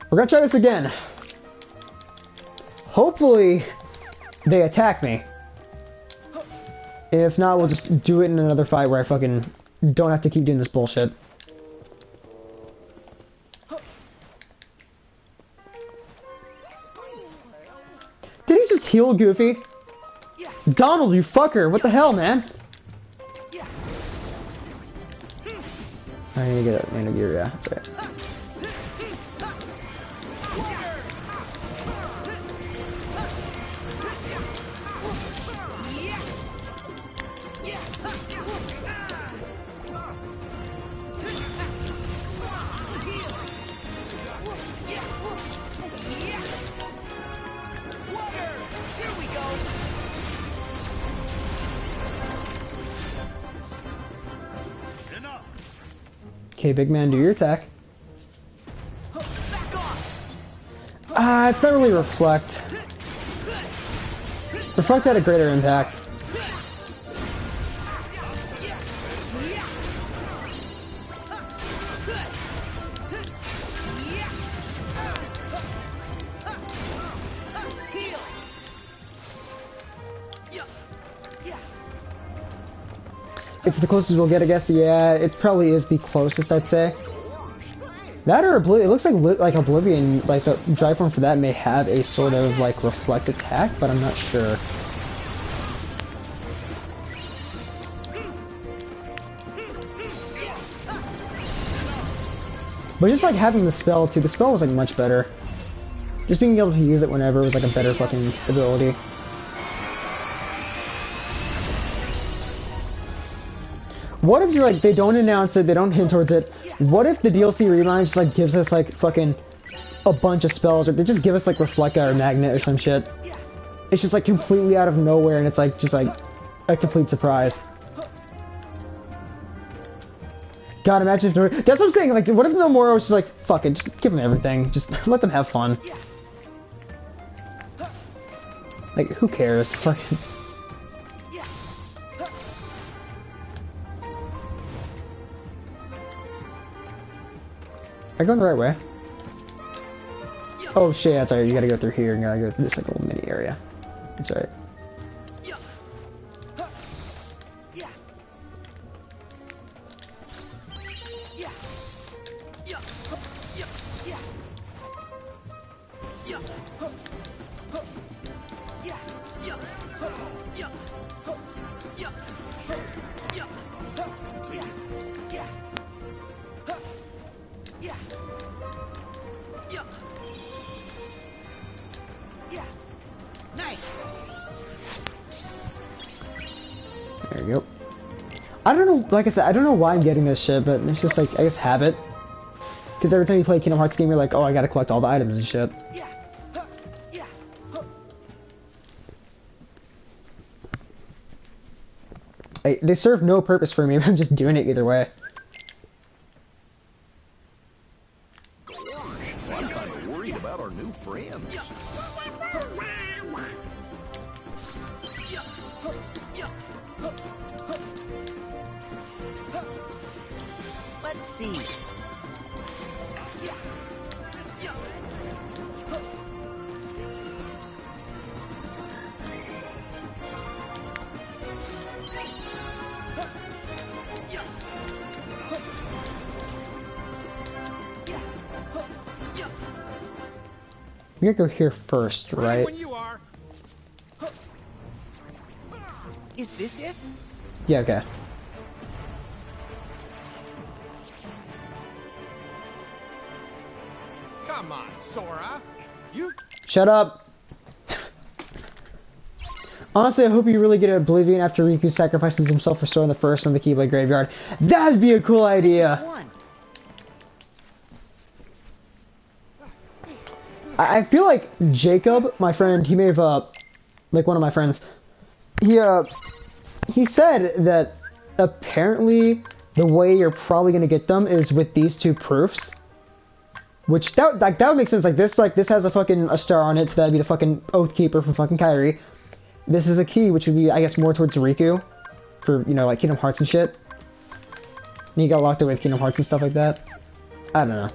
[SPEAKER 1] We're gonna try this again. Hopefully, they attack me. If not, we'll just do it in another fight where I fucking don't have to keep doing this bullshit. Did he just heal Goofy? Donald, you fucker! What the hell, man? I need to get a man of gear, yeah, that's right. Okay, big man, do your attack. It's not really Reflect. Reflect had a greater impact. It's the closest we'll get, I guess. Yeah, it probably is the closest, I'd say. That or Oblivion. It looks like Oblivion, like the drive form for that may have a sort of like reflect attack, but I'm not sure. But just like having the spell too, the spell was like much better. Just being able to use it whenever was like a better fucking ability. What if like they don't announce it, they don't hint towards it? What if the DLC ReMind just like gives us like fucking a bunch of spells, or they just give us like Reflecta or Magnet or some shit? It's just like completely out of nowhere, and it's like just like a complete surprise. God, imagine if that's what I'm saying. Like, what if Nomura was just like, fuck it, just give them everything, just let them have fun. Like, who cares? Fucking. Am I going the right way? Oh shit, that's alright, you gotta go through here and you gotta go through this like little mini area. That's right. There you go. I don't know, like I said, I don't know why I'm getting this shit, but it's just like, I guess habit. Because every time you play a Kingdom Hearts game, you're like, oh, I gotta collect all the items and shit. They serve no purpose for me, but I'm just doing it either way.
[SPEAKER 3] I'm kind of worried about our new friends.
[SPEAKER 2] Let's see.
[SPEAKER 1] You're gonna go here first, right?
[SPEAKER 3] When you are.
[SPEAKER 2] Is this it?
[SPEAKER 1] Yeah, okay.
[SPEAKER 3] Come on, Sora. You.
[SPEAKER 1] Shut up! Honestly, I hope you really get Oblivion after Riku sacrifices himself for Sora in the first on the Keyblade Graveyard. That'd be a cool idea!
[SPEAKER 2] One.
[SPEAKER 1] I feel like Jacob, my friend, he may have, like one of my friends, he said that apparently the way you're probably gonna get them is with these two proofs. Which, that would make sense. Like this has a star on it, so that'd be the fucking Oathkeeper from fucking Kairi. This is a key, which would be, I guess, more towards Riku. For, you know, like Kingdom Hearts and shit. And you got locked away with Kingdom Hearts and stuff like that. I don't know.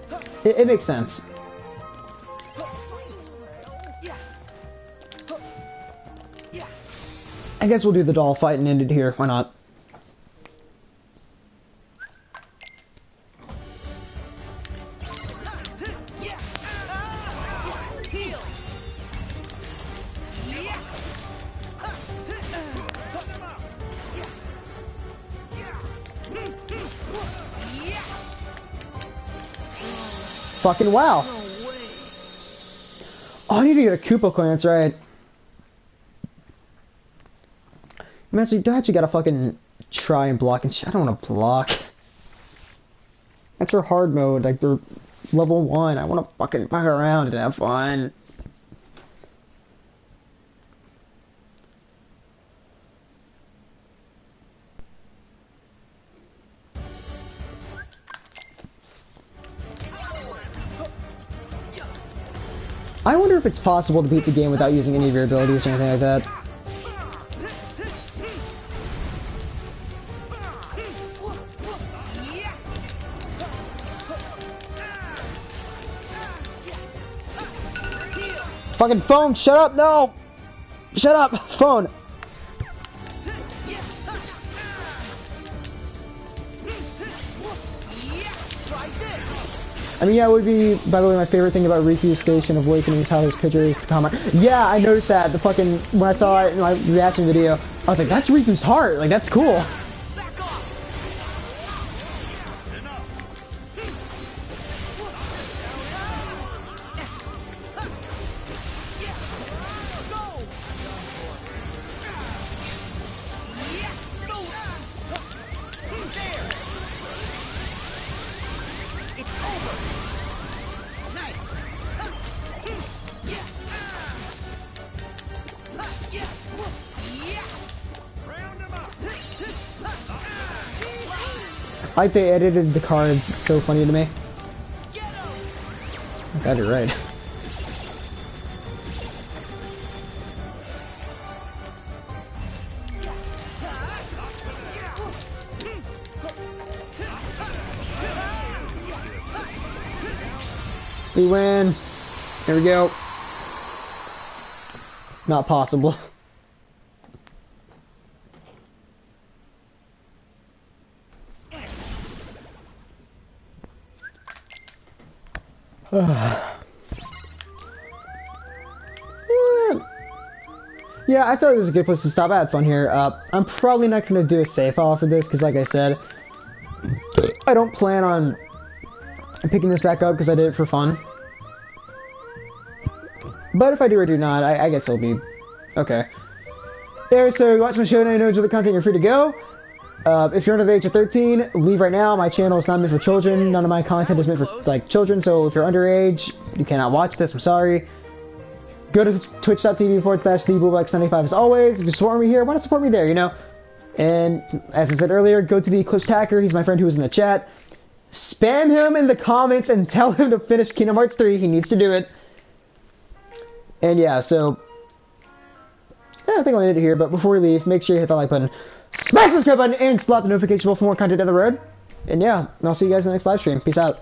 [SPEAKER 1] It makes sense. I guess we'll do the doll fight and end it here. Why not? Fucking wow. Oh, I need to get a Koopa coin, that's right. I actually gotta fucking try and block and shit. I don't wanna block. That's for hard mode, like they're level 1. I wanna fucking fuck around and have fun. I wonder if it's possible to beat the game without using any of your abilities or anything like that. Fucking phone, shut up, no! Shut up, phone! I mean, yeah, it would be, by the way, my favorite thing about Riku's Station of Awakening is how his picture is the comment. Yeah, I noticed that. The fucking, when I saw it in my reaction video, I was like, that's Riku's heart. Like, that's cool. Like they edited the cards, it's so funny to me. I got it right. We win. Here we go. Not possible. Yeah, I feel like this is a good place to stop. I had fun here. I'm probably not going to do a save file for this because, like I said, I don't plan on picking this back up because I did it for fun. But if I do or do not, I guess it'll be okay. There, so you watch my show now, you know enjoy the content, you're free to go. If you're under the age of 13, leave right now. My channel is not meant for children. None of my content is meant for, like, children, so if you're underage, you cannot watch this, I'm sorry. Go to twitch.tv/TheBlueBlack75 as always. If you support me here, why not support me there, you know? And, as I said earlier, go to the Eclipse Hacker, he's my friend who was in the chat. Spam him in the comments and tell him to finish Kingdom Hearts 3, he needs to do it. And yeah, so... yeah, I think I'll end it here, but before we leave, make sure you hit the like button, smash the subscribe button, and slap the notification bell for more content down the road. And yeah, I'll see you guys in the next live stream. Peace out.